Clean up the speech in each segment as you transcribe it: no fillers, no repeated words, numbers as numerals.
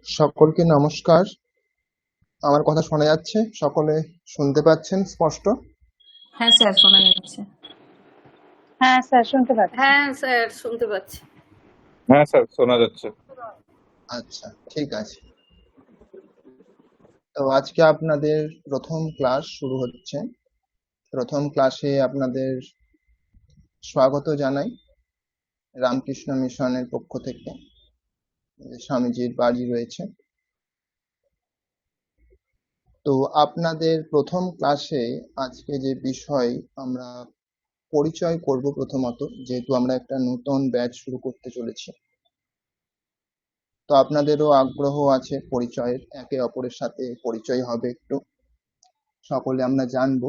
সকলকে নমস্কার। আমার কথা শোনা যাচ্ছে? সকলে শুনতে পাচ্ছেন স্পষ্ট? হ্যাঁ স্যার, শোনা যাচ্ছে। হ্যাঁ স্যার, শুনতে পাচ্ছি। হ্যাঁ স্যার, শুনতে পাচ্ছি। হ্যাঁ স্যার, শোনা যাচ্ছে। আচ্ছা, ঠিক আছে। তো আজকে আপনাদের প্রথম ক্লাস শুরু হচ্ছে। প্রথম ক্লাসে আপনাদের স্বাগত জানাই রামকৃষ্ণ মিশনের পক্ষ থেকে, যে স্বামীজির বাড়ি রয়েছে। তো আপনাদের প্রথম ক্লাসে আজকে যে বিষয় আমরা পরিচয় করব, প্রথমত যেহেতু আমরা একটা নতুন ব্যাচ শুরু করতে চলেছি, তো আপনাদেরও আগ্রহ আছে পরিচয়ের, একে অপরের সাথে পরিচয় হবে, একটু সকলে আমরা জানবো।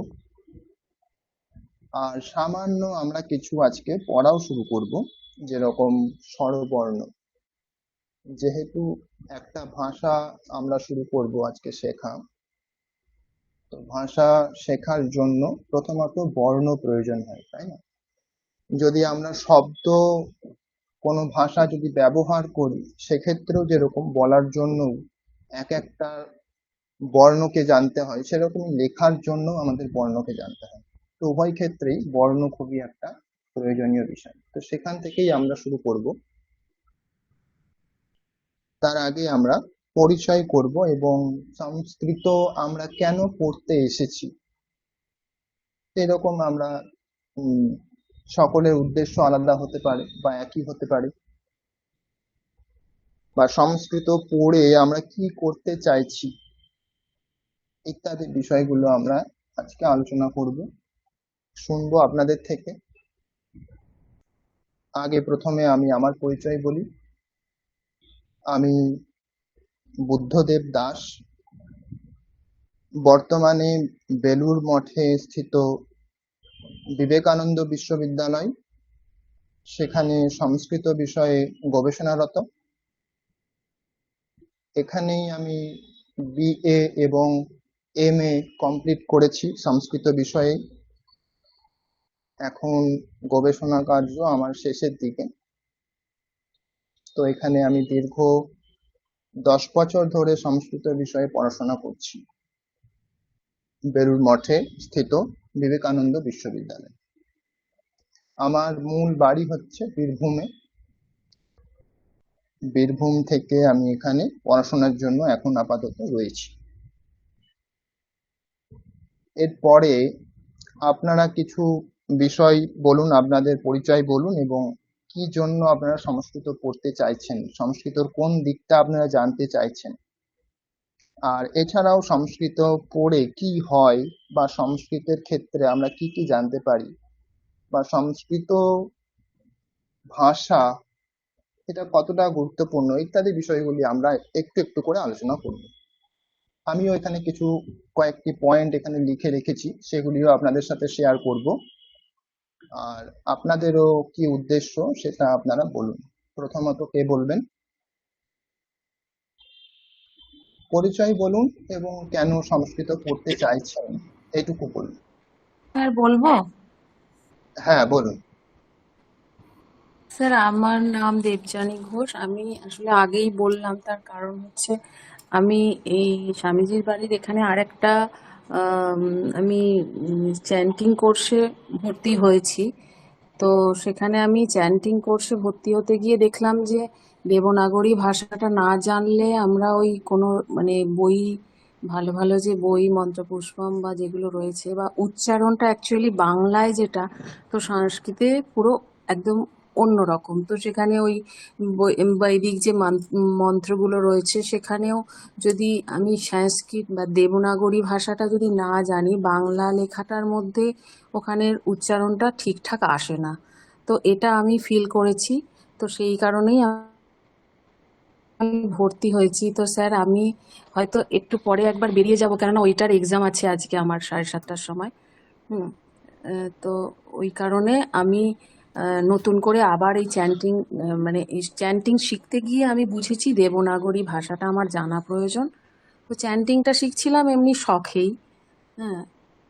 আর সামান্য আমরা কিছু আজকে পড়াও শুরু করব, যেরকম স্বরবর্ণ। যেহেতু একটা ভাষা আমরা শুরু করব আজকে শেখা, তো ভাষা শেখার জন্য প্রথমত বর্ণ প্রয়োজন হয়, তাই না? যদি আমরা শব্দ কোনো ভাষা যদি ব্যবহার করি, সেক্ষেত্রেও যেরকম বলার জন্য এক একটা বর্ণকে জানতে হয়, সেরকম লেখার জন্য আমাদের বর্ণকে জানতে হয়। তো উভয় ক্ষেত্রেই বর্ণ খুবই একটা প্রয়োজনীয় বিষয়। তো সেখান থেকেই আমরা শুরু করব। তার আগে আমরা পরিচয় করব এবং সংস্কৃত আমরা কেন পড়তে এসেছি, এরকম আমরা সকলের উদ্দেশ্য আলাদা হতে পারে বা একই হতে পারে, বা সংস্কৃত পড়ে আমরা কি করতে চাইছি, ইত্যাদি বিষয়গুলো আমরা আজকে আলোচনা করব, শুনবো আপনাদের থেকে। আগে প্রথমে আমি আমার পরিচয় বলি। আমি বুদ্ধদেব দাস, বর্তমানে বেলুড় মঠে স্থিত বিবেকানন্দ বিশ্ববিদ্যালয়, সেখানে সংস্কৃত বিষয়ে গবেষণারত। এখানেই আমি বিএ এবং এমএ কমপ্লিট করেছি সংস্কৃত বিষয়ে। এখন গবেষণা কার্য আমার শেষের দিকে। তো এখানে আমি দীর্ঘ 10 বছর ধরে সংস্কৃত বিষয়ে পড়াশোনা করছি বেলুড় মঠে স্থিত বিবেকানন্দ বিশ্ববিদ্যালয়। আমার মূল বাড়ি হচ্ছে বীরভূমে। বীরভূম থেকে আমি এখানে পড়াশোনার জন্য এখন আপাতত রয়েছি। এরপরে আপনারা কিছু বিষয় বলুন, আপনাদের পরিচয় বলুন এবং কি জন্য আপনারা সংস্কৃত পড়তে চাইছেন, সংস্কৃতর কোন দিকটা আপনারা জানতে চাইছেন, আর এছাড়াও সংস্কৃত পড়ে কি হয় বা সংস্কৃতের ক্ষেত্রে আমরা কি কি জানতে পারি, বা সংস্কৃত ভাষা এটা কতটা গুরুত্বপূর্ণ, ইত্যাদি বিষয়গুলি আমরা একটু একটু করে আলোচনা করব। আমিও এখানে কিছু কয়েকটি পয়েন্ট এখানে লিখে রেখেছি, সেগুলিও আপনাদের সাথে শেয়ার করব। আর আপনাদেরও কি উদ্দেশ্য সেটা আপনারা বলুন। প্রথমত কে বলবেন? পরিচয় বলুন এবং কেন সংস্কৃত পড়তে চাইছেন, এইটুকু বলুন। স্যার বলবো? হ্যাঁ, বলুন। স্যার, আমার নাম দেবযানী ঘোষ। আমি আসলে আগেই বললাম, তার কারণ হচ্ছে আমি এই স্বামীজির বাড়ির এখানে আরেকটা আমি চ্যান্টিং কোর্সে ভর্তি হয়েছি। তো সেখানে আমি চ্যান্টিং কোর্সে ভর্তি হতে গিয়ে দেখলাম যে দেবনাগরী ভাষাটা না জানলে আমরা ওই কোনো মানে বই, ভালো ভালো যে বই মন্ত্রপুষ্পম বা যেগুলো রয়েছে, বা উচ্চারণটা অ্যাকচুয়ালি বাংলায় যেটা, তো সংস্কৃতে পুরো একদম অন্যরকম। তো সেখানে ওই বৈদিক যে মন্ত্রগুলো রয়েছে, সেখানেও যদি আমি সংস্কৃত বা দেবনাগরী ভাষাটা যদি না জানি, বাংলা লেখাটার মধ্যে ওখানের উচ্চারণটা ঠিকঠাক আসে না। তো এটা আমি ফিল করেছি। তো সেই কারণেই আমি ভর্তি হয়েছি। তো স্যার, আমি হয়তো একটু পরে একবার বেরিয়ে যাব, কেননা ওইটার এক্সাম আছে আজকে আমার 7:30টার সময়। হুম। তো ওই কারণে আমি নতুন করে আবার এই চ্যান্টিং, মানে এই চ্যান্টিং শিখতে গিয়ে আমি বুঝেছি দেবনাগরী ভাষাটা আমার জানা প্রয়োজন। তো চ্যান্টিংটা শিখছিলাম এমনি শখেই। হ্যাঁ।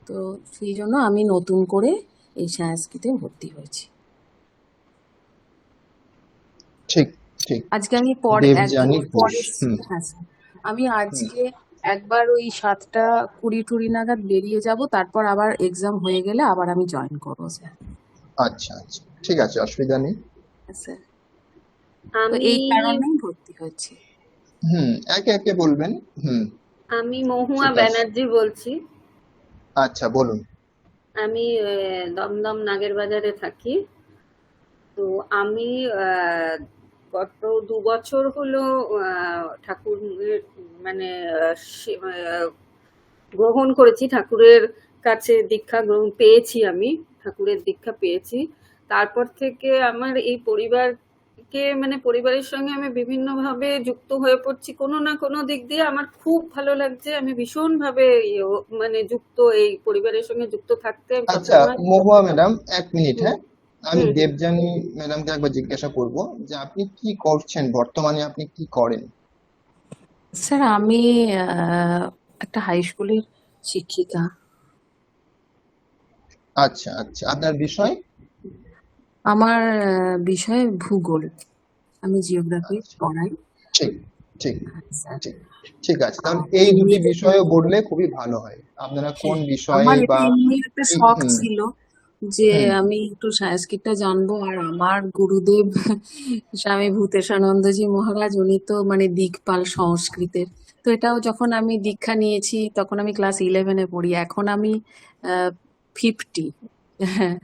তো সেই জন্য আমি নতুন করে এই সংস্কৃতে ভর্তি হয়েছি। ঠিক, ঠিক। আজকে আমি দেবযানী ঘোষ। পরে হুম হ্যাঁ স্যার, আমি হুম। আজকে একবার ওই 7:20 নাগাদ বেরিয়ে যাব, তারপর আবার এক্সাম হয়ে গেলে আবার আমি জয়েন করবো স্যার। আচ্ছা আচ্ছা, ঠিক আছে, অসুবিধা নেই। হ্যাঁ, স্যার। তো আমি এই কারণেই ভর্তি হয়েছি। একে একে বলবেন। হুম আমি মহুয়া ঠিক আছে, ব্যানার্জি বলছি। আচ্ছা বলুন। আমি দমদম নাগের বাজারে থাকি। তো আমি গত 2 বছর হলো ঠাকুরের মানে গ্রহণ করেছি, ঠাকুরের কাছে দীক্ষা গ্রহণ পেয়েছি, আমি ঠাকুরের দীক্ষা পেয়েছি। তারপর থেকে আমার এই পরিবারকে মানে পরিবারের সঙ্গে আমি বিভিন্নভাবে যুক্ত হয়ে পড়ছি, কোনো না কোনো দিক দিয়ে আমার খুব ভালো লাগছে। আমি ভীষণভাবে মানে যুক্ত, এই পরিবারের সঙ্গে যুক্ত থাকতে আমি আচ্ছা সবসময়। মহুয়া ম্যাডাম, 1 মিনিট। হুম হ্যাঁ, আমি হুম হুম। দেবযানী ম্যাডামকে একবার জিজ্ঞাসা করব যে আপনি কি করছেন বর্তমানে, আপনি কি করেন? স্যার আমি একটা হাই স্কুলের শিক্ষিকা। আচ্ছা আচ্ছা, আপনার বিষয়? আমার বিষয় ভূগোল, আমি জিওগ্রাফি আচ্ছা, পড়াই। ঠিক ঠিক স্যার ঠিক। ঠিক আছে, তাহলে আর এই দুটি এমনিতে বিষয়ও বললে খুবই ভালো হয়। আপনারা কোন হ্যাঁ, বিষয়ে আমার এটা বা এমনি একটা কি? শখ ছিল যে হুম আমি একটু সংস্কৃতটা জানবো। আর আমার গুরুদেব স্বামী ভূতেশানন্দজি মহারাজ, উনি তো মানে দিকপাল সংস্কৃতের। তো এটাও যখন আমি দীক্ষা নিয়েছি তখন আমি ক্লাস 11-এ পড়ি, এখন আমি 50। হ্যাঁ,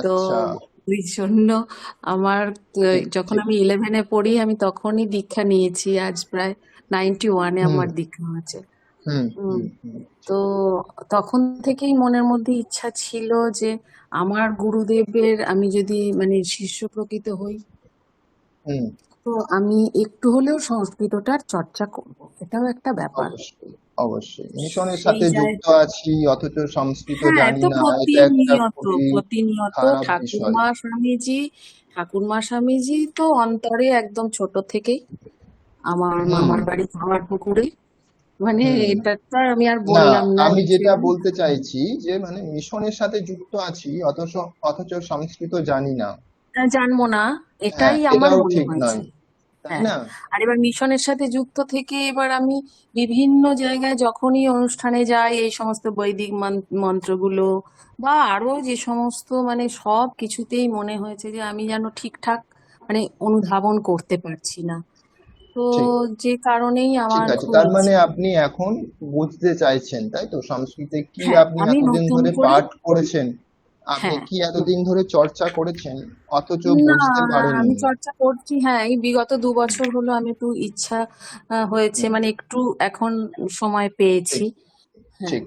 তো আচ্ছা, ওই জন্য আমার ঠিক যখন ঠিক। আমি 11-এ পড়ি আমি তখনই দীক্ষা নিয়েছি। আজ প্রায় 91-এ হুম আমার দীক্ষা হয়েছে। হুম উম, হুম হুম। তো তখন থেকেই মনের মধ্যে ইচ্ছা ছিল যে আমার গুরুদেবের আমি যদি মানে শিষ্য প্রকৃত হই, হুম, তো আমি একটু হলেও সংস্কৃতটার চর্চা করব, এটাও একটা ব্যাপার। অবশ্যই অবশ্যই। মিশনের সেই সাথে যায়, যুক্ত আছি অথচ সংস্কৃত হ্যাঁ, জানি তো না, এটা একটা প্রতিনিয়ত খুবই প্রতিনিয়ত খারাপ বিষয়। ঠাকুরমা স্বামীজি তো অন্তরে একদম ছোট থেকেই। আমার হুম মামার বাড়ি পুকুরে, মানে হুম। এটা তো আর আমি আর না, বললাম না আমি যেটা রিসেন্টলি। বলতে চাইছি যে মানে মিশনের সাথে যুক্ত আছি অথচ অথচ সংস্কৃত জানি না। জানবো না, হ্যাঁ, এটাই আমার এটাও মনে ঠিক হয়েছে। নয়, তাই হ্যাঁ, না? আর এবার মিশনের সাথে যুক্ত থেকে এবার আমি বিভিন্ন জায়গায় যখনই অনুষ্ঠানে যাই এই সমস্ত বৈদিক মন্ত্রগুলো বা আরো যে সমস্ত মানে সব কিছুতেই মনে হয়েছে যে আমি যেন ঠিকঠাক মানে অনুধাবন করতে পারছি না। তো ঠিক যে কারণেই ঠিক আমার আছে, খুব তার মানে ইচ্ছে। আপনি এখন বুঝতে চাইছেন, তাই তো? সংস্কৃতে কি হ্যাঁ, আপনি আমি এতদিন নতুন ধরে করে, পাঠ করেছেন, আপনি হ্যাঁ, কি এতদিন ধরে চর্চা করেছেন অথচ না, বুঝতে আমি পারেননি? চর্চা করছি। হ্যাঁ, এই বিগত 2 বছর হলো আমি একটু ইচ্ছা হয়েছে, হুম, মানে একটু এখন সময় ঠিক পেয়েছি। হ্যাঁ, ঠিক।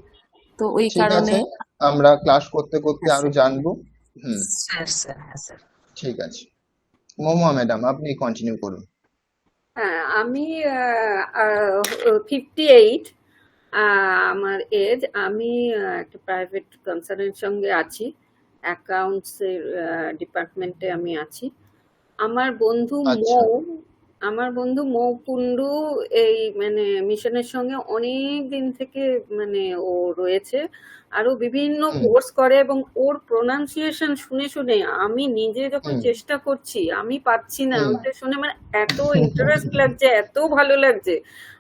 তো ওই ঠিক কারণে। আছে, আমরা ক্লাস করতে করতে হ্যাঁ আরো স্যার, জানবো। হুম, স্যার স্যার হ্যাঁ স্যার। ঠিক আছে। মহুয়া ম্যাডাম, আপনি কন্টিনিউ করুন। হ্যাঁ, আমি 58, আমার এজ। আমি একটা প্রাইভেট কনসার্নের সঙ্গে আছি, অ্যাকাউন্টস এর ডিপার্টমেন্টে আমি আছি। আমার বন্ধু আচ্ছা। মৌ, আমার বন্ধু মৌ কুন্ডু এই মানে মিশনের সঙ্গে অনেক দিন থেকে মানে ও রয়েছে। আরো বিভিন্ন হুম কোর্স করে এবং ওর প্রোনাউন্সিয়েশন শুনে শুনে আমি নিজে যখন হুম চেষ্টা করছি আমি পাচ্ছি না, হুম। ওইটা শুনে মানে এত ইন্টারেস্ট লাগছে, এত ভালো লাগছে।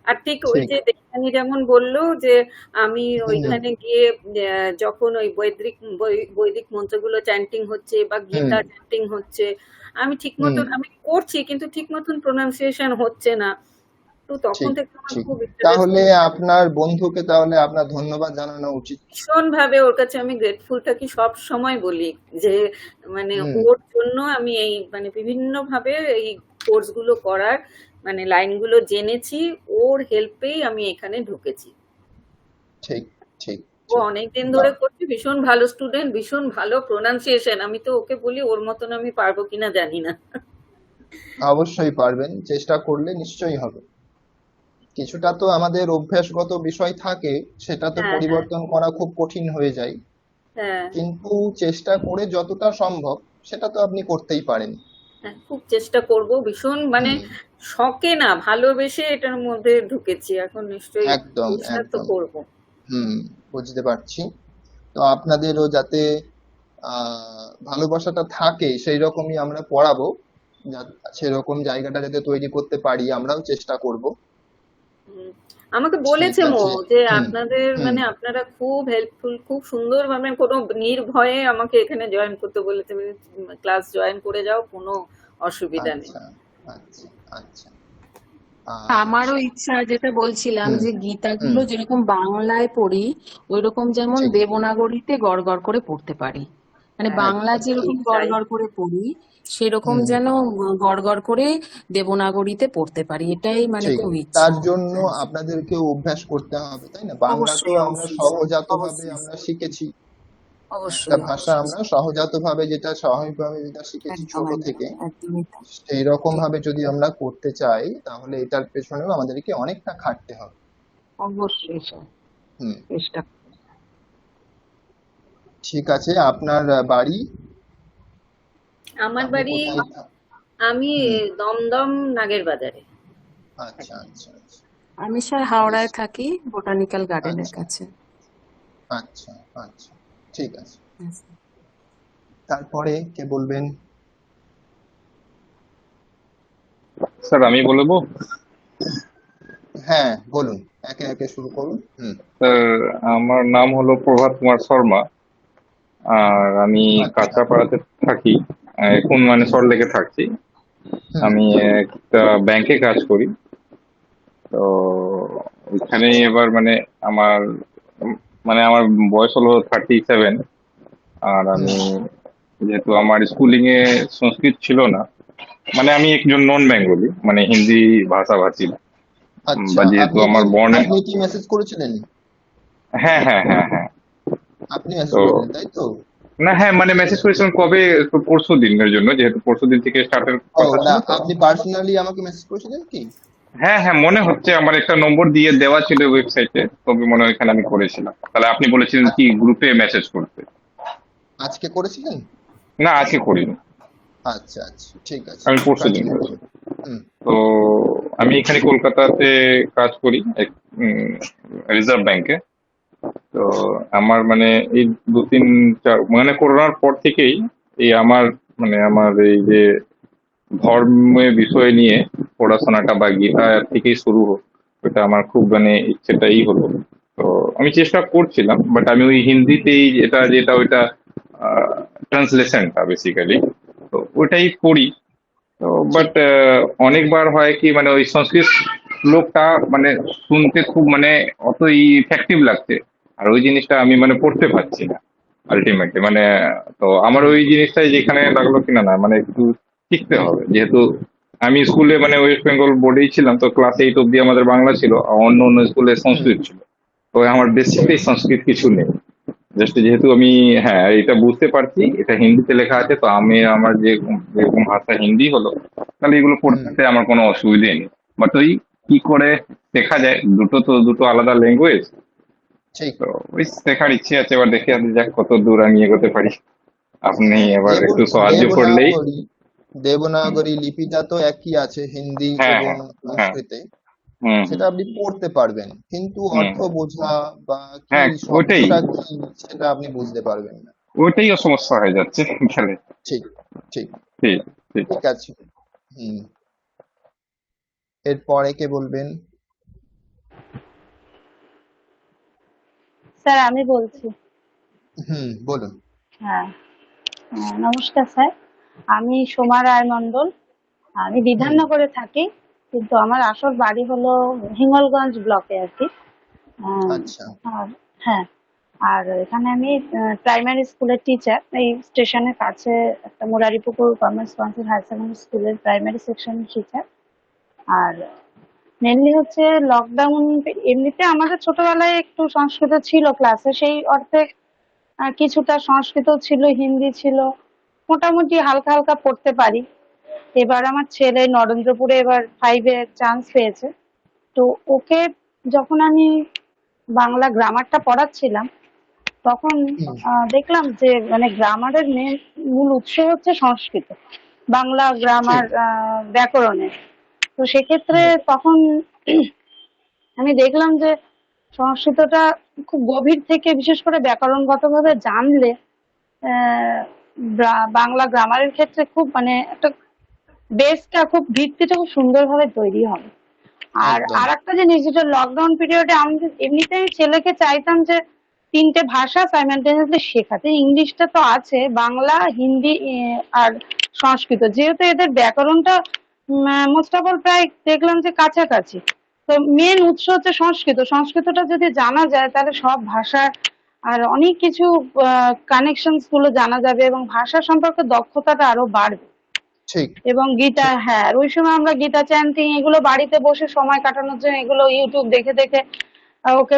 আর ঠিক ওই ঠিক। যে দেবযানী যেমন বললো যে আমি হুম ওইখানে গিয়ে যখন ওই বৈদিক মন্ত্রগুলো চ্যান্টিং হচ্ছে বা হুম গীতা চ্যান্টিং হচ্ছে, আমি ঠিক হুম। মতন আমি করছি কিন্তু ঠিক মতন প্রোনাউন্সিয়েশন হচ্ছে না। তো তখন ঠিক থেকে আমার ঠিক। খুব তাহলে ইন্টারেস্টিং। আপনার বন্ধুকে তাহলে আপনার ধন্যবাদ জানানো উচিত। ভীষণ ভাবে ওর কাছে আমি গ্রেটফুল থাকি, সব সময় বলি যে মানে হুম। ওর জন্য আমি এই মানে বিভিন্ন ভাবে এই কোর্স গুলো করার মানে লাইনগুলো জেনেছি, ওর হেল্পেই আমি এখানে ঢুকেছি। ঠিক ঠিক ও ঠিক। অনেকদিন ধরে বাহ, করছে, ভীষণ ভালো স্টুডেন্ট, ভীষণ ভালো প্রোনাউন্সিয়েশন। আমি তো ওকে বলি ওর মতন আমি পারবো কিনা জানি না। অবশ্যই পারবেন, চেষ্টা করলে নিশ্চয়ই হবে। কিছুটা তো আমাদের অভ্যাসগত বিষয় থাকে, সেটা তো হ্যাঁ হ্যাঁ পরিবর্তন করা খুব কঠিন হয়ে যায়, হ্যাঁ কিন্তু চেষ্টা করে যতটা সম্ভব সেটা তো আপনি করতেই পারেন। হ্যাঁ, খুব চেষ্টা করব ভীষণ মানে হুম, শখে না ভালোবেসে এটার মধ্যে ঢুকেছি, এখন নিশ্চয়ই একদম চেষ্টা তো একদম। করব। হুম, বুঝতে পারছি। তো আপনাদেরও যাতে ভালোবাসাটা থাকে সেই রকমই আমরা পড়াবো। সেরকম জায়গাটা যাতে তৈরি করতে পারি আমরাও চেষ্টা করব। হুম। আমাকে ঠিক বলেছে মো আছে। যে হুম আপনাদের হুম। মানে আপনারা খুব হেল্পফুল, খুব সুন্দরভাবে কোনো নির্ভয়ে আমাকে এখানে জয়েন করতে বলেছে, ক্লাস জয়েন করে যাও, কোনো অসুবিধা নেই। আচ্ছা আচ্ছা আচ্ছা। আমারও আচ্ছা। ইচ্ছা, যেটা বলছিলাম, হুম যে হুম। গীতাগুলো যেরকম বাংলায় পড়ি ওইরকম যেমন ঠিক। দেবনাগরীতে গড়গড় করে পড়তে পারি। মানে বাংলা একদম ঠিক যেরকম তাই। গড়গড় করে পড়ি সেরকম হুম। যেন গড়গড় করে দেবনাগরীতে পড়তে পারি, এটাই মানে ঠিক। খুব ইচ্ছা। তার জন্য হ্যাঁ, আপনাদেরকেও অভ্যাস করতে হবে, তাই না? বাংলা তো অবশ্যই আমরা অবশ্যই স্যার, সহজাতভাবে অবশ্যই আমরা স্যার, শিখেছি, একটা অবশ্যই ভাষা অবশ্যই আমরা স্যার। সহজাতভাবে যেটা স্বাভাবিকভাবে যেটা শিখেছি একদম ছোট একদম, থেকে, একদমই তাই। সেই রকম ঠিক, ভাবে যদি আমরা করতে চাই তাহলে এটার পেছনেও আমাদেরকে অনেকটা খাটতে হবে। অবশ্যই স্যার, হুম। চেষ্টা। ঠিক আছে। আপনার বাড়ি, আমার আপনি বাড়ি, কোথায় আমি হুম। দমদম নাগের বাজারে আচ্ছা থাকি। আচ্ছা আচ্ছা। আমি স্যার বেশ। হাওড়ায় থাকি, বোটানিক্যাল গার্ডেনের আচ্ছা কাছে। আচ্ছা আচ্ছা। ঠিক আছে। হ্যাঁ, স্যার। তারপরে কে বলবেন? স্যার আমি বলবো। হ্যাঁ বলুন, একে একে শুরু করুন। হুম। স্যার আমার নাম হলো প্রভাত কুমার শর্মা, আর আমি আচ্ছা। কাঁচরাপাড়াতে থাকি। এখন মানে হুম সল্টলেকে থাকছি। হুম। আমি একটা ব্যাংকে কাজ করি। তো ওইখানে আচ্ছা। এবার মানে আমার উম, মানে আমার বয়স হলো 37। আর হুম। আমি যেহেতু আমার স্কুলিং এ সংস্কৃত ছিল না, মানে আমি একজন নন বেঙ্গলি, মানে হিন্দি ভাষাভাষী না। আচ্ছা, বা যেহেতু আপনি কি আমার বর্ণে। আপনি কি মেসেজ করেছিলেন? হ্যাঁ হ্যাঁ হ্যাঁ হ্যাঁ। আপনি মেসেজ তো করেছিলেন তাই তো? না, হ্যাঁ মানে মেসেজ করেছিলাম কবে, তো পরশু দিনের জন্য, যেহেতু পরশু দিন থেকে স্টার্টের ও কথা না, ছিল তো। আপনি পার্সোনালি আমাকে মেসেজ করেছিলেন কি? হ্যাঁ হ্যাঁ, মনে হচ্ছে আমার একটা নম্বর দিয়ে দেওয়া ছিল ওয়েবসাইটে, তবে মনে হয় এখানে আমি করেছিলাম। তাহলে আপনি বলেছিলেন কি আচ্ছা, গ্রুপে মেসেজ করতে? আজকে করেছিলেন? না, আজকে করিনি। আচ্ছা আচ্ছা, ঠিক আছে, আমি পরশু দিন কন্টিনিউ করেছি। করুন। হুম তো আমি এখানে কলকাতাতে কাজ করি রিজার্ভ ব্যাংকে। তো আমার মানে এই দু তিন চার মানে করোনার পর থেকেই এই আমার মানে আমার এই যে ধর্মের বিষয় নিয়ে পড়াশোনাটা বা গীতা থেকেই শুরু হোক, ওটা আমার খুব মানে ইচ্ছেটাই হলো। তো আমি চেষ্টা করছিলাম, বাট আমি ওই হিন্দিতেই যেটা যেটা ওইটা ট্রান্সলেশনটা বেসিক্যালি, তো ওইটাই করি। তো ঠিক। বাট অনেকবার হয় কি মানে ওই সংস্কৃত শ্লোকটা মানে শুনতে খুব মানে অত ইফেক্টিভ লাগছে, আর ওই জিনিসটা আমি মানে পড়তে পারছি না আলটিমেটলি মানে। তো আমার হুম ওই জিনিসটাই যেখানে লাগলো কিনা না মানে একটু শিখতে হবে, যেহেতু আমি স্কুলে মানে ওয়েস্ট বেঙ্গল বোর্ডেই ছিলাম, তো ক্লাস 8 অব্দি আমাদের বাংলা ছিল, আর অন্য অন্য স্কুলে হুম। সংস্কৃত ছিল। তো আমার বেসিকলি সংস্কৃত কিছু নেই। জাস্ট যেহেতু আমি, হ্যাঁ এটা বুঝতে পারছি এটা হিন্দিতে লেখা আছে, তো আমি আমার যে যেরকম ভাষা হিন্দি হলো, তাহলে এগুলো হুম। পড়তে আমার কোনো অসুবিধে নেই। বাট ওই কি করে শেখা যায়, দুটো তো দুটো আলাদা ল্যাঙ্গুয়েজ। ঠিক। তো ওই শেখার ইচ্ছে আছে, এবার দেখে আসি যাক কত দূর আমি এগোতে পারি। আপনি হ্যাঁ, এবার একটু সাহায্য করলেই। হুম, দেবনাগরী লিপিটা তো একই আছে হিন্দি হ্যাঁ এবং হ্যাঁ হ্যাঁ। সংস্কৃতে। হুম হুম সেটা আপনি পড়তে পারবেন, কিন্তু হুম। অর্থ বোঝা বা কি হ্যাঁ ওইটাই, সমস্যা কি সেটা আপনি বুঝতে পারবেন না। ওইটাই সমস্যা হয়ে যাচ্ছে গেলে। ঠিক। ঠিক। ঠিক ঠিক। ঠিক আছে। হুম। এরপরে কে বলবেন? স্যার আমি বলছি। হুম বলুন। হ্যাঁ, নমস্কার স্যার। আমি সোমা রায় মণ্ডল। আমি হুম। বিধাননগরে থাকি, কিন্তু আমার আসল বাড়ি হলো হিঙ্গলগঞ্জ ব্লকে আর কি। আম, আচ্ছা। আর হ্যাঁ, আর এখানে আমি প্রাইমারি স্কুলের টিচার। এই স্টেশনের কাছে একটা Muraripukur government sponsor higher secondary স্কুলের প্রাইমারি সেকশনের টিচার। আর মেনলি হচ্ছে লকডাউন, এমনিতে আমাদের ছোটবেলায় একটু সংস্কৃত ছিল ক্লাসে, সেই অর্থে কিছুটা সংস্কৃত ছিল, হিন্দি ছিল, মোটামুটি হালকা হালকা পড়তে পারি। এবার আমার ছেলে নরেন্দ্রপুরে এবার 5-এ চান্স পেয়েছে। তো ওকে যখন আমি বাংলা গ্রামারটা পড়াচ্ছিলাম, তখন হুম। দেখলাম যে মানে গ্রামারের মূল উৎস হচ্ছে সংস্কৃত, বাংলা ঠিক। গ্রামার ব্যাকরণের। তো সেক্ষেত্রে হুম। তখন আমি দেখলাম যে সংস্কৃতটা খুব গভীর থেকে, বিশেষ করে ব্যাকরণগতভাবে জানলে বাংলা গ্রামারের ক্ষেত্রে খুব মানে একটা বেসটা খুব ভিত্তিটা খুব সুন্দরভাবে তৈরি হবে। আর একদম আরেকটা জিনিস, যেটা লকডাউন পিরিয়ডে আমি এমনিতেই ছেলেকে চাইতাম যে 3টে ভাষা সাইমালটেনিয়াসলি শেখাতে। ইংলিশটা তো আছে, বাংলা, হিন্দি আর সংস্কৃত। যেহেতু এদের ব্যাকরণটা মোস্ট অফ অল প্রায় দেখলাম যে কাছাকাছি, তো মেন উৎস হচ্ছে সংস্কৃত। সংস্কৃতটা যদি জানা যায় তাহলে সব ভাষার আর অনেক কিছু কানেকশনস গুলো জানা যাবে এবং ভাষা সম্পর্কে দক্ষতাটা আরো বাড়বে। ঠিক এবং গীতা, ঠিক হ্যাঁ, আর ওই সময় আমরা গীতা চ্যান্টিং এগুলো বাড়িতে বসে সময় কাটানোর জন্য এগুলো ইউটিউব দেখে দেখে ওকে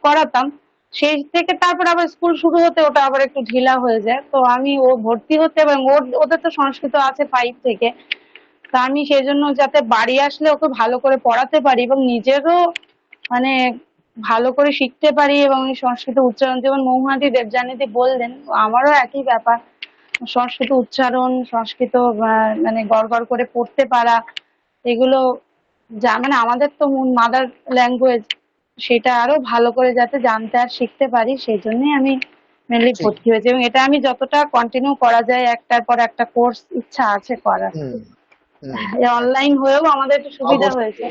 করাতাম। সেই থেকে তারপর আবার স্কুল শুরু হতে ওটা আবার একটু ঢিলা হয়ে যায়। তো আমি ও ভর্তি হতে এবং ওদের তো সংস্কৃত আছে 5 থেকে। তা আমি সেই জন্য যাতে বাড়ি আসলে ওকে ভালো করে পড়াতে পারি এবং নিজেরও মানে ভালো করে শিখতে পারি এবং এই সংস্কৃত উচ্চারণ, যেমন মহুয়াদি দেবযানীদি বললেন, আমারও একই ব্যাপার। সংস্কৃত উচ্চারণ, সংস্কৃত মানে গড় গড় করে পড়তে পারা, এগুলো যা মানে আমাদের তো মাদার ল্যাঙ্গুয়েজ, সেটা আরো ভালো করে যাতে জানতে আর শিখতে পারি, সেই জন্যই আমি মেনলি ঠিক ভর্তি হয়েছি। এবং এটা আমি যতটা কন্টিনিউ করা যায়, একটার পর একটা কোর্স ইচ্ছা আছে করার। হুম হুম আচ্ছা অনলাইন হয়েও আমাদের একটু সুবিধা অবশ্যই হয়েছে।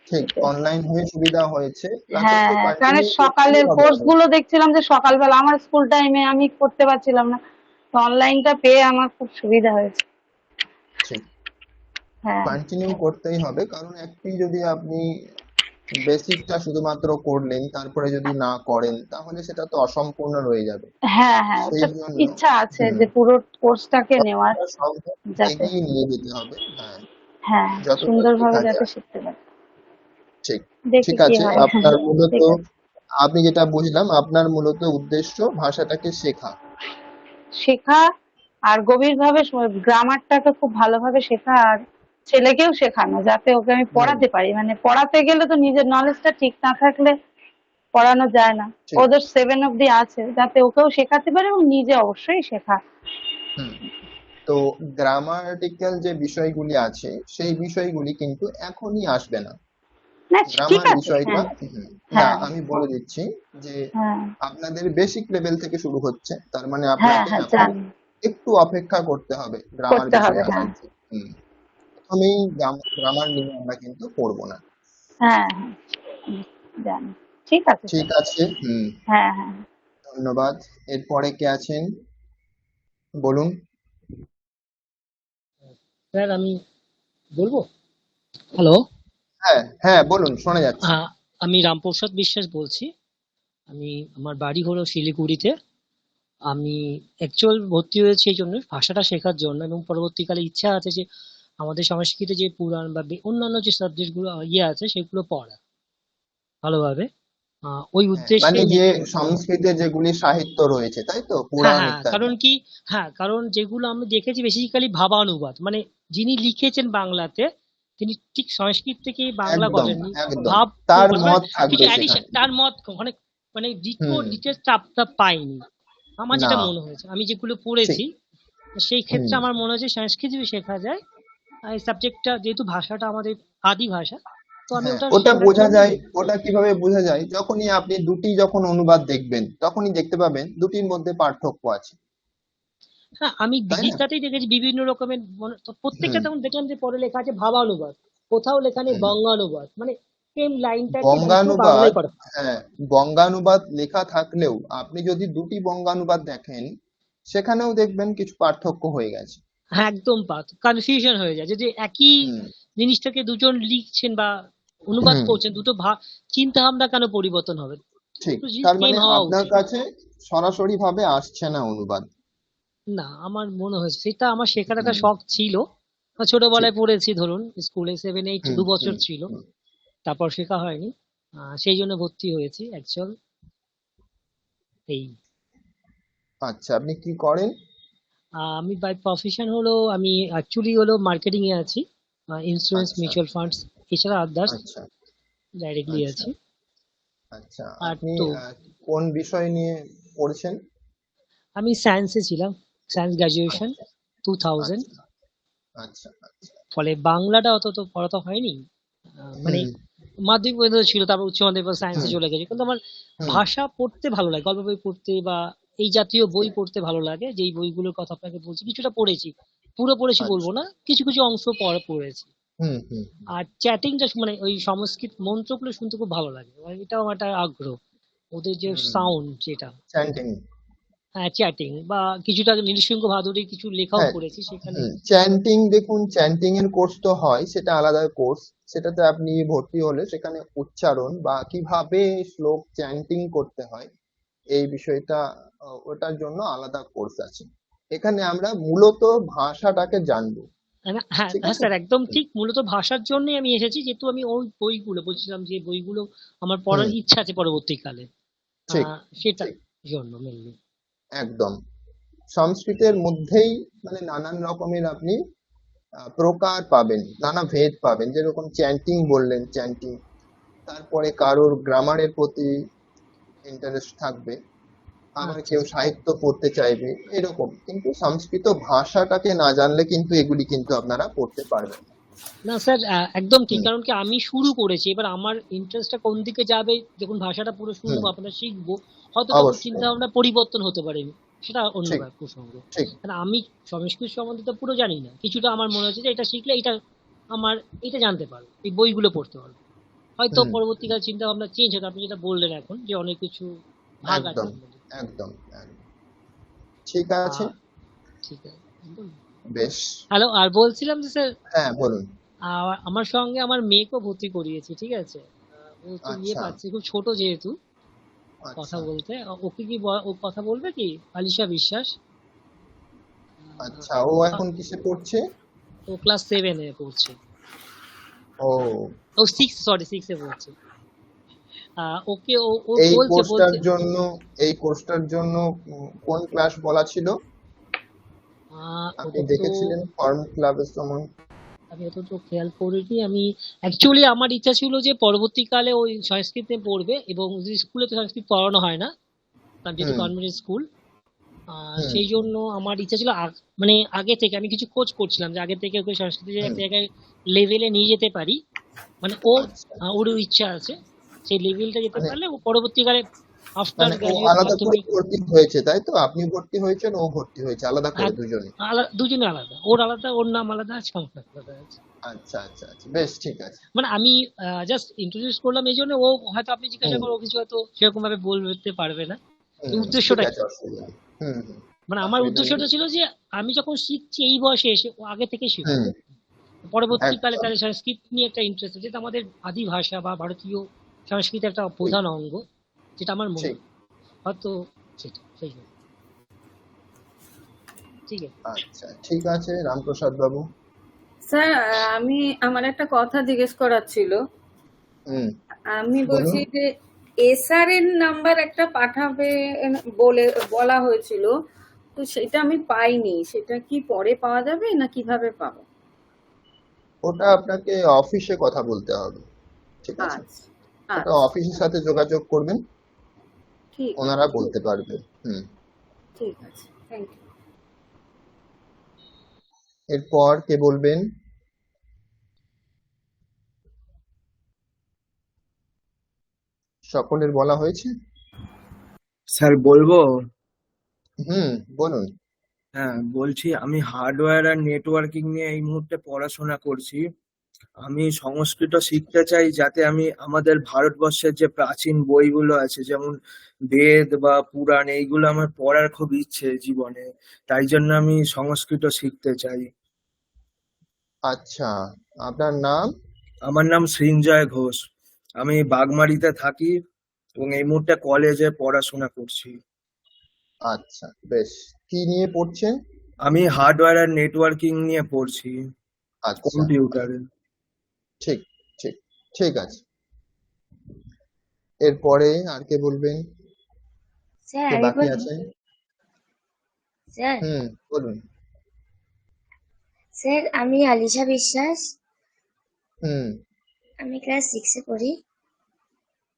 ঠিক অনলাইন হয়ে সুবিধা হয়েছে প্লাস হ্যাঁ, একটু হ্যাঁ, কারণ কন্টিনিউ করতেই সকালের হবে কোর্স আমাদের গুলো দেখছিলাম যে সকালবেলা আমার স্কুল টাইমে আমি করতে পারছিলাম না, তো অনলাইনটা পেয়ে আমার খুব সুবিধা হয়েছে। ঠিক হ্যাঁ, কন্টিনিউ করতেই হবে কারণ একটি যদি আপনি বেসিকটা শুধুমাত্র করলেন তারপরে যদি না করেন তাহলে সেটা তো অসম্পূর্ণ রয়ে যাবে হ্যাঁ, হ্যাঁ, সেই ওটা জন্য ইচ্ছা আছে হুম যে পুরো কোর্সটাকে নেওয়ার, যতটা সম্ভব যাতে, এগিয়ে নিয়ে যেতে হবে হ্যাঁ হ্যাঁ, যতটা সুন্দরভাবে শেখা যাতে যায় শিখতে পারে। ঠিক দেখি ঠিক কি আছে হয়। আপনার মূলত ঠিক আছে। আমি যেটা বুঝলাম আপনার মূলত উদ্দেশ্য ভাষাটাকে শেখা শেখা আর গভীরভাবে গ্রামারটাকে খুব ভালোভাবে শেখা, আর ছেলেকেও শেখানো যাতে ওকে আমি হুম পড়াতে পারি। মানে পড়াতে গেলে তো নিজের নলেজটা ঠিক না থাকলে পড়ানো যায় না। ঠিক ওদের 7 অব্দি আছে, যাতে ওকেও শেখাতে পারে এবং নিজে অবশ্যই শেখা। হুম তো গ্রামাটিক্যাল যে বিষয়গুলি আছে সেই বিষয়গুলি কিন্তু এখনই আসবে না না, ঠিক গ্রামার আছে। বিষয়টা হ্যাঁ, না হ্যাঁ, আমি বলে দিচ্ছি যে হ্যাঁ, আপনাদের বেসিক লেভেল থেকে শুরু হচ্ছে তার মানে হ্যাঁ, আপনাকে হ্যাঁ, এখন জানি। একটু অপেক্ষা করতে হবে গ্রামার করতে হবে, বিষয়ে হ্যাঁ। আসার জন্য প্রথমেই গ্রামার নিয়ে আমরা কিন্তু পড়বো না হ্যাঁ, হ্যাঁ, জানি। ঠিক আছে ঠিক স্যার। আছে হ্যাঁ, হ্যাঁ। ধন্যবাদ এরপরে কে আছেন বলুন স্যার আমি বলবো। হ্যালো। হ্যাঁ হ্যাঁ বলুন শোনা যাচ্ছে আমি রামপ্রসাদ বিশ্বাস বলছি। আমার বাড়ি হলো শিলিগুড়িতে। আমি অ্যাকচুয়াল ভর্তি হয়েছি এই জন্য, ভাষাটা শেখার জন্য, এবং পরবর্তীকালে ইচ্ছা আছে যে আমাদের সংস্কৃতে যে পুরাণ বা অন্যান্য যে সাবজেক্ট গুলো আছে সেগুলো পড়া ভালোভাবে। ওই হ্যাঁ উদ্দেশ্যে মানে যে মেনলি ভর্তি হওয়া। সংস্কৃতে যেগুলি সাহিত্য রয়েছে তাই তো হ্যাঁ, পুরাণ হ্যাঁ, ইত্যাদি কারণ কি, হ্যাঁ, কারণ যেগুলো আমি দেখেছি বেসিক্যালি ভাবানুবাদ, মানে যিনি লিখেছেন বাংলাতে তিনি ঠিক সংস্কৃত থেকে বাংলা একদম করেননি, একদম ভাব তার মানে মত কিছু থাকবে অ্যাডিশন সেখানে তার মত অনেক, মানে হুম ডিটেলস চাপটা পাইনি আমার না যেটা মনে হয়েছে, আমি যেগুলো ঠিক পড়েছি। সেই হুম ক্ষেত্রে আমার মনে হয়েছে সংস্কৃত শেখা যায়। আর এই সাবজেক্টটা যেহেতু ভাষাটা আমাদের আদি ভাষা, তো আমি হ্যাঁ ওটা ওটা শেখার বোঝা জন্য যায় ওটা কিভাবে বোঝা যায় যখনই আপনি দুটি যখন অনুবাদ দেখবেন তখনই দেখতে পাবেন দুটির মধ্যে পার্থক্য আছে হ্যাঁ, আমি তাই না গীতাতেই দেখেছি বিভিন্ন রকমের তো প্রত্যেকটা হুম তেমন দেখলাম যে পরে লেখা আছে ভাবানুবাদ, কোথাও লেখা নেই হুম বঙ্গানুবাদ, মানে সেম লাইনটাকে দুটো বঙ্গানুবাদ বাংলায় করা। হ্যাঁ বঙ্গানুবাদ লেখা থাকলেও আপনি যদি দুটি বঙ্গানুবাদ দেখেন সেখানেও দেখবেন কিছু পার্থক্য হয়ে গেছে হ্যাঁ, একদম কনফিউশন হয়ে যায় যে একই হুম জিনিসটাকে দুজন লিখছেন বা অনুবাদ হুম করছেন, দুটো চিন্তা ভাবনা কেন পরিবর্তন হবে? ঠিক দুটো তার সেম মানে হওয়া আপনার উচিত। কাছে সরাসরি ভাবে আসছে না অনুবাদ না, আমার মনে হয়েছে সেটা আমার শেখার একটা হুম শখ ছিল। ঠিক ছোটবেলায় পড়েছি, ধরুন স্কুলে 7-8 হুম 2 বছর হুম ছিল, হুম তারপর শেখা হয়নি। সেই জন্য ভর্তি হয়েছি অ্যাকচুয়াল এই। আচ্ছা আপনি কি করেন আমি বাই প্রফেশন হলো, আমি অ্যাকচুয়ালি হলো মার্কেটিং এ আছি, ইন্স্যুরেন্স, আচ্ছা মিউচুয়াল ফান্ডস, এছাড়া আদার্স আচ্ছা ডাইরেক্টলি আচ্ছা আছি। আচ্ছা আর আপনি তো কোন বিষয় নিয়ে পড়ছেন আমি সায়েন্সে ছিলাম, সায়েন্স গ্রাজুয়েশন আচ্ছা 2000। আচ্ছা আচ্ছা আচ্ছা ফলে বাংলাটা অত তো পড়া তো হয়নি। মানে হুম মাধ্যমিক পর্যন্ত ছিল, তারপর উচ্চ মাধ্যমিক সায়েন্সে হুম চলে গেছে, কিন্তু আমার হুম ভাষা পড়তে ভালো লাগে, গল্প বই পড়তে বা এই জাতীয় বই পড়তে ভালো লাগে। যেই বইগুলোর কথা আপনাকে বলছি কিছুটা পড়েছি, পুরো পড়েছি বলবো আচ্ছা। না, কিছু কিছু অংশ পড়েছি। হুম হুম আর চ্যাটিংটা মানে ওই সংস্কৃত মন্ত্রগুলো শুনতে খুব ভালো লাগে, মানে এটাও আমার একটা আগ্রহ। ওদের যে হুম। সাউন্ড যেটা, চ্যান্টিং। হ্যাঁ চ্যাটিং বা কিছুটা নৃসিংহ ভাদুরী কিছু লেখাও হ্যাঁ। করেছি সেখানে। হুম, চ্যান্টিং দেখুন, চ্যান্টিং এর কোর্স তো হয়, সেটা আলাদা কোর্স। সেটাতে আপনি ভর্তি হলে সেখানে উচ্চারণ বা কিভাবে শ্লোক চ্যান্টিং করতে হয় এই বিষয়টা, ওটার জন্য আলাদা কোর্স আছে। এখানে আমরা মূলত ভাষাটাকে জানবো। হ্যাঁ ঠিক হ্যাঁ আছে। স্যার, একদম হুম ঠিক, মূলত ভাষার জন্যই আমি এসেছি, যেহেতু আমি ওই বইগুলো বলছিলাম যে বইগুলো আমার পড়ার হুম, ইচ্ছা আছে পরবর্তীকালে, ঠিক সেটার ঠিক জন্য মেনলি। একদম। সংস্কৃতের মধ্যেই মানে নানান রকমের আপনি প্রকার পাবেন, নানা ভেদ পাবেন। যেরকম চ্যান্টিং বললেন, চ্যান্টিং, তারপরে কারোর গ্রামারের প্রতি ইন্টারেস্ট থাকবে, আবার আচ্ছা কেউ আচ্ছা। সাহিত্য পড়তে চাইবে, এরকম। কিন্তু সংস্কৃত ভাষাটাকে না জানলে কিন্তু এগুলি কিন্তু আপনারা পড়তে পারবেন না। না স্যার, একদম ঠিক, হুম কারণ কি আমি শুরু করেছি, এবার আমার ইন্টারেস্টটা কোন দিকে যাবে যখন ভাষাটা পুরো শুনবো হুম। আপনার শিখবো, হয়তো তখন চিন্তা অবশ্যই। ভাবনা পরিবর্তন হতে পারে, সেটা অন্য ঠিক প্রসঙ্গ। ঠিক। কারণ আমি সংস্কৃত সম্বন্ধে তো পুরো জানি না, কিছুটা আমার মনে হচ্ছে যে এটা শিখলে এটা আমার এটা জানতে পারবো, এই বইগুলো পড়তে পারবো, হয়তো হুম। পরবর্তীকালে চিন্তা ভাবনা চেঞ্জ হবে। আপনি যেটা বললেন এখন যে অনেক কিছু ভাগ আছে একদম এর মধ্যে। একদম একদম। ঠিক আছে। আহ, ঠিক আছে, একদম। বেশ। হ্যালো, আর বলছিলাম যে স্যার, হ্যাঁ বলুন। আমার সঙ্গে আমার মেয়েকেও ভর্তি করিয়েছি, ঠিক আছে। ও তো ইয়ে আচ্ছা পাচ্ছে, খুব ছোট যেহেতু কথা আচ্ছা বলতে, ওকে কি ও কথা বলবে কি? আলিশা বিশ্বাস। আচ্ছা। ও আহ, এখন কিসে পড়ছে? ও ক্লাস 7-এ পড়ছে। ও, ও সিক্সে পড়ছে। ওকে ও ও এই বলছে কোর্সটার বলছে জন্য, এই কোর্সটার জন্য কোন ক্লাস বলা ছিল? আপনি ওকে তো দেখেছিলেন ফর্ম ক্লাবের সময়? আমি অত তো খেয়াল করিনি। আমি অ্যাকচুয়ালি আমার ইচ্ছা ছিল যে পরবর্তীকালে ওই সংস্কৃতে পড়বে, এবং যে স্কুলে তো সংস্কৃত পড়ানো হয় না, কারণ যেহেতু হুম কনভেন্ট স্কুল, হুম সেই জন্য আমার ইচ্ছা ছিল মানে আগে থেকে আমি কিছু খোঁজ করছিলাম যে আগে থেকে ওকে সংস্কৃতি হুম। একটা জায়গায় লেভেলে নিয়ে যেতে পারি, মানে ও আচ্ছা। ওরও ইচ্ছা আছে, সেই লেভেলটা যেতে মানে পারলে ও পরবর্তীকালে আফটার মানে ও গ্রাজুয়েট আলাদা করে মাধ্যমিক। ভর্তি হয়েছে তাই তো? আপনি ভর্তি হয়েছেন, ও ভর্তি হয়েছে আলাদা করে হ্যাঁ, দুজনে? দুজনে আলাদা, ওর আলাদা, ওর নাম আলাদা আছে, আমার আলাদা আছে। আচ্ছা আচ্ছা আচ্ছা, বেশ ঠিক আছে। মানে আমি জাস্ট ইন্ট্রোডিউস করলাম এই জন্য, ও হয়তো আপনি জিজ্ঞাসা হুম করো ও কিছু হয়তো সেরকম ভাবে বলতে পারবে না। এই হুম। ঠিক উদ্দেশ্যটা আছে, কি, অসুবিধা নেই। হুম হুম। মানে আমার অসুবিধা নেই। উদ্দেশ্যটা ছিল যে আমি যখন শিখছি এই বয়সে এসে, ও আগে থেকে শিখুক, হুম। পরবর্তীকালে একদম। তাদের সংস্কৃত নিয়ে একটা ইন্টারেস্ট, যেটা আমাদের আদি ভাষা বা ভারতীয় সংস্কৃতির একটা ঠিক প্রধান অঙ্গ, যেটা আমার মনে ঠিক। হয় হয়তো সেটা সেই জন্য। ঠিক আছে। আচ্ছা ঠিক আছে রামপ্রসাদ বাবু। স্যার, আমার একটা কথা জিজ্ঞেস করার ছিল। হুম। আমি বলুন। বলছি যে এসআরএন নাম্বার একটা পাঠাবে বলে বলা হয়েছিল, তো সেটা আমি পাইনি। সেটা কি পরে পাওয়া যাবে না কিভাবে পাবো? ওটা আপনাকে অফিসে কথা বলতে হবে। ঠিক আছে। আচ্ছা ওটা আচ্ছা, অফিসের সাথে যোগাযোগ করবেন, ঠিক ওনারা বলতে পারবে। হুম। ঠিক আছে, থ্যাংক ইউ। এরপর কে বলবেন? সকলের বলা হয়েছে? স্যার বলবো? হুম, বলুন। হ্যাঁ বলছি, আমি হার্ডওয়্যার আর নেটওয়ার্কিং নিয়ে এই মুহূর্তে পড়াশোনা করছি। আমি সংস্কৃত শিখতে চাই, যাতে আমি আমাদের ভারতবর্ষের যে প্রাচীন বইগুলো আছে, যেমন বেদ বা পুরাণ, এইগুলো আমার পড়ার খুব ইচ্ছে জীবনে। তাই জন্য আমি সংস্কৃত শিখতে চাই। আচ্ছা, আপনার নাম? আমার নাম সৃঞ্জয় ঘোষ। আমি বাগমারিতে থাকি এবং এই মুহূর্তে কলেজে পড়াশোনা করছি। আচ্ছা বেশ। কি নিয়ে পড়ছেন? আমি হার্ডওয়্যার আর নেটওয়ার্কিং নিয়ে পড়ছি, আচ্ছা। কম্পিউটারে। ঠিক ঠিক। ঠিক আছে। এরপরে আর কে বলবেন? স্যার কে আমি বাকি বলবো? আছেন? স্যার, হুম, বলুন। স্যার আমি আলিশা বিশ্বাস। হুম আমি ক্লাস 6-এ পড়ি।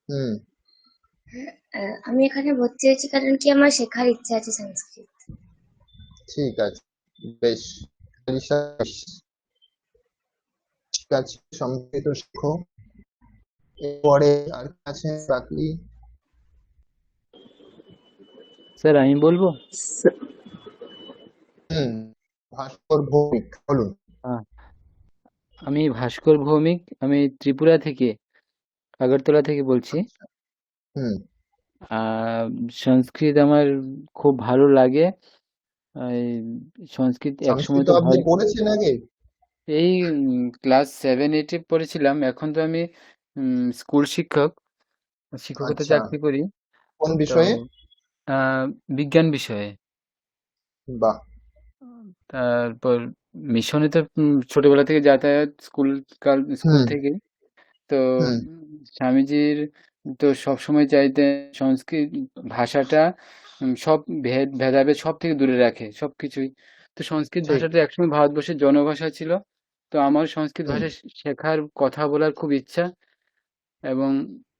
হুম। আমি এখানে ভর্তি হয়েছি কারণ কি আমার শেখার ইচ্ছা আছে সংস্কৃত। ঠিক আছে, বেশ। আলিশা, ঠিক আছে, সংস্কৃত শেখো। এরপরে আর কে আছেন বাকি? স্যার আমি বলবো। হুম, ভাস্কর ভৌমিক, বলুন। আহ, আমি ভাস্কর ভৌমিক, আমি ত্রিপুরা থেকে, আগরতলা থেকে বলছি। আচ্ছা। হুম। আহ সংস্কৃত আমার খুব ভালো লাগে। এই সংস্কৃত একসময় সংস্কৃত তো আপনি ভয়, পড়েছেন আগে? এই ক্লাস 7-8-এ পড়েছিলাম। এখন তো আমি স্কুল শিক্ষক, শিক্ষকতা আচ্ছা, চাকরি করি। কোন তো বিষয়ে? আহ বিজ্ঞান বিষয়ে। বাহ। তারপর মিশনে তো ছোটবেলা থেকে যাতায়াত, স্কুল হুম। থেকে। তো হুম। স্বামীজির তো সবসময় চাইতেন সংস্কৃত ভাষাটা সব ভেদাভেদ সব থেকে দূরে রাখে, সবকিছুই। তো সংস্কৃত ঠিক। ভাষাটা একসময় ভারতবর্ষের জনভাষা ছিল। তো আমার সংস্কৃত হুম। ভাষা শেখার, কথা বলার খুব ইচ্ছা, এবং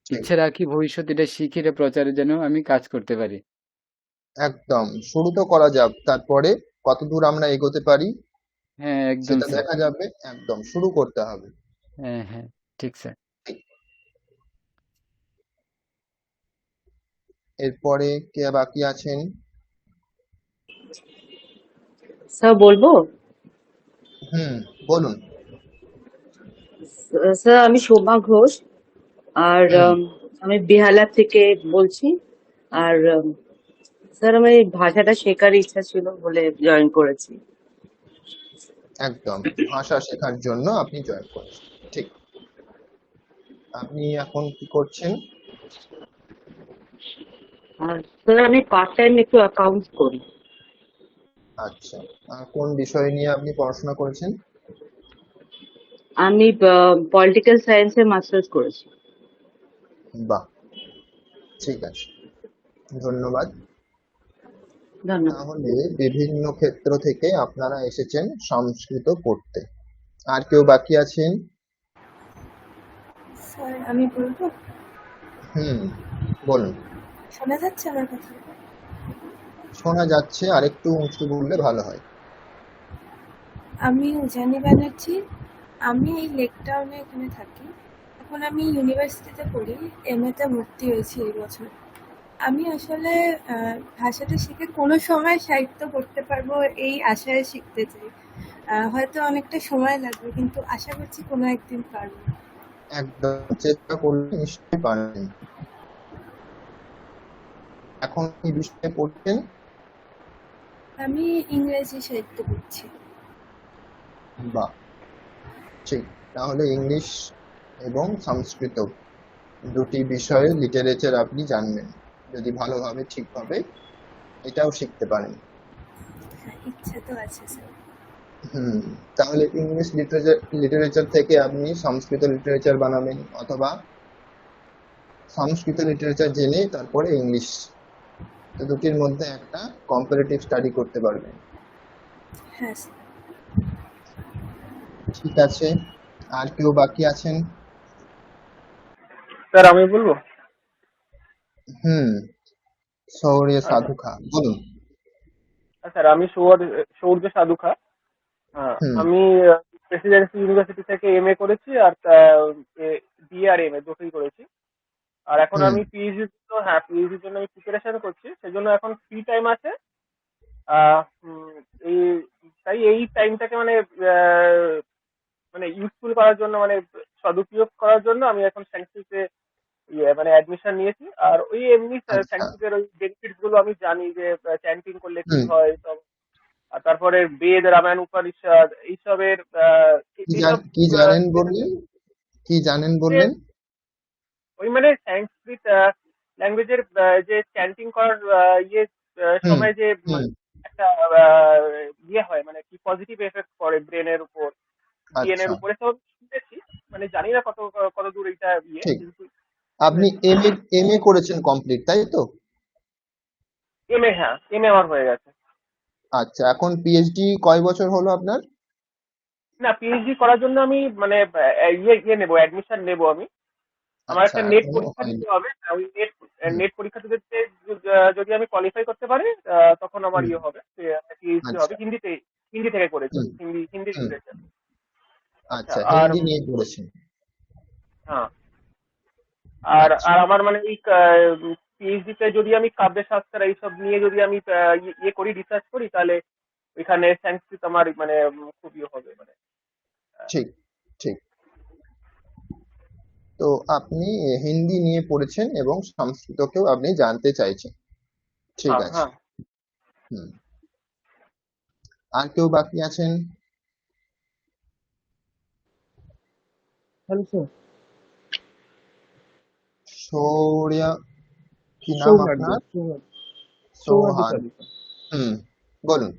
ঠিক। ইচ্ছে রাখি ভবিষ্যতে এটা শিখে এটা প্রচারের জন্য আমি কাজ করতে পারি। একদম, শুরু তো করা যাক, তারপরে কতদূর আমরা এগোতে পারি হ্যাঁ, একদম সেটা স্যার। দেখা যাবে। একদম শুরু করতে হবে। হ্যাঁ, হ্যাঁ, ঠিক স্যার। এরপরে কে বাকি আছেন? স্যার বলবো? হুম, বলুন। স্যার আমি শোভা ঘোষ, আর হুম। আমি বেহালা থেকে বলছি। আর স্যার আমার এই ভাষাটা শেখার ইচ্ছা ছিল বলে জয়েন করেছি। একদম, ভাষা শেখার জন্য আপনি জয়েন করেছেন, ঠিক। আপনি এখন কি করছেন? আর স্যার আমি পার্ট টাইম একটু অ্যাকাউন্টস করি। আচ্ছা, কোন বিষয় নিয়ে আপনি পড়াশোনা করেছেন? আমি পলিটিক্যাল সায়েন্সে মাস্টার্স করেছি। বাহ, ঠিক আছে, ধন্যবাদ। ধন্যবাদ। তাহলে বিভিন্ন ক্ষেত্র থেকে আপনারা এসেছেন সংস্কৃত পড়তে। আর কেউ বাকি আছেন? স্যার আমি বলবো? হুম, বলুন। শোনা যাচ্ছে আমার কথা? শোনা যাচ্ছে, আরেকটু উঁচু বললে ভালো হয়। আমি উজানি ব্যানার্জি। আমি এই লেক টাউনে এখানে থাকি। এখন আমি ইউনিভার্সিটিতে পড়ি, এমএ তে ভর্তি হয়েছি এই বছর। আমি আসলে ভাষাটা শিখে কোনো সময় সাহিত্য পড়তে পারবো এই আশায় শিখতে চাই। হয়তো অনেকটা সময় লাগবে, কিন্তু আশা করছি কোনো একদিন পারবো। একদম, চেষ্টা করলে নিশ্চয়ই পারবেন। এখন কি বিষয়ে পড়ছেন? আমি ইংরেজি সাহিত্য পড়ছি। বাহ, ঠিক। তাহলে ইংলিশ এবং সংস্কৃত দুটি বিষয়ে লিটারেচার আপনি জানবেন, যদি ভালোভাবে ঠিকভাবে এটাও শিখতে পারেন। হ্যাঁ, ইচ্ছা তো আছে স্যার। হুম। তাহলে ইংলিশ লিটারেচার থেকে আপনি সংস্কৃত লিটারেচার বানাবেন, অথবা সংস্কৃত লিটারেচার জেনে তারপরে ইংলিশ, তো দুটির মধ্যে একটা কম্পারেটিভ স্টাডি করতে পারবেন। হ্যাঁ স্যার। ঠিক আছে, আর কেউ বাকি আছেন? স্যার আমি বলবো? হুম, শৌর্য আচ্ছা, সাধুখা, বলুন। স্যার আমি সৌর্য সাধুখা। হুম। আমি প্রেসিডেন্সি ইউনিভার্সিটি থেকে এমএ করেছি, আর বিএ আর এমএ দুটোই করেছি। আর এখন হুম। আমি পিএইচডির জন্য, হ্যাঁ পিএইচডির জন্য আমি প্রিপারেশন করছি, সেজন্য এখন ফ্রি টাইম আছে। আহ, উম, এই তাই এই টাইমটাকে মানে মানে ইউজফুল করার জন্য, মানে সদুপয়োগ করার জন্য আমি এখন সায়েন্সে মানে অ্যাডমিশন নিয়েছি। আর ওই এমনি আচ্ছা। সায়েন্সের ওই বেনিফিটস গুলো আমি জানি, যে চ্যান্টিং করলে কি হুম। হয় সব। আর তারপরে বেদ, রামায়ণ, উপনিষদ এইসবের এইসব কি জানেন বললেন? কি জানেন যে বললেন? ওই মানে সংস্কৃত ল্যাঙ্গুয়েজের যে চ্যান্টিং করার হুম। সময় যে হুম। একটা হয়, মানে কি পজিটিভ এফেক্ট পড়ে ব্রেনের উপর, আচ্ছা, ডিএনএর উপরে, সব শুনেছি। মানে জানি না কত দূর এটা ঠিক। কিন্তু আপনি শুনেছি। এমএ করেছেন কমপ্লিট, তাই তো? এমএ, হ্যাঁ এমএ আমার হয়ে গেছে। আচ্ছা, এখন পিএইচডি কয় বছর হলো আপনার? না, পিএইচডি করার জন্য আমি মানে নেবো, অ্যাডমিশন নেবো আমি। আমার আচ্ছা, একটা নেট এখনো পরীক্ষা হয়নি। দিতে হবে। ওই হুম। নেট পরীক্ষা দিতে যদি আমি কোয়ালিফাই করতে পারি, তখন আমার হুম। হবে, পিএইচডি হবে। আচ্ছা। হিন্দি থেকে করেছি হুম। আমি, হিন্দি হুম। লিটারেচার। আচ্ছা। আচ্ছা, আর হিন্দি নিয়ে পড়েছেন। হ্যাঁ, আর আচ্ছা। আর আমার মানে এই পিএইচডি তে যদি আমি কাব্যশাস্ত্র এইসব নিয়ে যদি আমি করি, রিসার্চ করি, তাহলে ওইখানে সংস্কৃত আমার মানে খুবই হবে মানে ঠিক ঠিক। তো আপনি হিন্দি নিয়ে পড়েছেন এবং সংস্কৃতকেও আপনি জানতে চাইছেন, ঠিক হ্যাঁ আছে। হ্যাঁ হুম। আর কেউ বাকি আছেন? Hello sir. শৌর্য, কি নাম सौहार्द আপনার? सौहार्द सौहार्द সোহান। सादी सर। হুম, বলুন।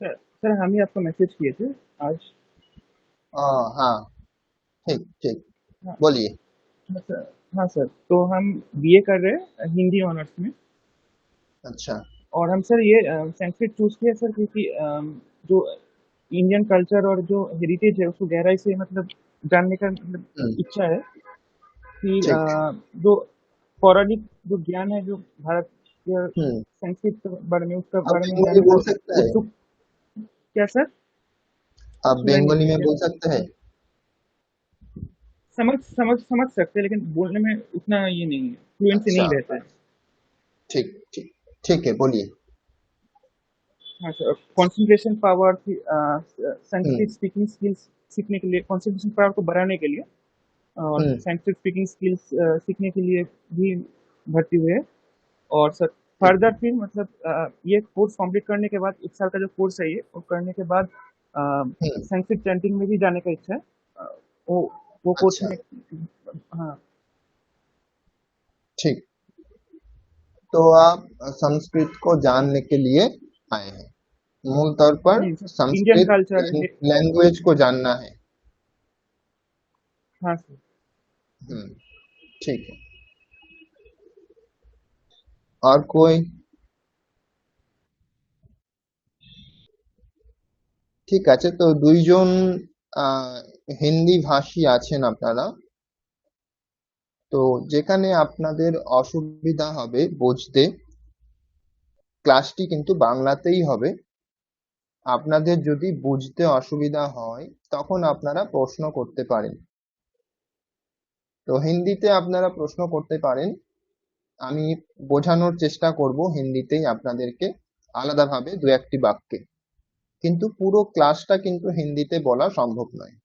सर सर, हम ही आपको मैसेज किए थे आज। हाँ, ठीक ठीक, हाँ बोलिए। हाँ सर। हाँ सर, तो हम बीए कर रहे हैं हिंदी ऑनर्स में। अच्छा। और हम सर ये संस्कृत चूज किया सर क्योंकि जो इंडियन कल्चर और जो हेरिटेज है उसको गहराई से मतलब जानने का मतलब इच्छा है कि ठीक। जो पौराणिक जो ज्ञान है जो भारत के हम्म। संस्कृत के बारे में उसका आप बारे में बंगाली जानने का बोल सकते हैं? उत्सुक। क्या सर? आप सुनाई नहीं बंगाली दिया में क्या? बोल सकते हैं? समझ सकते हैं लेकिन बोलने में उतना ये नहीं है, फ्लुएंसी अच्छा, नहीं रहता है। ठीक ठीक ठीक है, बोलिए। हाँ सर, कंसंट्रेशन पावर हम्म संस्कृत स्पीकिंग स्किल्स सीखने के लिए, कंसंट्रेशन पावर को बढ़ाने के लिए और हम्म संस्कृत स्पीकिंग स्किल्स सीखने के लिए भी भर्ती हुए हैं। और सर ठीक फर्दर फिर मतलब ये कोर्स कंप्लीट करने के बाद 1 साल का जो कोर्स है ये वो करने के बाद संस्कृत चैंटिंग में भी जाने का इच्छा है। वो कोर्स अच्छा, में हाँ ठीक। तो आप संस्कृत को जानने के लिए आए हैं, मूल तौर पर नहीं सर, इंडियन संस्कृत कल्चर है। लैंग्वेज को जानना है। हाँ सर। ठीक है। और कोई? ঠিক আছে, তো দুইজন হিন্দি ভাষী আছেন আপনারা। তো যেখানে আপনাদের অসুবিধা হবে বুঝতে, ক্লাসটি কিন্তু বাংলাতেই হবে। আপনাদের যদি বুঝতে অসুবিধা হয় তখন আপনারা প্রশ্ন করতে পারেন। তো হিন্দিতে আপনারা প্রশ্ন করতে পারেন, আমি বোঝানোর চেষ্টা করব হিন্দিতেই আপনাদেরকে, আলাদাভাবে দু একটি বাক্যে। কিন্তু পুরো ক্লাসটা কিন্তু হিন্দিতে বলা সম্ভব নয়,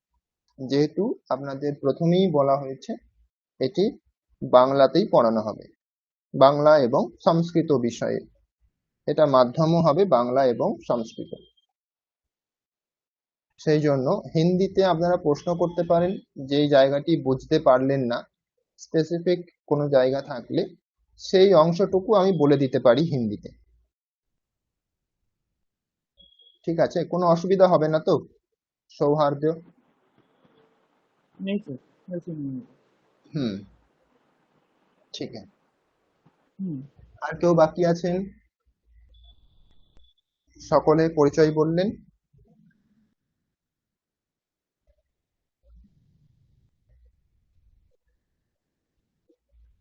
যেহেতু আপনাদের প্রথমেই বলা হয়েছে এটি বাংলাতেই পড়ানো হবে, বাংলা এবং সংস্কৃত বিষয়ে। এটা মাধ্যমও হবে বাংলা এবং সংস্কৃত। সেই জন্য হিন্দিতে আপনারা প্রশ্ন করতে পারেন, যেই জায়গাটি বুঝতে পারলেন না, স্পেসিফিক কোনো জায়গা থাকলে সেই অংশটুকু আমি বলে দিতে পারি হিন্দিতে। ঠিক আছে, কোনো অসুবিধা হবে না তো সৌহার্দ্য? नहीं सर, ऐसे नहीं है। হুম, ঠিক আছে। हम्म। আর কেউ বাকি আছেন? সকলে পরিচয় বললেন।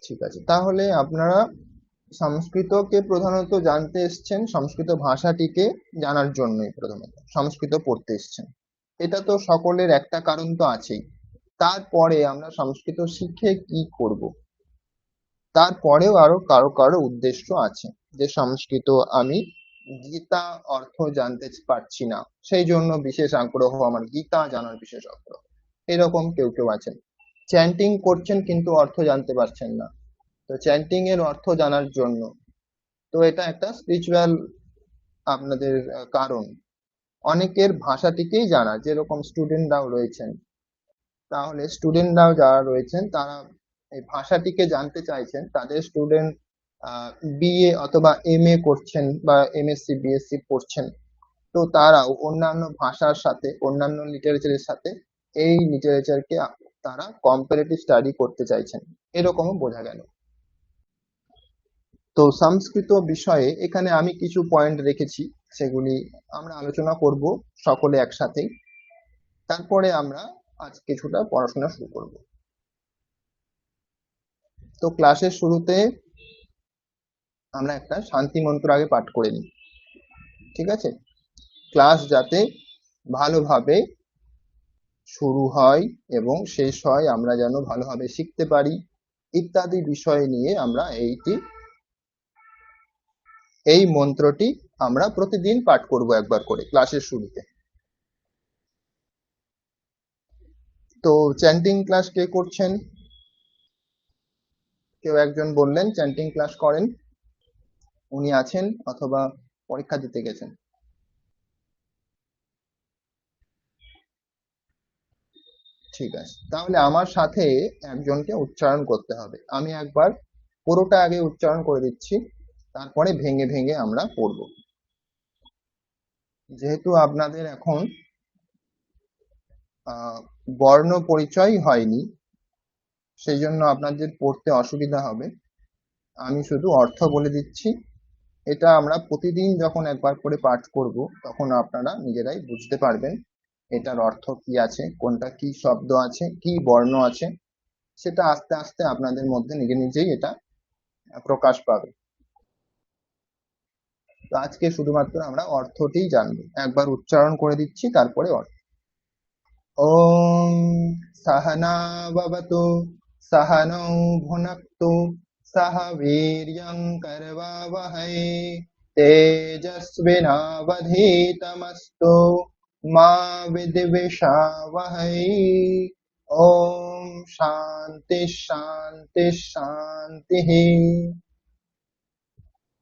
ঠিক আছে, তাহলে আপনারা সংস্কৃতকে প্রধানত জানতে এসছেন, সংস্কৃত ভাষাটিকে জানার জন্যই প্রধানত সংস্কৃত পড়তে এসছেন। এটা তো সকলের একটা কারণ তো আছেই। তারপরে আমরা সংস্কৃত শিখে কি করব, তারপরেও আরো কারো কারো উদ্দেশ্য আছে, যে সংস্কৃত আমি গীতা অর্থ জানতে পারছি না, সেই জন্য বিশেষ আগ্রহ, আমার গীতা জানার বিশেষ আগ্রহ। এরকম কেউ কেউ আছেন। চ্যান্টিং করছেন কিন্তু অর্থ জানতে পারছেন না, তো চ্যান্টিং এর অর্থ জানার জন্য। তো এটা একটা স্পিরিচুয়াল আপনাদের কারণ। অনেকের ভাষাটিকেই জানা, যেরকম স্টুডেন্টরাও রয়েছেন, তাহলে স্টুডেন্টরাও যারা রয়েছেন তারা এই ভাষাটিকে জানতে চাইছেন। তাদের স্টুডেন্ট বিএ অথবা এমএ করছেন বা এমএসসি বিএসসি পড়ছেন, তো তারাও অন্যান্য ভাষার সাথে, অন্যান্য লিটারেচারের সাথে এই লিটারেচারকে তারা কম্পারেটিভ স্টাডি করতে চাইছেন, এরকমও বোঝা গেল। তো সংস্কৃত বিষয়ে এখানে আমি কিছু পয়েন্ট রেখেছি, সেগুলি আমরা আলোচনা করব সকলে একসাথেই। তারপরে আমরা আজ কিছুটা পড়াশোনা শুরু করব। তো ক্লাসের শুরুতে আমরা একটা শান্তি মন্ত্র আগে পাঠ করে নিই, ঠিক আছে? ক্লাস যাতে ভালোভাবে শুরু হয় এবং শেষ হয়, আমরা যেন ভালোভাবে শিখতে পারি, ইত্যাদি বিষয় নিয়ে আমরা এই মন্ত্রটি আমরা প্রতিদিন পাঠ করব একবার করে ক্লাসের শুরুতে। তো চ্যান্টিং ক্লাস কে করছেন? কেউ একজন বললেন চ্যান্টিং ক্লাস করেন, উনি আছেন অথবা পরীক্ষা দিতে গেছেন? ঠিক আছে, তাহলে আমার সাথে একজনকে উচ্চারণ করতে হবে। আমি একবার পুরোটা আগে উচ্চারণ করে দিচ্ছি, তারপরে ভেঙে ভেঙে আমরা পড়ব। যেহেতু আপনাদের এখন বর্ণ পরিচয় হয়নি, সেই জন্য আপনাদের পড়তে অসুবিধা হবে। আমি শুধু অর্থ বলে দিচ্ছি। এটা আমরা প্রতিদিন যখন একবার করে পাঠ করব তখন আপনারা নিজেরাই বুঝতে পারবেন এটার অর্থ কি আছে, কোনটা কি শব্দ আছে, কি বর্ণ আছে, সেটা আস্তে আস্তে আপনাদের মধ্যে নিজে নিজেই এটা প্রকাশ পাবে। তো আজকে শুধুমাত্র আমরা অর্থটিই জানবো। একবার উচ্চারণ করে দিচ্ছি, তারপরে অর্থ। ওম সহনা ভবতু সহনৌ ভুনক্তু সহ বীর্যং করবাবহৈ তেজস্বিনাবধীতমস্তু মা বিদ্বিষাবহৈ। ওম শান্তি শান্তি শান্তি।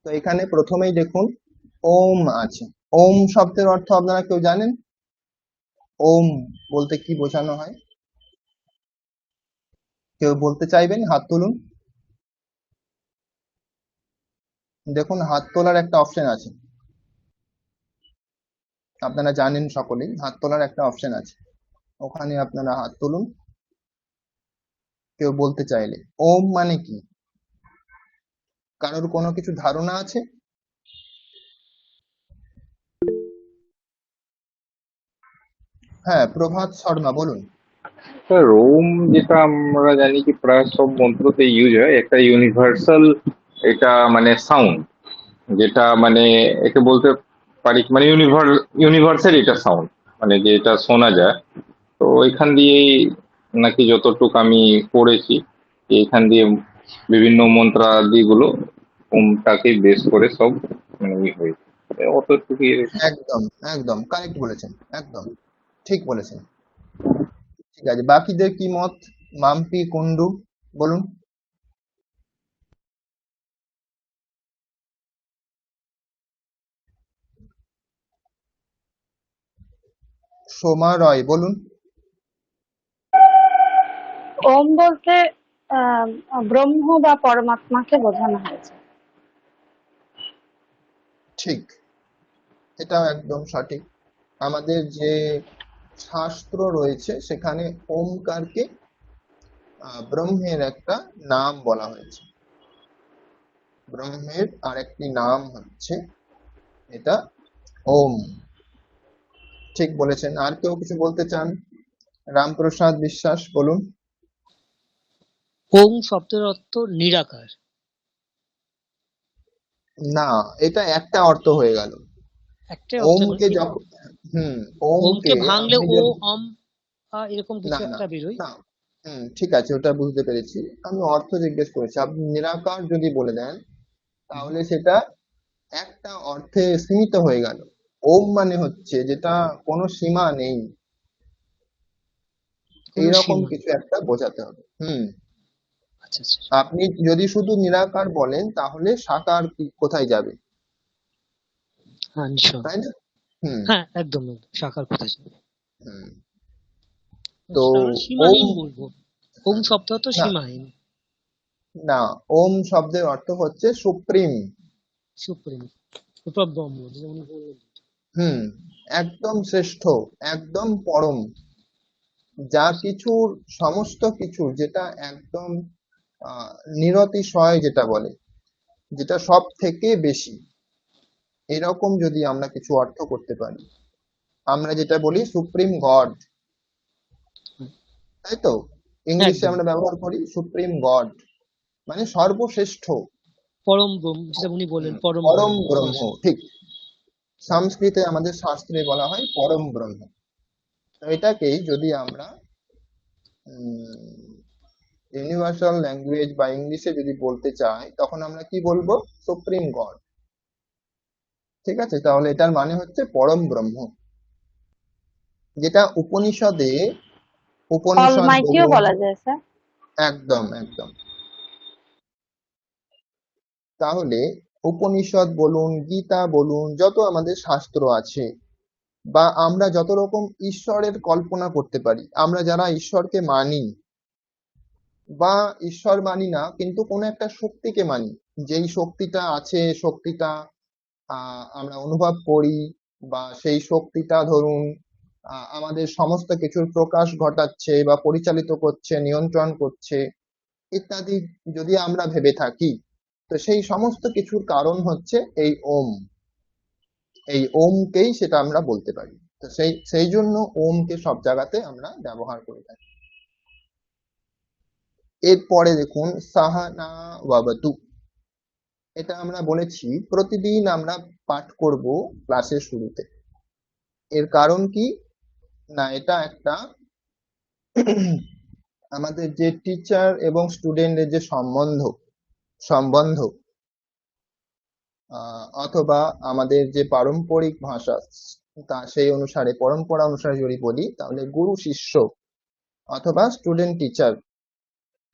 তো এখানে প্রথমেই দেখুন ওম আছে। ওম শব্দের অর্থ আপনারা কেউ জানেন? ওম বলতে কি বোঝানো হয়? কেউ বলতে চাইবেন? হাত তুলুন। দেখুন হাত তোলার একটা অপশন আছে, আপনারা জানেন সকলেই হাত তোলার একটা অপশন আছে, ওখানে আপনারা হাত তুলুন কেউ বলতে চাইলে। ওম মানে কি? কারোর কোনো কিছু ধারণা আছে? হ্যাঁ, প্রভাত শর্মা বলুন। স্যার ওম যেটা আমরা জানি কি প্রায় সব মন্ত্রতে ইউজ হয়, একটা ইউনিভার্সাল, এটা মানে সাউন্ড, যেটা মানে একে বলতে পারি মানে ইউনিভার্সাল এটা সাউন্ড, মানে যেটা শোনা যায়। তো এখান দিয়েই নাকি যতটুকু আমি পড়েছি, যে এখান দিয়ে বিভিন্ন মন্ত্রাদিগুলো ওমটাকে বেস করে সব মানে হয়েছে অতটুকু। একদম একদম কারেক্ট বলেছেন, একদম ঠিক বলেছেন। ঠিক আছে, বাকিদের কি মত? মাম্পি, কুন্ডু বলুন। সোমা রয় বলুন। ওম বলতে আহ, ব্রহ্ম বা পরমাত্মাকে বোঝানো হয়েছে। ঠিক, এটাও একদম সঠিক। আমাদের যে শাস্ত্র রয়েছে সেখানে ওমকারকে ব্রহ্মের একটা নাম বলা হয়েছে। ব্রহ্মের আরেকটি নাম হচ্ছে এটা ওম। ঠিক বলেছেন। আর কেউ কিছু বলতে চান? রামপ্রসাদ বিশ্বাস বলুন। ওম শব্দের অর্থ নিরাকার। না, এটা একটা অর্থ হয়ে গেল। একটাই অর্থ নয়, ওমকে যখন ওমকে ওমকে ভাঙলে আপনি ও যদি আম এরকম না কিছু না একটা বেরোয়। না ঠিক আছে, ওটা বুঝতে পেরেছি। আমি অর্থ জিজ্ঞেস করেছি। আপনি নিরাকার যদি বলে দেন তাহলে সেটা একটা অর্থে সীমিত হয়ে গেল। ওম মানে হচ্ছে যেটা কোনো সীমা নেই, কোনো এইরকম সীমা। কিছু একটা বোঝাতে হবে। আচ্ছা আচ্ছা। আপনি যদি শুধু নিরাকার বলেন তাহলে সাকার কোথায় যাবে, হ্যাঁ নিশ্চয়। তাই না? হুম হ্যাঁ একদম একদম সাকার কোথায় যাবে। হুম তো সেটা আমরা ওম সীমাহীন বলবো। ওম শব্দ অর্থ না সীমাহীন। না, ওম শব্দের অর্থ হচ্ছে সুপ্রিম। সুপ্রিম, সুপার ব্রহ্ম যেটা উনি বললেন। হুম একদম শ্রেষ্ঠ, একদম পরম, যা কিছুর সমস্ত কিছুর যেটা একদম নিরতিশয় যেটা বলে, যেটা সব থেকে বেশি, এরকম যদি আমরা কিছু অর্থ করতে পারি, আমরা যেটা বলি সুপ্রিম গড, তাই তো? ইংলিশে একদম আমরা ব্যবহার করি সুপ্রিম গড, মানে সর্বশ্রেষ্ঠ। পরম ব্রহ্ম যেটা উনি বললেন, পরম পরম ব্রহ্ম। ব্রহ্ম, ঠিক। সংস্কৃতে আমাদের শাস্ত্রে বলা হয় পরম ব্রহ্ম। তো এটাকেই যদি আমরা ইউনিভার্সাল ল্যাঙ্গুয়েজ বা ইংলিশে যদি বলতে চাই তখন আমরা কি বলবো? Supreme god. ঠিক আছে, তাহলে এটার মানে হচ্ছে পরম ব্রহ্ম, যেটা উপনিষদে উপনিষদ অলমাইটিও বলুন। বলা যায় স্যার। একদম একদম। তাহলে উপনিষদ বলুন, গীতা বলুন, যত আমাদের শাস্ত্র আছে, বা আমরা যত রকম ঈশ্বরের কল্পনা করতে পারি, আমরা যারা ঈশ্বরকে মানি বা ঈশ্বর মানি না কিন্তু কোনো একটা শক্তিকে মানি, যেই শক্তিটা আছে, শক্তিটা আমরা অনুভব করি, বা সেই শক্তিটা ধরুন আমাদের সমস্ত কিছুর প্রকাশ ঘটাচ্ছে বা পরিচালিত করছে, নিয়ন্ত্রণ করছে ইত্যাদি যদি আমরা ভেবে থাকি, তো সেই সমস্ত কিছুর কারণ হচ্ছে এই ওম। এই ওমকেই সেটা আমরা বলতে পারি। তো সেই জন্য ওমকে সব জায়গাতে আমরা ব্যবহার করে থাকি। এরপরে দেখুন সাহানা ওয়াবাতু, এটা আমরা বলেছি প্রতিদিন আমরা পাঠ করব ক্লাসের শুরুতে। এর কারণ কি না, এটা একটা আমাদের যে টিচার এবং স্টুডেন্টের যে সম্বন্ধ অথবা আমাদের যে পারম্পরিক ভাষা, তা সেই অনুসারে পরম্পরা অনুসারে যদি বলি, তাহলে গুরু শিষ্য অথবা স্টুডেন্ট টিচার,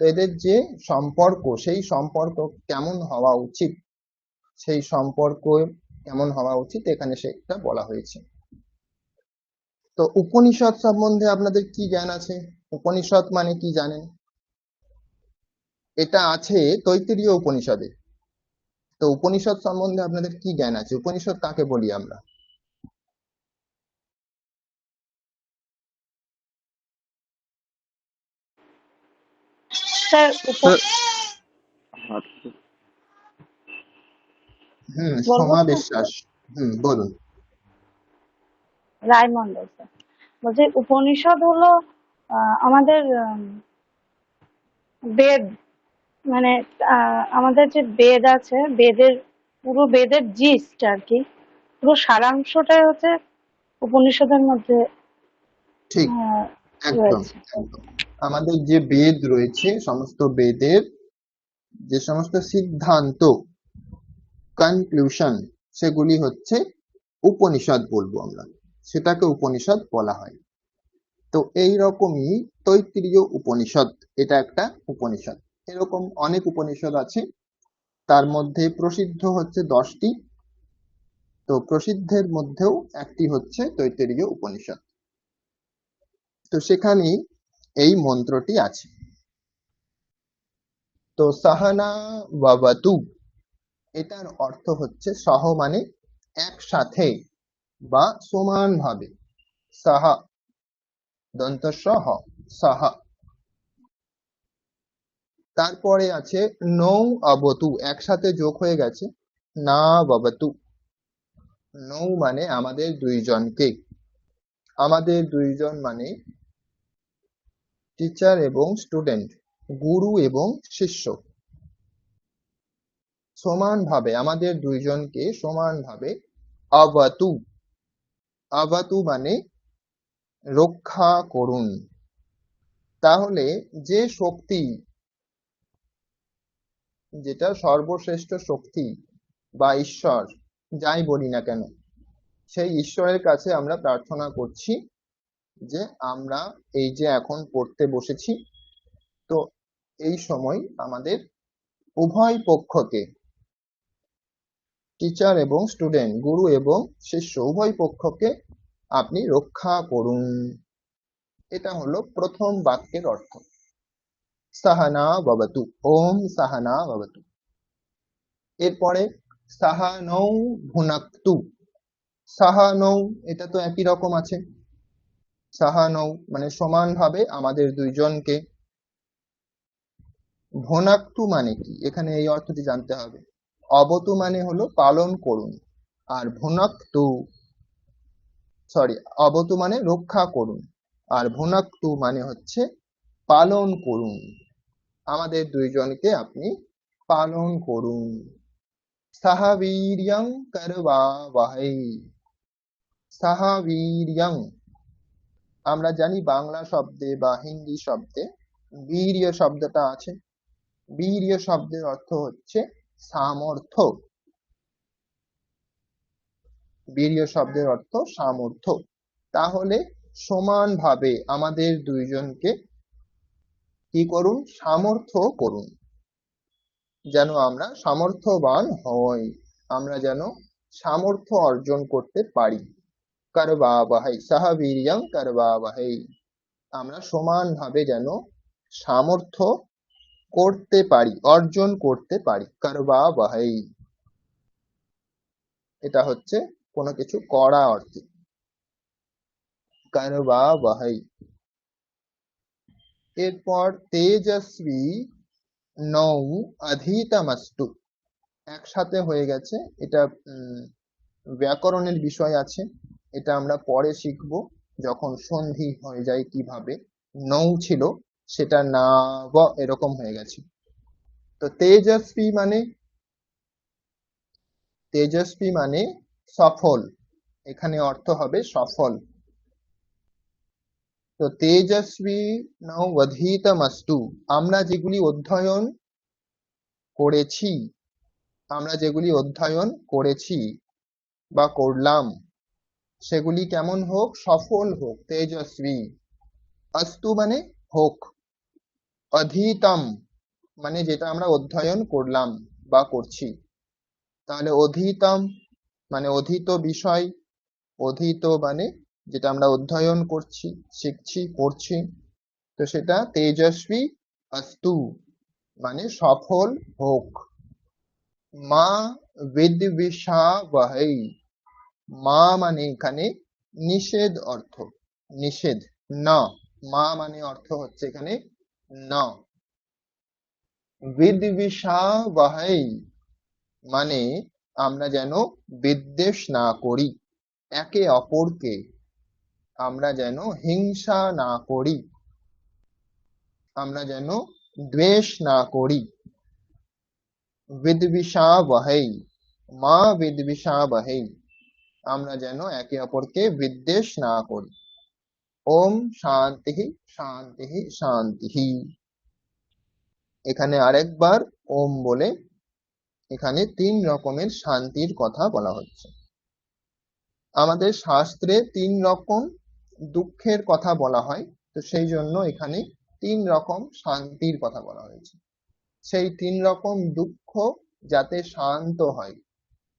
তো এদের যে সম্পর্ক, সেই সম্পর্ক কেমন হওয়া উচিত, সেই সম্পর্ক কেমন হওয়া উচিত এখানে সেটা বলা হয়েছে। তো উপনিষদ সম্বন্ধে আপনাদের কি জ্ঞান আছে? উপনিষদ মানে কি জানেন? এটা আছে তৈত্তিরীয় উপনিষদে। তো উপনিষদ সম্বন্ধে আপনাদের কি জ্ঞান আছে? উপনিষদ কাকে বলি আমরা? স্যার বলবো সোমা স্যার? বিশ্বাস। বলুন। রায়মন্ডল স্যার। বলছি উপনিষদ হলো আমাদের বেদ, মানে আমাদের যে বেদ আছে, পুরো বেদের জিস্ট আর কি, পুরো সারাংশটাই হচ্ছে উপনিষদের মধ্যে ঠিক, একদম রয়েছে। একদম। আমাদের যে বেদ রয়েছে, সমস্ত বেদের যে সমস্ত সিদ্ধান্ত, কনক্লুশন, সেগুলি হচ্ছে উপনিষদ বলবো আমরা, সেটাকে উপনিষদ বলা হয়। তো এই রকমই তৈত্তিরীয় উপনিষদ, এটা একটা উপনিষদ। এরকম অনেক উপনিষদ আছে, তার মধ্যে প্রসিদ্ধ হচ্ছে 10টি। তো প্রসিদ্ধের মধ্যেও একটি হচ্ছে তৈত্তিরীয় উপনিষদ। তো সেখানেই এই মন্ত্রটি আছে। তো সাহানা ওয়াবাতু, এটার অর্থ হচ্ছে সহ মানে একসাথে বা সমানভাবে। সাহা দন্ত সহ, সাহা। তারপরে আছে নৌ অবতু, একসাথে যোগ হয়ে গেছে না বাবাতু। নৌ মানে আমাদের দুইজনকে, আমাদের দুইজন মানে টিচার এবং স্টুডেন্ট, গুরু এবং শিষ্য। সমানভাবে আমাদের দুইজনকে সমানভাবে অবতু, অবতু মানে রক্ষা করুন। তাহলে যে শক্তি, যেটা সর্বশ্রেষ্ঠ শক্তি বা ঈশ্বর, যাই বলি না কেন, সেই ঈশ্বরের কাছে আমরা প্রার্থনা করছি যে আমরা এই যে এখন পড়তে বসেছি, তো এই সময় আমাদের উভয় পক্ষকে, টিচার এবং স্টুডেন্ট, গুরু এবং শিষ্য, উভয় পক্ষকে আপনি রক্ষা করুন। এটা হলো প্রথম বাক্যের অর্থ। সাহানা ভবতু, ওম সাহানা ভবতু। এরপরে সাহানৌ ভুনাক্তু। সাহানৌ, এটা তো একই রকম আছে। সাহানৌ মানে সমানভাবে আমাদের দুইজনকে। ভুনাক্তু মানে কি, এখানে এই অর্থটি জানতে হবে। অবতু মানে হলো পালন করুন, আর ভুনাক্তু, সরি, অবতু মানে রক্ষা করুন, আর ভুনাক্তু মানে হচ্ছে পালন করুন। আমাদের দুইজনকে আপনি পালন করুন। সাহাবীর্যং করবাবহৈ। সাহাবীর্যং, আমরা জানি বাংলা শব্দে বা হিন্দি শব্দে বীর্য শব্দটা আছে। বীর্য শব্দের অর্থ হচ্ছে সামর্থ্য। বীর্য শব্দের অর্থ সামর্থ্য। তাহলে সমানভাবে আমাদের দুইজনকে কি করুন, সামর্থ্য করুন, যেন আমরা সামর্থ্যবান হই, আমরা যেন সামর্থ্য অর্জন করতে পারি। করবাবহৈ সহ বীর্যং করবাবহৈ, আমরা সমানভাবে যেন সামর্থ্য করতে পারি, অর্জন করতে পারি। করবাবহৈ, এটা হচ্ছে কোনো কিছু করা অর্থে। করবাবহৈ। এরপর তেজস্বী নৌ অধীতমস্তু, একসাথে হয়ে গেছে। এটা ব্যাকরণের বিষয় আছে, এটা আমরা পরে শিখব, যখন সন্ধি হয়ে যায় কিভাবে। নৌ ছিল, সেটা না এরকম হয়ে গেছে। তো তেজস্বী মানে সফল, এখানে অর্থ হবে সফল। তো তেজস্বী নৌ অধীতমস্তু, আমরা যেগুলি অধ্যয়ন করেছি বা করলাম, সেগুলি কেমন হোক, সফল হোক। তেজস্বী, অস্তু মানে হোক, অধীতম মানে যেটা আমরা অধ্যয়ন করলাম বা করছি। তাহলে অধীতম মানে অধীত বিষয়, অধীত মানে যেটা আমরা অধ্যয়ন করছি, শিখছি, পড়ছি, তো সেটা তেজস্বী অস্তু মানে সফল হোক। মা বিদ্বিষাবহৈ, মা মানে এখানে নিষেধ অর্থ, নিষেধ, না, মা মানে অর্থ হচ্ছে এখানে না। বিদ্বিষাবহৈ মানে আমরা যেন বিদ্বেষ না করি, একে অপরকে আমরা যেন হিংসা না করি, আমরা যেন দ্বেষ না করি। বিদ্বিষাবহৈ, মা বিদ্বিষাবহৈ, আমরা যেন একে অপরকে বিদ্বেষ না করি। ওম শান্তি শান্তি শান্তি। এখানে আরেকবার ওম বলে এখানে 3 রকমের শান্তির কথা বলা হচ্ছে। আমাদের শাস্ত্রে 3 রকম দুঃখের কথা বলা হয়, তো সেই জন্য এখানে 3 রকম শান্তির কথা বলা হয়েছে। সেই 3 রকম দুঃখ যাতে শান্ত হয়,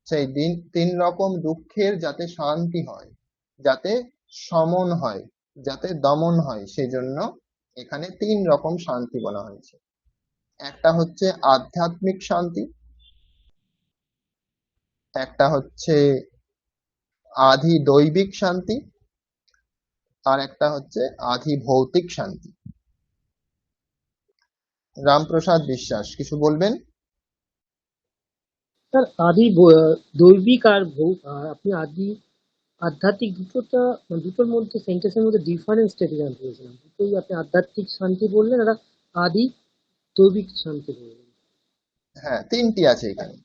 সেই 3 রকম দুঃখের যাতে শান্তি হয়, যাতে শমন হয়, যাতে দমন হয়, সেজন্য এখানে 3 রকম শান্তি বলা হয়েছে। একটা হচ্ছে আধ্যাত্মিক শান্তি, একটা হচ্ছে আধি দৈবিক শান্তি, আর একটা হচ্ছে আধি ভৌতিক শান্তি। রামপ্রসাদ বিশ্বাস কিছু বলবেন? স্যার দৈবিক আর আপনি আধ্যাত্মিক দুটোর মধ্যে সেন্টেন্সের মধ্যে ডিফারেন্সটা কি জানতে চেয়েছিলাম। দুটোই আপনি আধ্যাত্মিক শান্তি বললেন আর আদি দৈবিক শান্তি বললেন। হ্যাঁ, 3টি আছে এখানে।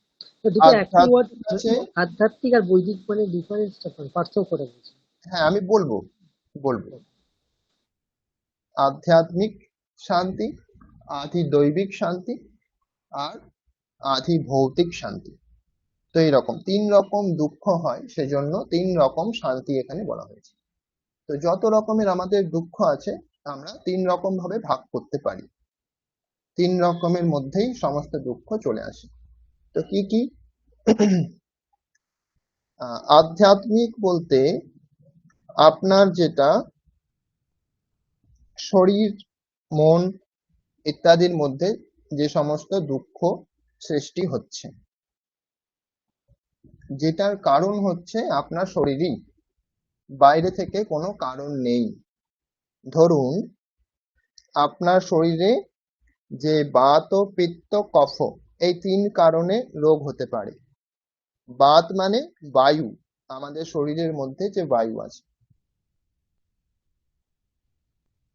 দুটো একই ওয়ার্ড, হচ্ছে, আধ্যাত্মিক আর বৈদিক মানে ডিফারেন্সটা পার্থক্যটা বলছি। হ্যাঁ আমি বলবো। আধ্যাত্মিক শান্তি, আধি দৈবিক শান্তি, আর আধি ভৌতিক শান্তি। তো এইরকম 3 রকম দুঃখ হয়, সেজন্য 3 রকম শান্তি এখানে বলা হয়েছে। তো যত রকমের আমাদের দুঃখ আছে আমরা 3 রকম ভাবে ভাগ করতে পারি, 3 রকমের মধ্যেই সমস্ত দুঃখ চলে আসে। তো কি কি? আধ্যাত্মিক বলতে আপনার যেটা শরীর, মন ইত্যাদির মধ্যে যে সমস্ত দুঃখ সৃষ্টি হচ্ছে, যেটার কারণ হচ্ছে আপনার শরীরই, বাইরে থেকে কোনো কারণ নেই। ধরুন আপনার শরীরে যে বাত, পিত্ত, কফ, এই 3 কারণে রোগ হতে পারে। বাত মানে বায়ু, আমাদের শরীরের মধ্যে যে বায়ু আছে।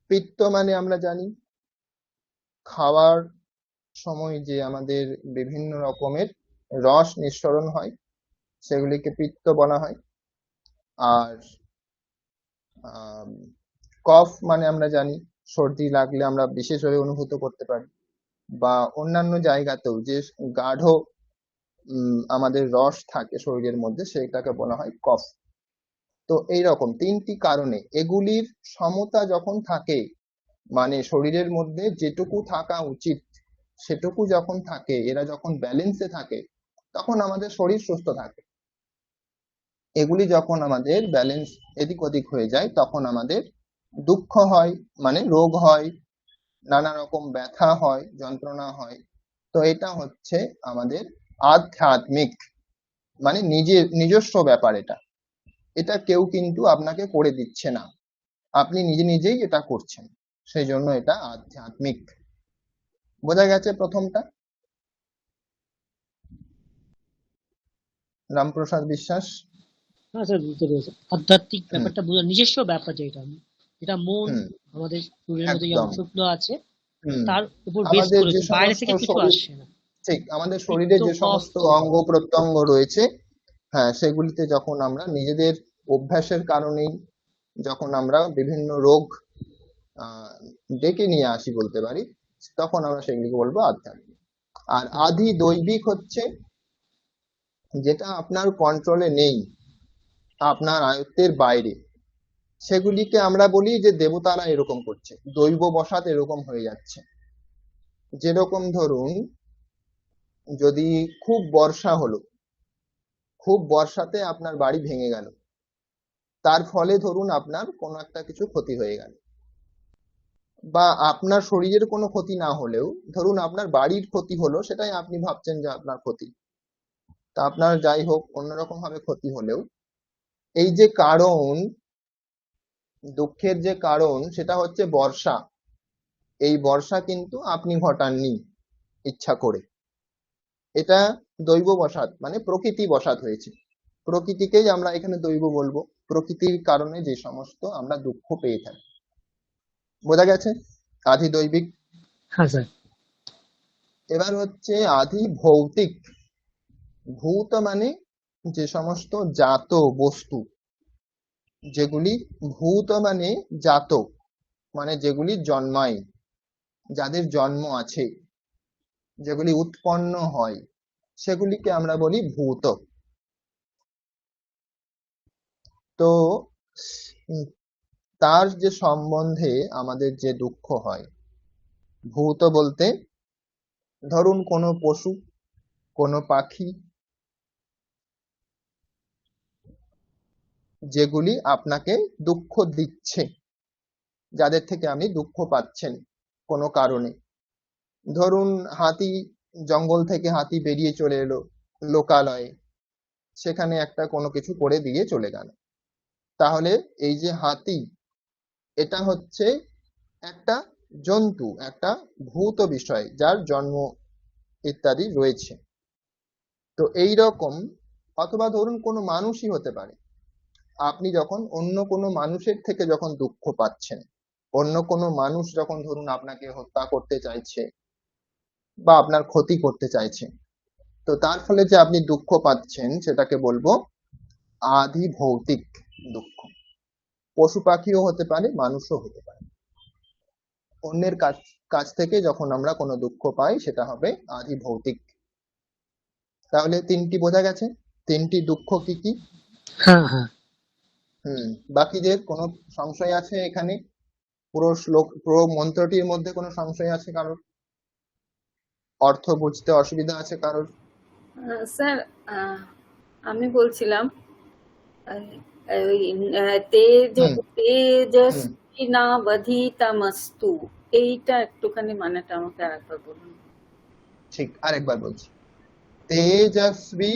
পিত্ত মানে আমরা জানি খাওয়ার সময় যে আমাদের বিভিন্ন রকমের রস নিঃসরণ হয়, সেগুলিকে পিত্ত বলা হয়। আর কফ মানে আমরা জানি সর্দি লাগলে আমরা বিশেষভাবে অনুভূত করতে পারি, বা অন্যান্য জায়গাতেও যে গাঢ় আমাদের রস থাকে শরীরের মধ্যে, সেটাকে বলা হয় কফ। তো এইরকম তিনটি কারণে এগুলির সমতা যখন থাকে, মানে শরীরের মধ্যে যেটুকু থাকা উচিত সেটুকু যখন থাকে, এরা যখন ব্যালেন্সে থাকে, তখন আমাদের শরীর সুস্থ থাকে। এগুলি যখন আমাদের ব্যালেন্স এদিক ওদিক হয়ে যায়, তখন আমাদের দুঃখ হয়, মানে রোগ হয়, নানা রকম ব্যথা হয়, যন্ত্রণা হয়। তো এটা হচ্ছে আমাদের আধ্যাত্মিক, মানে নিজস্ব ব্যাপার। এটা এটা কেউ কিন্তু আপনাকে করে দিচ্ছে না, আপনি নিজে নিজেই এটা করছেন, সেই জন্য এটা আধ্যাত্মিক। বোঝা গেছে প্রথমটা? রামপ্রসাদ বিশ্বাস। হ্যাঁ স্যার, বুঝতে পেরেছি। আধ্যাত্মিক হুম ব্যাপারটা বোঝা, নিজস্ব ব্যাপার যেটা, এটা মন, হুম আমাদের শরীরের মধ্যে যে একদম। অংশগুলো আছে হুম তার উপর বেস আমাদের করে, যে বাইরে সমস্ত থেকে কিছু শরীর, আসছে না। ঠিক আমাদের পিত্ত, শরীরে যে কফ, সমস্ত অঙ্গ প্রত্যঙ্গ রয়েছে, হ্যাঁ, সেগুলিতে যখন আমরা নিজেদের অভ্যাসের কারণেই যখন আমরা বিভিন্ন রোগ আহ ডেকে নিয়ে আসি বলতে পারি, তখন আমরা সেগুলিকে বলবো আধ্যাত্মিক। আর আধি দৈবিক হচ্ছে যেটা আপনার কন্ট্রোলে নেই, আপনার আয়ত্তের বাইরে, সেগুলিকে আমরা বলি যে দেবতারা এরকম করছে, দৈব বশাত এরকম হয়ে যাচ্ছে। যেরকম ধরুন, যদি খুব বর্ষা হলো, খুব বর্ষাতে আপনার বাড়ি ভেঙে গেল, তার ফলে ধরুন আপনার কোনো একটা কিছু ক্ষতি হয়ে গেল, বা আপনার শরীরের কোনো ক্ষতি না হলেও ধরুন আপনার বাড়ির ক্ষতি হলো, সেটাই আপনি ভাবছেন যে আপনার ক্ষতি, তা আপনার যাই হোক অন্যরকম ভাবে ক্ষতি হলেও, এই যে কারণ, দুঃখের যে কারণ সেটা হচ্ছে বর্ষা। এই বর্ষা কিন্তু আপনি ঘটাননি ইচ্ছা করে, এটা দৈব বশাত, মানে প্রকৃতি বশাত হয়েছে। প্রকৃতিকেই আমরা এখানে দৈব বলবো, প্রকৃতির কারণে যে সমস্ত আমরা দুঃখ পেয়ে থাকি। বোঝা গেছে আধি দৈবিক? হ্যাঁ স্যার। এবার হচ্ছে আধি ভৌতিক। ভূত মানে যে সমস্ত জাত বস্তু, যেগুলি ভূত মানে জাত, মানে যেগুলি জন্মায়, যাদের জন্ম আছে, যেগুলি উৎপন্ন হয়, সেগুলিকে আমরা বলি ভূত। তো তার যে সম্বন্ধে আমাদের যে দুঃখ হয়, ভূত বলতে ধরুন কোনো পশু, কোনো পাখি, যেগুলি আপনাকে দুঃখ দিচ্ছে, যাদের থেকে আপনি দুঃখ পাচ্ছেন কোনো কারণে। ধরুন হাতি, জঙ্গল থেকে হাতি বেরিয়ে চলে এলো লোকালয়ে, সেখানে একটা কোনো কিছু করে দিয়ে চলে গেল, তাহলে এই যে হাতি, এটা হচ্ছে একটা জন্তু, একটা ভূত বিষয়, যার জন্ম ইত্যাদি রয়েছে। তো এই রকম, অথবা ধরুন কোনো মানুষই হতে পারে, আপনি যখন অন্য কোনো মানুষের থেকে যখন দুঃখ পাচ্ছেন, অন্য কোনো মানুষ যখন ধরুন আপনাকে হত্যা করতে চাইছে বা আপনার ক্ষতি করতে চাইছে, তো তার ফলে যে আপনি দুঃখ পাচ্ছেন, সেটাকে বলবো আধি ভৌতিক দুঃখ। পশু পাখিও হতে পারে, মানুষও হতে পারে। অন্যের কাছ কাছ থেকে যখন আমরা কোনো দুঃখ পাই, সেটা হবে আধি ভৌতিক। তাহলে তিনটি বোঝা গেছে, তিনটি দুঃখ কি কি? হ্যাঁ হ্যাঁ। বাকিদের কোনো সংশয় আছে এখানে? পুরো শ্লোক, পুরো মন্ত্রটির মধ্যে কোনো সংশয় আছে কারোর? অর্থ বুঝতে অসুবিধা আছে কারোর? স্যার, আমি বলছিলাম ওই তেজ হুম তেজস্বী নাবধিতমস্তু, এইটা একটুখানি মানেটা আমাকে আরেকবার বলুন। ঠিক, আরেকবার বলছি। তেজস্বী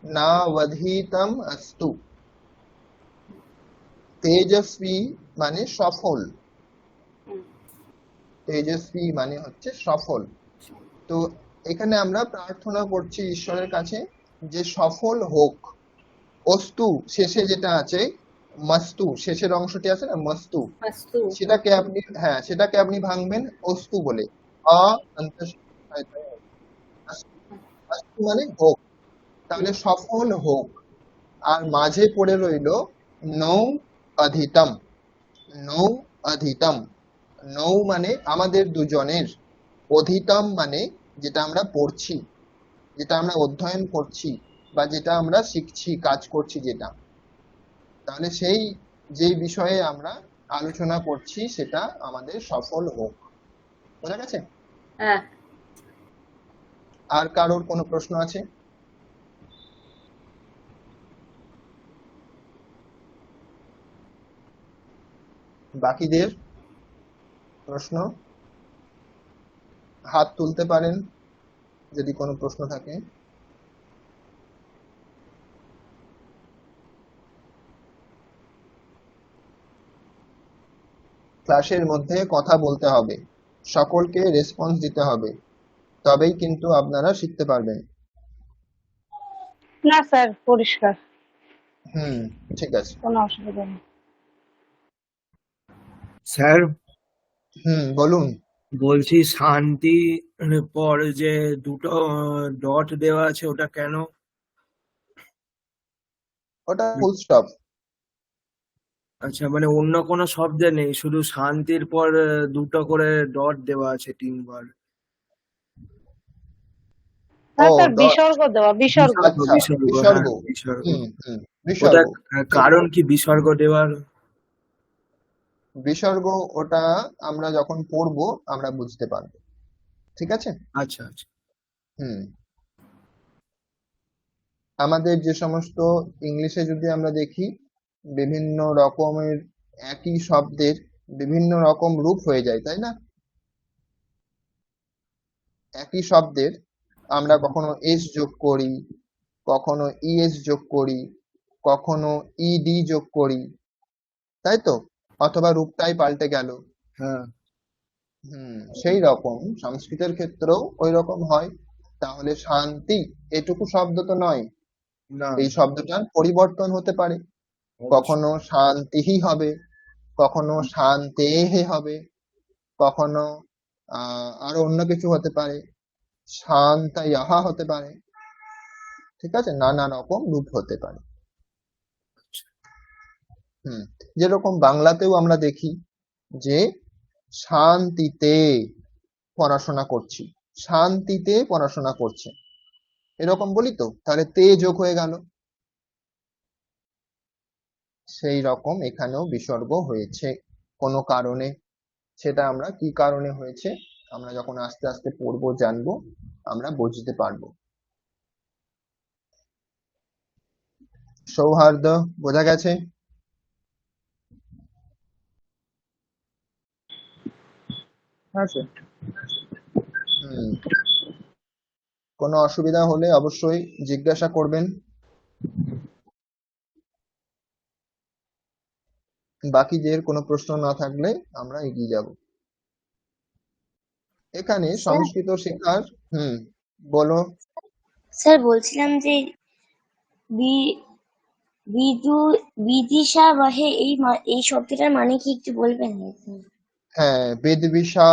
নাবধিতম অস্তু। তেজস্বী মানে সফল, তেজস্বী মানে হচ্ছে সফল। তো এখানে আমরা প্রার্থনা করছি ঈশ্বরের কাছে যে সফল হোক। অস্তু শেষে যেটা আছে, মস্তু, শেষের অংশটি আছে না, মস্তু, সেটাকে আপনি, হ্যাঁ, সেটাকে আপনি ভাঙবেন অস্তু বলে, অস্তু মানে হোক, তাহলে সফল হোক। আর মাঝে পড়ে রইল নৌ অধিতম। নৌ অধিতম, নৌ মানে আমাদের দুজনের, অধিতম মানে যেটা আমরা পড়ছি, যেটা আমরা অধ্যয়ন করছি বা যেটা আমরা শিখছি, কাজ করছি যেটা, তাহলে সেই যেই বিষয়ে আমরা আলোচনা করছি সেটা আমাদের সফল হোক। বোঝা গেছে? হ্যাঁ। আর কারোর কোনো প্রশ্ন আছে? বাকিদের প্রশ্ন হাত তুলতে পারেন যদি কোনো প্রশ্ন থাকে। ক্লাসের মধ্যে কথা বলতে হবে, সকলকে রেসপন্স দিতে হবে, তবেই কিন্তু আপনারা শিখতে পারবেন। না স্যার, পরিষ্কার, ঠিক আছে। কোনো অসুবিধা নেই। স্যার বলুন। বলছি শান্তি পর যে দুটো ডট দেওয়া আছে ওটা কেন? ওটা ফুল স্টপ। আচ্ছা, মানে অন্য কোনো শব্দে নেই, শুধু শান্তির পর দুটো করে ডট দেওয়া আছে 3 বার। হ্যাঁ স্যার, ডট। বিসর্গ দেওয়া, বিসর্গ। আচ্ছা, বিসর্গ, বিসর্গ। হ্যাঁ বিসর্গ। বিসর্গ। ওটা কারণ কি বিসর্গ দেওয়ার? বিসর্গ ওটা আমরা যখন পড়বো আমরা বুঝতে পারবো। ঠিক আছে? আচ্ছা আচ্ছা। আমাদের যে সমস্ত ইংলিশে যদি আমরা দেখি, বিভিন্ন রকমের একই শব্দের বিভিন্ন রকম রূপ হয়ে যায়, তাই না? একই শব্দের আমরা কখনো এস যোগ করি, কখনো ইএস যোগ করি, কখনো ইডি যোগ করি, তাই তো? অথবা রূপটাই পাল্টে গেল। হ্যাঁ। সেই রকম সংস্কৃতের ক্ষেত্রেও ওই রকম হয়। তাহলে শান্তি এটুকু শব্দ তো নয়, না, এই শব্দটার পরিবর্তন হতে পারে, কখনো শান্তিহি হবে, কখনো শান্তেহে হবে, কখনো আরো অন্য কিছু হতে পারে, শান্তায়াহা হতে পারে। ঠিক আছে? নানা রকম রূপ হতে পারে। যেরকম বাংলাতেও আমরা দেখি যে শান্তিতে পড়াশোনা করছি, শান্তিতে পড়াশোনা করছে, এরকম বলি তো, তাহলে তে যোগ হয়ে গেল। সেই রকম এখানেও বিসর্গ হয়েছে কোনো কারণে। সেটা আমরা কি কারণে হয়েছে আমরা যখন আস্তে আস্তে পড়বো, জানবো, আমরা বুঝতে পারবো। সৌহার্দ্য বোঝা গেছে? হ্যাঁ স্যার। কোনো অসুবিধা হলে অবশ্যই জিজ্ঞাসা করবেন। বাকিদের কোনো প্রশ্ন না থাকলে আমরা এগিয়ে যাব। এখানে সংস্কৃত শেখার বলো। স্যার বলছিলাম যে বিদিশা বহে এই শব্দটার মানে কি একটু বলবেন? হ্যাঁ, বিদ্বিষা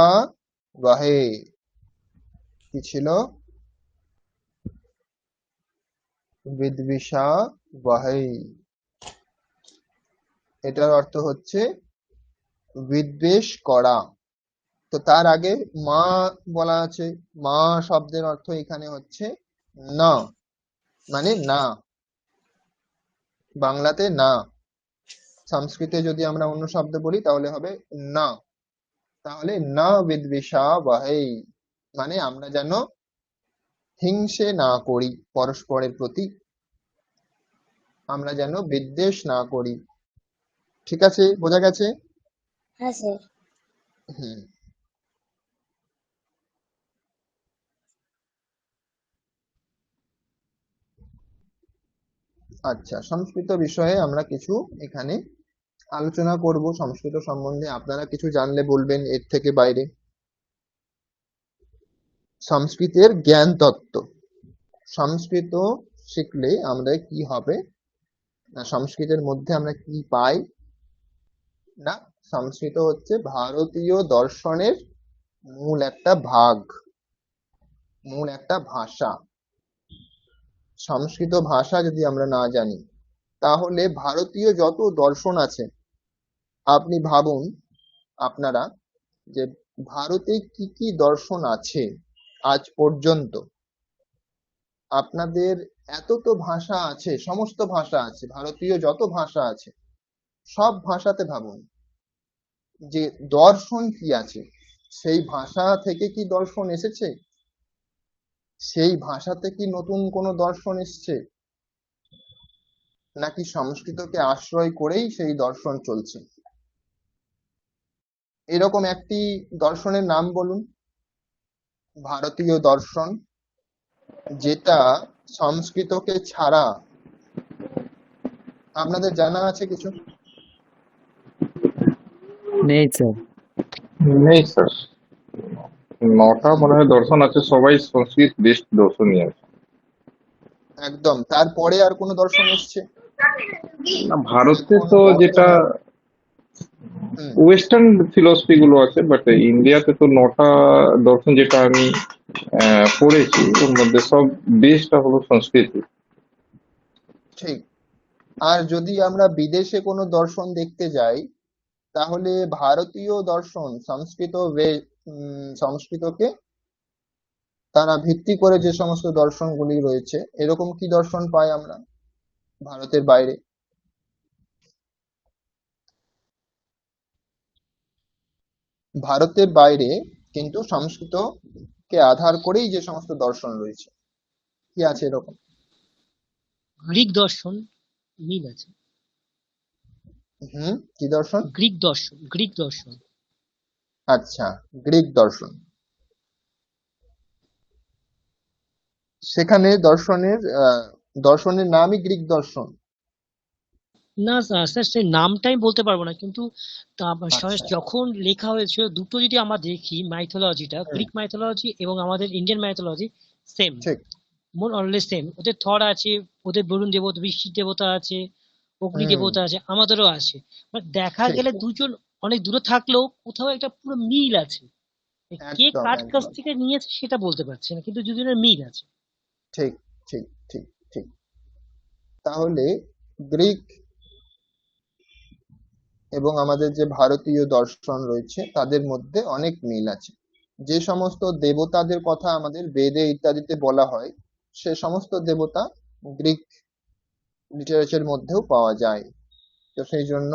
বহে কি ছিল? বিদ্বিষা বহে, এটার অর্থ হচ্ছে বিদ্বেষ করা। তো তার আগে মা বলা আছে, মা শব্দের অর্থ এখানে হচ্ছে না, মানে না। বাংলাতে না, সংস্কৃতে যদি আমরা অন্য শব্দ বলি তাহলে হবে না। তাহলে না বিদ্বেষা বহে মানে আমরা যেন হিংসে না করি, পরস্পরের প্রতি আমরা যেন বিদ্বেষ না করি। ঠিক আছে? বোঝা গেছে? হ্যাঁ স্যার। আচ্ছা, সংস্কৃত বিষয়ে আমরা কিছু এখানে আলোচনা করব। সংস্কৃত সম্বন্ধে আপনারা কিছু জানলে বলবেন, এর থেকে বাইরে। সংস্কৃতের জ্ঞান তত্ত্ব। সংস্কৃত শিখলে আমরা কি হবে না, সংস্কৃতের মধ্যে আমরা কি পাই না, সংস্কৃত হচ্ছে ভারতীয় দর্শনের মূল একটা ভাগ, মূল একটা ভাষা। সংস্কৃত ভাষা যদি আমরা না জানি তাহলে ভারতীয় যত দর্শন আছে, আপনি ভাবুন আপনারা যে ভারতে কি কি দর্শন আছে আজ পর্যন্ত, আপনাদের এত তো ভাষা আছে, সমস্ত ভাষা আছে, ভারতীয় যত ভাষা আছে সব ভাষাতে ভাবুন যে দর্শন কি আছে। সেই ভাষা থেকে কি দর্শন এসেছে? সেই ভাষাতে কি নতুন কোনো দর্শন এসছে, নাকি সংস্কৃতকে আশ্রয় করেই সেই দর্শন চলছে? এরকম একটি দর্শনের নাম বলুন, ভারতীয় দর্শন, যেটা সংস্কৃতকে ছাড়া। আপনাদের জানা আছে কিছু? নেই স্যার। নেই স্যার, নটা মনে হয় দর্শন আছে, সবাই সংস্কৃত বেস্ট দর্শনই আছে। একদম। তারপরে আর কোনো দর্শন এসছে? না, ভারতে কোনো তো যেটা বর্তমানে? হুম। ওয়েস্টার্ন ফিলসফি গুলো আছে, বাট ইন্ডিয়াতে তো নটা দর্শন যেটা আমি পড়েছি, ওর মধ্যে সব বেস্টটা হলো সংস্কৃত। ঠিক। আর যদি আমরা বিদেশে কোনো দর্শন দেখতে যাই, তাহলে ভারতীয় দর্শন সংস্কৃতকে তারা ভিত্তি করে যে সমস্ত দর্শনগুলি রয়েছে, এরকম কি দর্শন পাই আমরা ভারতের বাইরে? ভারতের বাইরে কিন্তু সংস্কৃতকে আধার করেই যে সমস্ত দর্শন রয়েছে, কি আছে এরকম? গ্রিক দর্শন মিল আছে। কি দর্শন? গ্রিক দর্শন। আচ্ছা, গ্রিক দর্শন। সেখানে দর্শনের নামই গ্রিক দর্শন? না স্যার, সেই নামটা আমি বলতে পারবো না, কিন্তু আচ্ছা। যখন লেখা হয়েছিল দুটো যদি আমরা দেখি, মাইথোলজিটা, হুম, গ্রিক মাইথোলজি এবং আমাদের ইন্ডিয়ান মাইথোলজি সেম, ঠিক। মোর অলওয়েজ সেম। ওদের থর আছে, ওদের বরুণ দেবতা, বৃষ্টির দেবতা আছে, অগ্নি হুম, দেবতা আছে, আমাদেরও আছে। বাট দেখা ঠিক। গেলে দুজন অনেক দূরে থাকলেও কোথাও একটা পুরো মিল আছে। কে একদম কার কাছ একদম। থেকে নিয়েছে সেটা বলতে পারছি না, কিন্তু দুজনের মিল আছে। ঠিক ঠিক ঠিক ঠিক। তাহলে গ্রিক এবং আমাদের যে ভারতীয় দর্শন রয়েছে তাদের মধ্যে অনেক মিল আছে। যে সমস্ত দেবতাদের কথা আমাদের বেদে ইত্যাদিতে বলা হয়, সে সমস্ত দেবতা গ্রিক লিটারেচার মধ্যেও পাওয়া যায়। তো সেই জন্য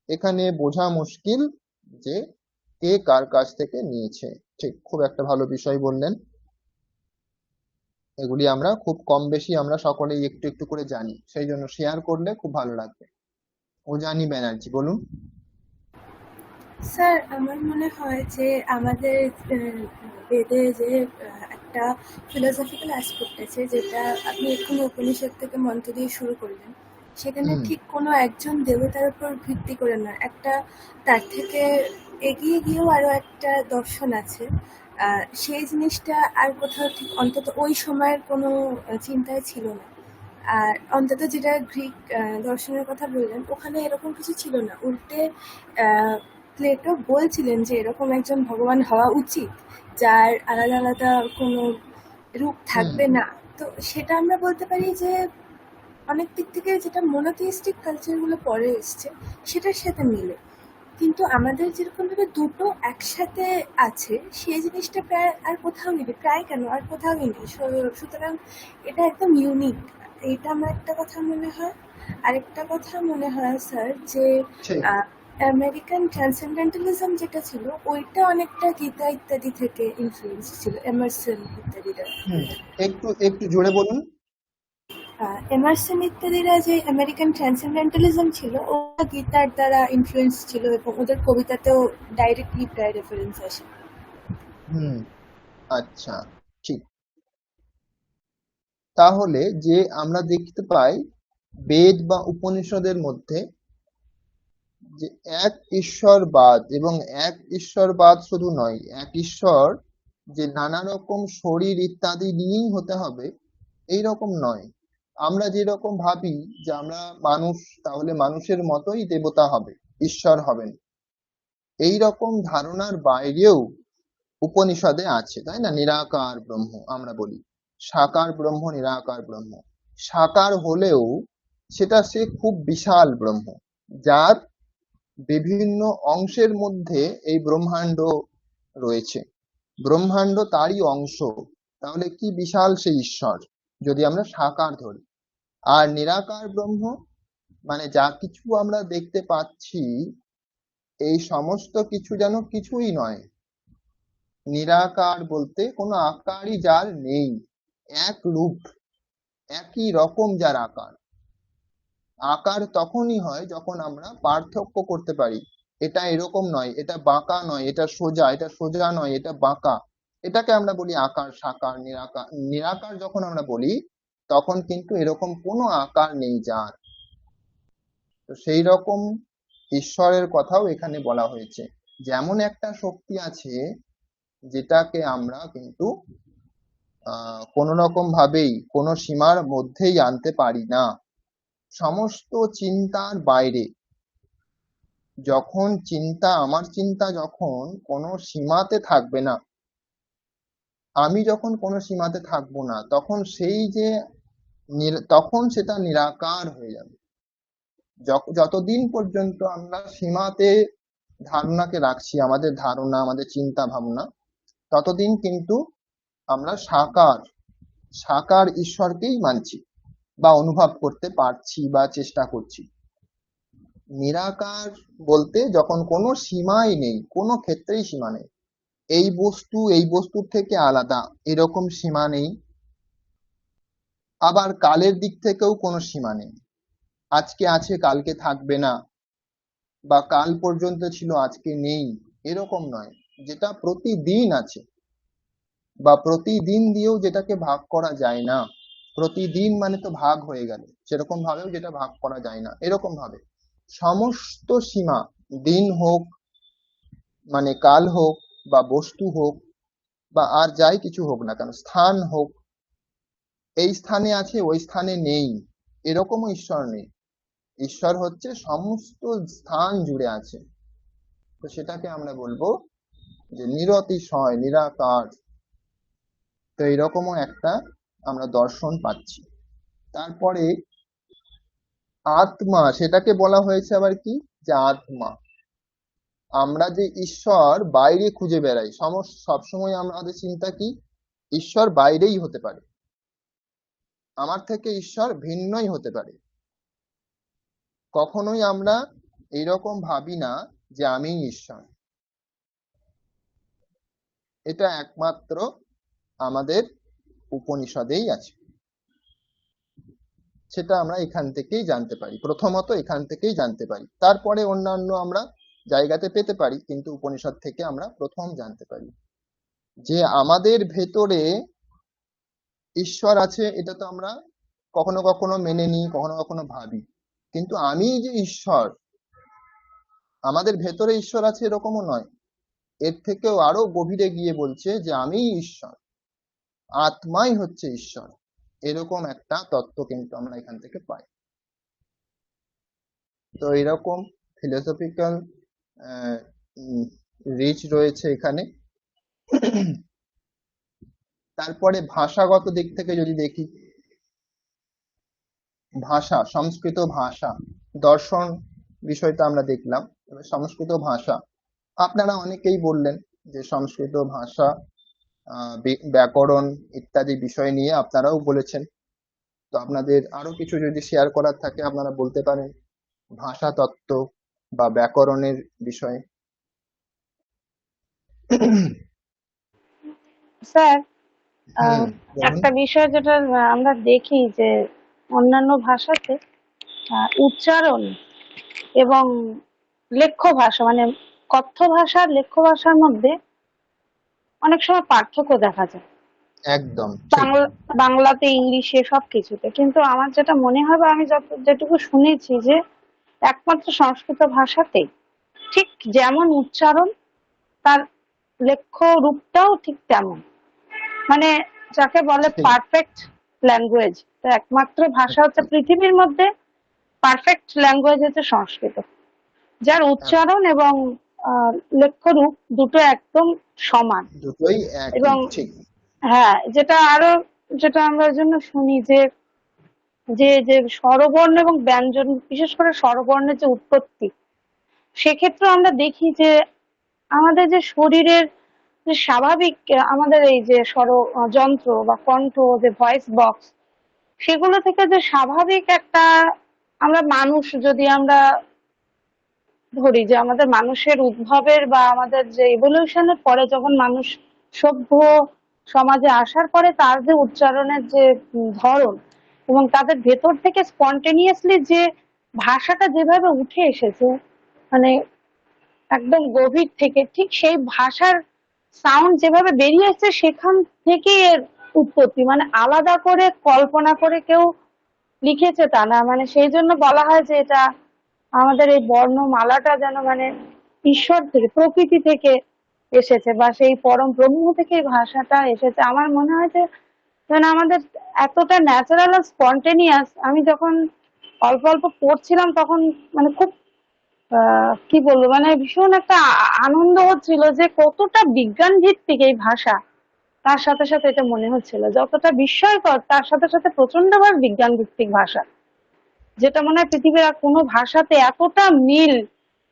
এখানে বোঝা মুশকিল যে কে কার কাছ থেকে নিয়েছে। ঠিক, খুব একটা ভালো বিষয় বললেন। এগুলি আমরা খুব কম বেশি আমরা সকলেই একটু একটু করে জানি, সেই জন্য শেয়ার করলে খুব ভালো লাগবে। ওজানি ব্যানার্জি, বলুন। স্যার আমার মনে হয় যে আমাদের বেদে যে একটা ফিলোসফিক্যাল অ্যাসপেক্ট আছে, যেটা আপনি এক্ষুনি উপনিষদ থেকে মন্ত্র দিয়ে শুরু করলেন, সেখানে হুম ঠিক কোনো একজন দেবতার উপর ভিত্তি করে না, একটা তার থেকে এগিয়ে গিয়েও আরো একটা দর্শন আছে। সেই জিনিসটা আর কোথাও ঠিক অন্তত ওই সময়ের কোনো চিন্তায় ছিল না। আর অন্তত যেটা গ্রিক দর্শনের কথা বললেন, ওখানে এরকম কিছু ছিল না। উল্টে প্লেটো বলছিলেন যে এরকম একজন ভগবান হওয়া উচিত যার আলাদা আলাদা কোনো রূপ হুম থাকবে না। তো সেটা আমরা বলতে পারি যে অনেক দিক থেকে যেটা মনোথিস্টিক কালচারগুলো পরে এসছে সেটার সাথে মিলে। কিন্তু আমাদের যেরকমভাবে দুটো একসাথে আছে, সেই জিনিসটা প্রায় আর কোথাও নেই, প্রায় কেন আর কোথাও নেই। সুতরাং এটা একদম ইউনিক। এটা আমার একটা কথা মনে হয়। আরেকটা কথা মনে হয় স্যার যে ঠিক। আমেরিকান ট্রান্সেন্ডেন্টালিজম যেটা ছিল, ওইটা অনেকটা গীতা ইত্যাদি থেকে ইনফ্লুয়েন্স ছিল, এমারসন ইত্যাদিরা। একটু একটু জোরে বলুন। এমারসন ইত্যাদিরা যে আমেরিকান ট্রান্সেন্ডেন্টালিজম ছিল, ওটা গীতার দ্বারা ইনফ্লুয়েন্স ছিল এবং ওদের কবিতাতেও ডাইরেক্টলি প্রায় রেফারেন্স আসে। হুম আচ্ছা, ঠিক। তাহলে যে আমরা দেখতে পাই বেদ বা উপনিষদের মধ্যে যে এক ঈশ্বরবাদ, এবং এক ঈশ্বরবাদ শুধু নয়, এক ঈশ্বর যে নানা রকম শরীর ইত্যাদি নিয়েই হতে হবে এই রকম নয়। আমরা যেরকম ভাবি যে আমরা মানুষ, তাহলে মানুষের মতোই দেবতা হবে, ঈশ্বর হবেন, এই রকম ধারণার বাইরেও উপনিষদে আছে, তাই না? নিরাকার ব্রহ্ম আমরা বলি, সাকার ব্রহ্ম, নিরাকার ব্রহ্ম। সাকার হলেও সেটা সে খুব বিশাল ব্রহ্ম, যার বিভিন্ন অংশের মধ্যে এই ব্রহ্মাণ্ড রয়েছে, ব্রহ্মাণ্ড তারই অংশ। তাহলে কি বিশাল সেই ঈশ্বর! যদি আমরা সাকার ধরি। আর নিরাকার ব্রহ্ম মানে যা কিছু আমরা দেখতে পাচ্ছি এই সমস্ত কিছু যেন কিছুই নয়। নিরাকার বলতে কোনো আকারই যার নেই, এক রূপ, একই রকম যার আকার। আকার তখনই হয় যখন আমরা পার্থক্য করতে পারি, এটা এরকম নয়, এটা বাঁকা নয়, এটা সোজা, এটা সোজা নয়, এটা বাঁকা। এটাকে আমরা বলি আকার, সাকার, নিরাকার। নিরাকার যখন আমরা বলি তখন কিন্তু এরকম কোনো আকার নেই যার। তো সেই রকম ঈশ্বরের কথাও এখানে বলা হয়েছে। যেমন একটা শক্তি আছে যেটাকে আমরা কিন্তু কোনো রকম ভাবেই কোনো সীমার মধ্যেই আনতে পারি না, সমস্ত চিন্তার বাইরে। যখন চিন্তা, আমার চিন্তা যখন কোনো সীমাতে থাকবে না, আমি যখন কোনো সীমাতে থাকবো না, তখন সেই যে তখন সেটা নিরাকার হয়ে যাবে। যতদিন পর্যন্ত আমরা সীমাতে ধারণাকে রাখছি, আমাদের ধারণা, আমাদের চিন্তা ভাবনা, ততদিন কিন্তু আমরা সাকার ঈশ্বরকেই মানছি বা অনুভব করতে পারছি বা চেষ্টা করছি। নিরাকার বলতে যখন কোনো সীমাই নেই, কোনো ক্ষেত্রেই সীমা নেই, এই বস্তু এই বস্তুর থেকে আলাদা এরকম সীমা নেই, আবার কালের দিক থেকেও কোনো সীমা নেই, আজকে আছে কালকে থাকবে না, বা কাল পর্যন্ত ছিল আজকে নেই, এরকম নয়। যেটা প্রতিদিন আছে বা প্রতিদিন দিয়েও যেটাকে ভাগ করা যায় না, প্রতিদিন মানে তো ভাগ হয়ে গেল, সেরকম ভাবেও যেটা ভাগ করা যায় না, এরকম ভাবে সমস্ত সীমা, দিন হোক মানে কাল হোক বা বস্তু হোক বা আর যাই কিছু হোক না কেন, স্থান হোক, এই স্থানে আছে ওই স্থানে নেই, এরকমও ঈশ্বর নেই। ঈশ্বর হচ্ছে সমস্ত স্থান জুড়ে আছে। তো সেটাকে আমরা বলবো যে নিরতিশয়, নিরাকার। তো এরকমও একটা আমরা দর্শন পাচ্ছি। তারপরে আত্মা, সেটাকে বলা হয়েছে আবার কি, যে আত্মা। আমরা যে ঈশ্বর বাইরে খুঁজে বেড়াই, সবসময় আমাদের চিন্তা কি, ঈশ্বর বাইরেই হতে পারে, আমার থেকে ঈশ্বর ভিন্নই হতে পারে। কখনোই আমরা এইরকম ভাবি না যে আমি ঈশ্বর। এটা একমাত্র আমাদের উপনিষদেই আছে, সেটা আমরা এখান থেকেই জানতে পারি, প্রথমত এখান থেকেই জানতে পারি, তারপরে অন্যান্য আমরা জায়গাতে পেতে পারি, কিন্তু উপনিষদ থেকে আমরা প্রথম জানতে পারি যে আমাদের ভেতরে ঈশ্বর আছে। এটা তো আমরা কখনো কখনো মেনে নিই, কখনো কখনো ভাবি, কিন্তু আমি যে ঈশ্বর, আমাদের ভেতরে ঈশ্বর আছে এরকমও নয়। এর থেকেও আরো গভীরে গিয়ে বলছে যে আমি ঈশ্বর, আত্মাই হচ্ছে ঈশ্বর, এরকম একটা তত্ত্ব কিন্তু আমরা এখান থেকে পাই। তো এরকম ফিলোসফিক্যাল রিচ রয়েছে এখানে। তারপরে ভাষাগত দিক থেকে যদি দেখি, ভাষা, সংস্কৃত ভাষা, দর্শন বিষয়টা আমরা দেখলাম। এবার সংস্কৃত ভাষা, আপনারা অনেকেই বললেন যে সংস্কৃত ভাষা, ব্যাকরণ ইত্যাদি বিষয় নিয়ে আপনারাও বলেছেন। তো আপনাদের আরো কিছু যদি শেয়ার করার থাকে আপনারা বলতে পারেন ভাষা তত্ত্ব বা ব্যাকরণের বিষয়ে। স্যার, হুম, বলুন। একটা বিষয় যেটা আমরা দেখি যে অন্যান্য ভাষাতে উচ্চারণ এবং লেখ্য ভাষা মানে কথ্য ভাষা আর লেখ্য ভাষার মধ্যে অনেক সময় পার্থক্য দেখা যায়, একদম ঠিক। বাংলাতে, ইংলিশে, সবকিছুতে। কিন্তু আমার যেটা মনে হয় বা আমি যেটুকু শুনেছি যে একমাত্র সংস্কৃত ভাষাতেই ঠিক যেমন উচ্চারণ, তার লেখ্য রূপটাও ঠিক তেমন, মানে যাকে বলে ঠিক। Perfect language. তো একমাত্র ভাষা হচ্ছে পৃথিবীর মধ্যে পারফেক্ট ল্যাঙ্গুয়েজ হচ্ছে সংস্কৃত, যার উচ্চারণ এবং লেখ্য রূপ দুটো একদম সমান। দুটোই একই, এবং ঠিক। হ্যাঁ, যেটা আমরা জন্য শুনি যে যে যে স্বরবর্ণ এবং ব্যঞ্জন, বিশেষ করে স্বরবর্ণের যে উৎপত্তি, সেক্ষেত্রে আমরা দেখি যে আমাদের যে শরীরের যে স্বাভাবিক আমাদের এই যে স্বর যন্ত্র বা কণ্ঠ, যে ভয়েস বক্স, সেগুলো থেকে যে স্বাভাবিক একটা, আমরা মানুষ যদি আমরা ধরি যে আমাদের মানুষের উদ্ভবের বা আমাদের যে ইভলিউশনের পরে যখন মানুষ সভ্য সমাজে আসার পরে তার যে উচ্চারণের যে ধরন এবং তাদের ভেতর থেকে স্পন্টেনিয়াসলি যে ভাষাটা যেভাবে উঠে এসেছে, মানে একদম গভীর থেকে, ঠিক সেই ভাষার সাউন্ড যেভাবে বেরিয়ে আসছে সেখান থেকেই এর উৎপত্তি। মানে আলাদা করে কল্পনা করে কেউ লিখেছে তা না, মানে সেই জন্য বলা হয় যে এটা আমাদের এই বর্ণমালাটা যেন মানে ঈশ্বর থেকে, প্রকৃতি থেকে এসেছে বা সেই পরম ব্রহ্ম থেকে এই ভাষাটা এসেছে। আমার মনে হয় যে মানে আমাদের এতটা ন্যাচারাল আর স্পন্টেনিয়াস। আমি যখন অল্প অল্প পড়ছিলাম তখন মানে খুব কি বলবো, মানে ভীষণ একটা আনন্দ হচ্ছিল যে কতটা বিজ্ঞান ভিত্তিক এই ভাষা। তার সাথে সাথে এটা মনে হচ্ছিল যতটা বিস্ময়কর তার সাথে সাথে প্রচন্ডভাবে বিজ্ঞান ভিত্তিক ভাষা, যেটা মনে হয় পৃথিবীর আর কোনো ভাষাতে এতটা মিল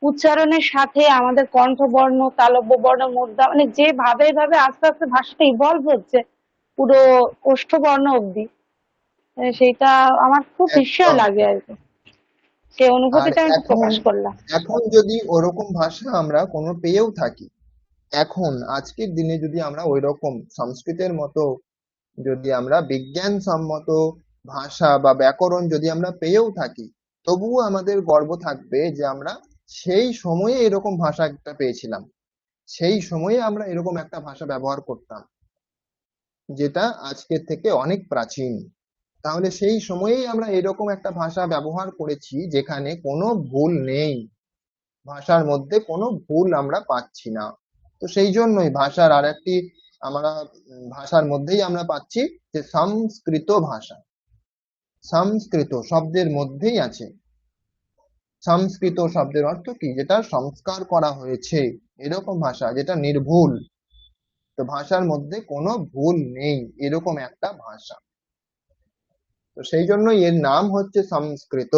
উচ্চারণের সাথে আমাদের কণ্ঠবর্ণ, তালব্য বর্ণ, মুদ্রা, মানে যেভাবে এভাবে আস্তে আস্তে ভাষাটা ইভলভ হচ্ছে পুরো ওষ্ঠবর্ণ অব্দি, সেইটা আমার খুব বিস্ময় একদম। লাগে আর কি। সেই আর অনুভূতিটা আমি এখন প্রকাশ করলাম। এখন যদি ওরকম ভাষা আমরা কোনো পেয়েও থাকি, এখন আজকের দিনে যদি আমরা ওইরকম সংস্কৃতের মতো যদি আমরা বিজ্ঞানসম্মত ভাষা বা ব্যাকরণ যদি আমরা পেয়েও থাকি, তবুও আমাদের গর্ব থাকবে যে আমরা সেই সময়ে এরকম ভাষা একটা পেয়েছিলাম, সেই সময়ে আমরা এরকম একটা ভাষা ব্যবহার করতাম যেটা আজকের থেকে অনেক প্রাচীন। তাহলে সেই সময়েই আমরা এরকম একটা ভাষা ব্যবহার করেছি যেখানে কোনো ভুল নেই, ভাষার মধ্যে কোনো ভুল আমরা পাচ্ছি না। তো সেই জন্যই ভাষার আরেকটি আমরা ভাষার মধ্যেই আমরা পাচ্ছি যে সংস্কৃত ভাষা। সংস্কৃত শব্দের মধ্যেই আছে। সংস্কৃত শব্দের অর্থ কি? যেটা সংস্কার করা হয়েছে, এরকম ভাষা যেটা নির্ভুল। তো ভাষার মধ্যে কোনো ভুল নেই, এরকম একটা ভাষা। তো সেই জন্যই এর নাম হচ্ছে সংস্কৃত।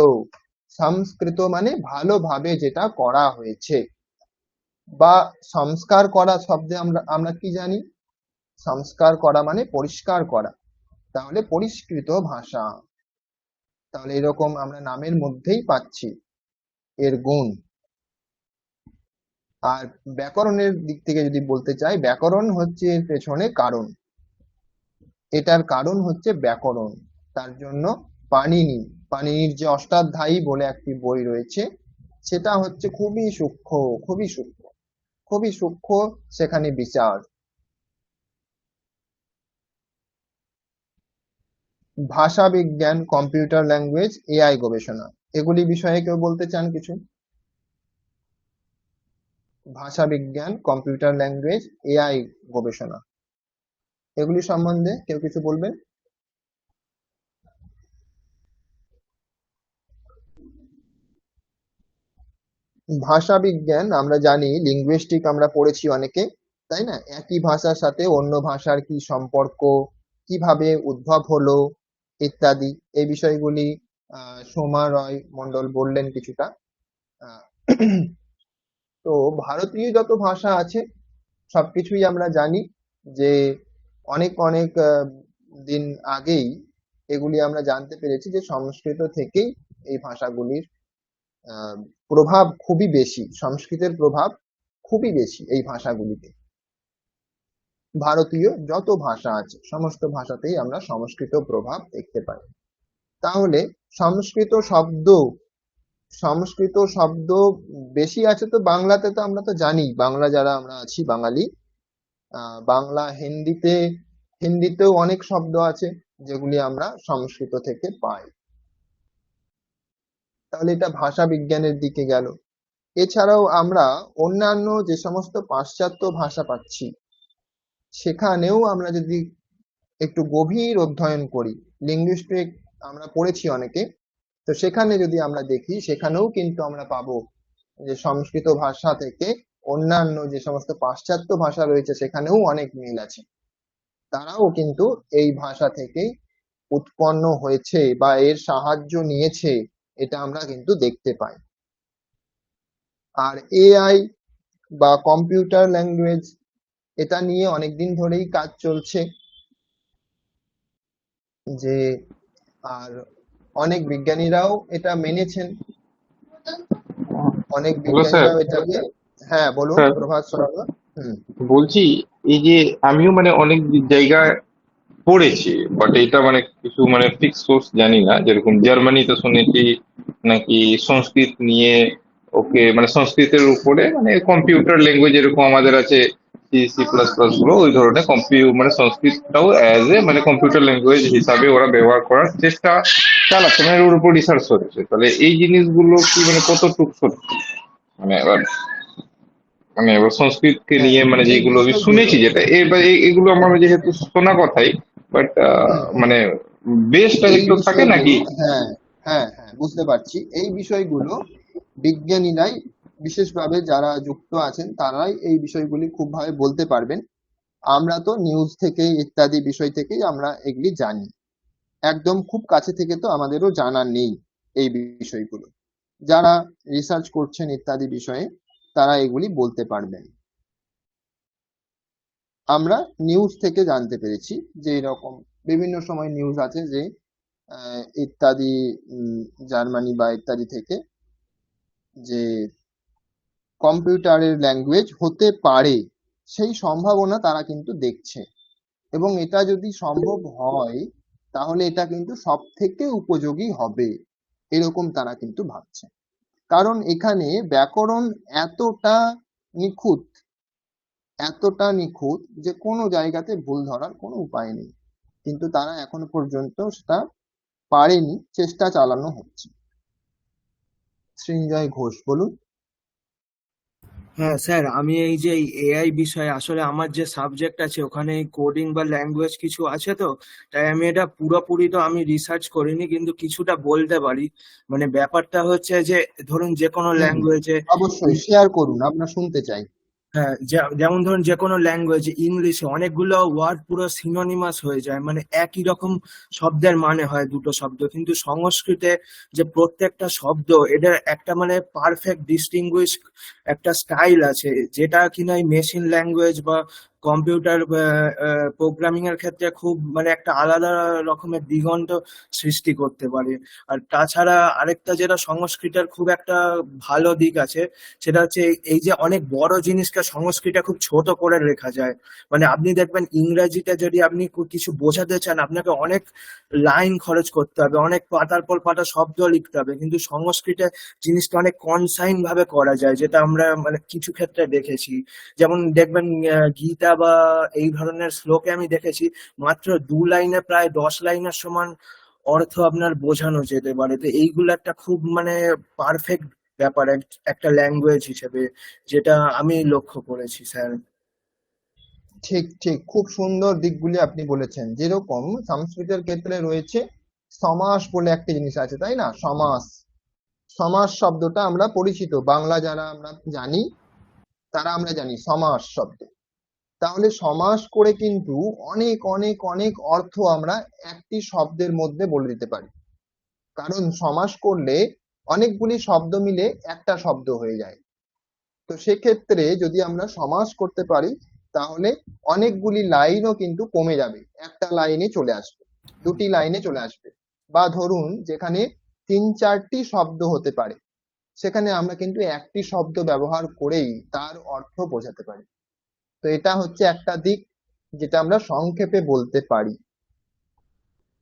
সংস্কৃত মানে ভালোভাবে যেটা করা হয়েছে। বা সংস্কার করা শব্দে আমরা আমরা কি জানি? সংস্কার করা মানে পরিষ্কার করা, তাহলে পরিষ্কৃত ভাষা। তাহলে এরকম আমরা নামের মধ্যেই পাচ্ছি এর গুণ। আর ব্যাকরণের দিক থেকে যদি বলতে চাই, ব্যাকরণ হচ্ছে এর পেছনে কারণ। এটার কারণ হচ্ছে ব্যাকরণ। তার জন্য পাণিনির যে অষ্টাধ্যায়ী বলে একটি বই রয়েছে, সেটা হচ্ছে খুবই সূক্ষ্ম, খুবই সূক্ষ্ম, খুবই সূক্ষ্ম সেখানে বিচার। ভাষা বিজ্ঞান, কম্পিউটার ল্যাঙ্গুয়েজ, এআই গবেষণা, এগুলি বিষয়ে কেউ বলতে চান কিছু? ভাষা বিজ্ঞান, কম্পিউটার ল্যাঙ্গুয়েজ, এআই গবেষণা, এগুলি সম্বন্ধে কেউ কিছু বলবেন? ভাষা বিজ্ঞান আমরা জানি, লিঙ্গুইস্টিক আমরা পড়েছি অনেকে, তাই না? একই ভাষার সাথে অন্য ভাষার কি সম্পর্ক, কিভাবে উদ্ভব হলো ইত্যাদি, এই বিষয়গুলি সোমা রয় মণ্ডল বললেন কিছুটা। আহ, তো ভারতীয় যত ভাষা আছে সবকিছুই আমরা জানি যে অনেক অনেক দিন আগেই এগুলি আমরা জানতে পেরেছি যে সংস্কৃত থেকেই এই ভাষাগুলির আহ, প্রভাব খুবই বেশি, সংস্কৃতের প্রভাব খুবই বেশি এই ভাষাগুলিতে। ভারতীয় যত ভাষা আছে সমস্ত ভাষাতেই আমরা সংস্কৃত প্রভাব দেখতে পাই। তাহলে সংস্কৃত শব্দ সংস্কৃত শব্দ বেশি আছে তো বাংলাতে, তো আমরা তো জানি বাংলা যারা আমরা আছি বাঙালি, বাংলা হিন্দিতেও অনেক শব্দ আছে যেগুলি আমরা সংস্কৃত থেকে পাই। তাহলে এটা ভাষা বিজ্ঞানের দিকে গেল। এছাড়াও আমরা অন্যান্য যে সমস্ত পাশ্চাত্য ভাষা পাচ্ছি, সেখানেও আমরা যদি একটু গভীর অধ্যয়ন করি, লিঙ্গুইস্টিক আমরা পড়েছি অনেকে, তো সেখানে যদি আমরা দেখি সেখানেও কিন্তু আমরা পাবো যে সংস্কৃত ভাষা থেকে অন্যান্য যে সমস্ত পাশ্চাত্য ভাষা রয়েছে সেখানেও অনেক মিল আছে। তারাও কিন্তু এই ভাষা থেকেই উৎপন্ন হয়েছে বা এর সাহায্য নিয়েছে, এটা আমরা কিন্তু দেখতে পাই। আর এআই বা কম্পিউটার ল্যাঙ্গুয়েজ, এটা নিয়ে অনেকদিন ধরেই কাজ চলছে যে আর অনেক বিজ্ঞানীরাও এটা মেনেছেন, অনেক হ্যালো স্যার। বিজ্ঞানীরাও এটাকে। হ্যাঁ বলুন স্যার প্রভাত সরকার। হুম। বলছি, এই যে আমিও মানে অনেক জায়গায় পড়েছি, বাট এটা মানে কিছু মানে ফিক্স সোর্স জানি না। যেরকম জার্মানিতে শুনেছি নাকি সংস্কৃত নিয়ে, ওকে মানে সংস্কৃতের উপরে মানে কম্পিউটার ল্যাঙ্গুয়েজ যেরকম আমাদের আছে সি সি প্লাস প্লাস গুলো, ওই ধরনের মানে সংস্কৃতটাও অ্যাজ এ মানে কম্পিউটার ল্যাঙ্গুয়েজ হিসাবে ওরা ব্যবহার করার চেষ্টা চালাচ্ছে, মানে ওর উপর রিসার্চ হচ্ছে। তাহলে এই জিনিসগুলো কি মানে কতটুকু সত্যি? মানে এবার সংস্কৃতকে হ্যাঁ, নিয়ে মানে এই যেগুলো আমি বিষয়গুলো। শুনেছি, যেটা এবার এগুলো আমার যেহেতু শোনা কথাই, বাট হুম হুম। মানে বেসটা এই একটু থাকে বিষয়গুলো, নাকি? হ্যাঁ হ্যাঁ হ্যাঁ বুঝতে পারছি। এই বিষয়গুলো বিজ্ঞানীরাই, বিশেষভাবে যারা যুক্ত আছেন তারাই এই বিষয়গুলি খুব ভাবে বলতে পারবেন। আমরা তো নিউজ থেকে ইত্যাদি বিষয় থেকেই আমরা এগুলি জানি, একদম খুব কাছে থেকে তো আমাদেরও জানা নেই এই বিষয়গুলো। যারা রিসার্চ করছেন ইত্যাদি বিষয়ে তারা এগুলি বলতে পারবেন। আমরা নিউজ থেকে জানতে পেরেছি যে এরকম বিভিন্ন সময় নিউজ আছে যে ইত্যাদি জার্মানি বা ইত্যাদি থেকে যে কম্পিউটারের ল্যাঙ্গুয়েজ হতে পারে, সেই সম্ভাবনা তারা কিন্তু দেখছে। এবং এটা যদি সম্ভব হয় তাহলে এটা কিন্তু সব থেকে উপযোগী হবে, এরকম তারা কিন্তু ভাবছে। কারণ এখানে ব্যাকরণ এতটা নিখুঁত, এতটা নিখুঁত যে কোনো জায়গাতে ভুল ধরার কোনো উপায় নেই। কিন্তু তারা এখনো পর্যন্ত সেটা পারেনি, চেষ্টা চালানো হচ্ছে। সৃঞ্জয় ঘোষ বলুন। হ্যাঁ স্যার, আমি এই যে এআই বিষয়ে আসলে আমার যে সাবজেক্ট আছে ওখানে কোডিং বা ল্যাঙ্গুয়েজ কিছু আছে, তো তাই আমি এটা পুরোপুরি তো আমি রিসার্চ করিনি, কিন্তু কিছুটা বলতে পারি। মানে ব্যাপারটা হচ্ছে যে ধরুন যে কোনো হুম হুম, ল্যাঙ্গুয়েজে, অবশ্যই শেয়ার করুন, আপনার শুনতে চাই। হ্যাঁ যেমন ধরুন যে কোনো ল্যাঙ্গুয়েজ, ইংলিশে অনেকগুলো ওয়ার্ড পুরো সিনোনিমাস হয়ে যায়, মানে একই রকম শব্দের মানে হয় দুটো শব্দ, কিন্তু সংস্কৃতে যে প্রত্যেকটা শব্দ এটার একটা মানে পারফেক্ট ডিস্টিংগুইশ একটা স্টাইল আছে, যেটা কিনা এই মেশিন ল্যাঙ্গুয়েজ বা কম্পিউটার প্রোগ্রামিং এর ক্ষেত্রে খুব মানে একটা আলাদা রকমের দিগন্ত সৃষ্টি করতে পারে। আর তাছাড়া আরেকটা যেটা সংস্কৃতের খুব একটা ভালো দিক আছে, সেটা হচ্ছে এই যে অনেক বড় জিনিসকে সংস্কৃতে খুব ছোট করে লেখা যায়। মানে আপনি দেখবেন ইংরেজিতে যদি আপনি কিছু বোঝাতে চান আপনাকে অনেক লাইন খরচ করতে হবে, অনেক পাতার পর পাতা শব্দ লিখতে হবে, কিন্তু সংস্কৃতে জিনিসটা অনেক কনসাইন ভাবে করা যায়, যেটা আমরা মানে কিছু ক্ষেত্রে দেখেছি। যেমন দেখবেন গীতা বা এই ধরনের শ্লোকে আমি দেখেছি মাত্র 2 লাইনে প্রায় 10 লাইনের সমান অর্থ আপনার বোঝানো যেতে পারে। তো এইগুলো একটা খুব মানে পারফেক্ট ব্যাপার একটা ল্যাঙ্গুয়েজ হিসেবে, যেটা আমি লক্ষ্য করেছি স্যার। ঠিক ঠিক, খুব সুন্দর দিকগুলি আপনি বলেছেন। যেরকম সংস্কৃতের ক্ষেত্রে রয়েছে সমাস বলে একটা জিনিস আছে, তাই না? সমাস, সমাস শব্দটা আমরা পরিচিত, বাংলা যারা আমরা জানি তারা আমরা জানি সমাস শব্দ। তাহলে সমাস করে কিন্তু অনেক অনেক অনেক অর্থ আমরা একটি শব্দের মধ্যে বলে দিতে পারি। কারণ সমাস করলে অনেকগুলি শব্দ মিলে একটা শব্দ হয়ে যায়। তো সেক্ষেত্রে যদি আমরা সমাস করতে পারি তাহলে অনেকগুলি লাইনও কিন্তু কমে যাবে, একটা লাইনে চলে আসবে, দুটি লাইনে চলে আসবে। বা ধরুন যেখানে 3-4টি শব্দ হতে পারে সেখানে আমরা কিন্তু একটি শব্দ ব্যবহার করেই তার অর্থ বোঝাতে পারি। তো এটা হচ্ছে একটা দিক যেটা আমরা সংক্ষেপে বলতে পারি।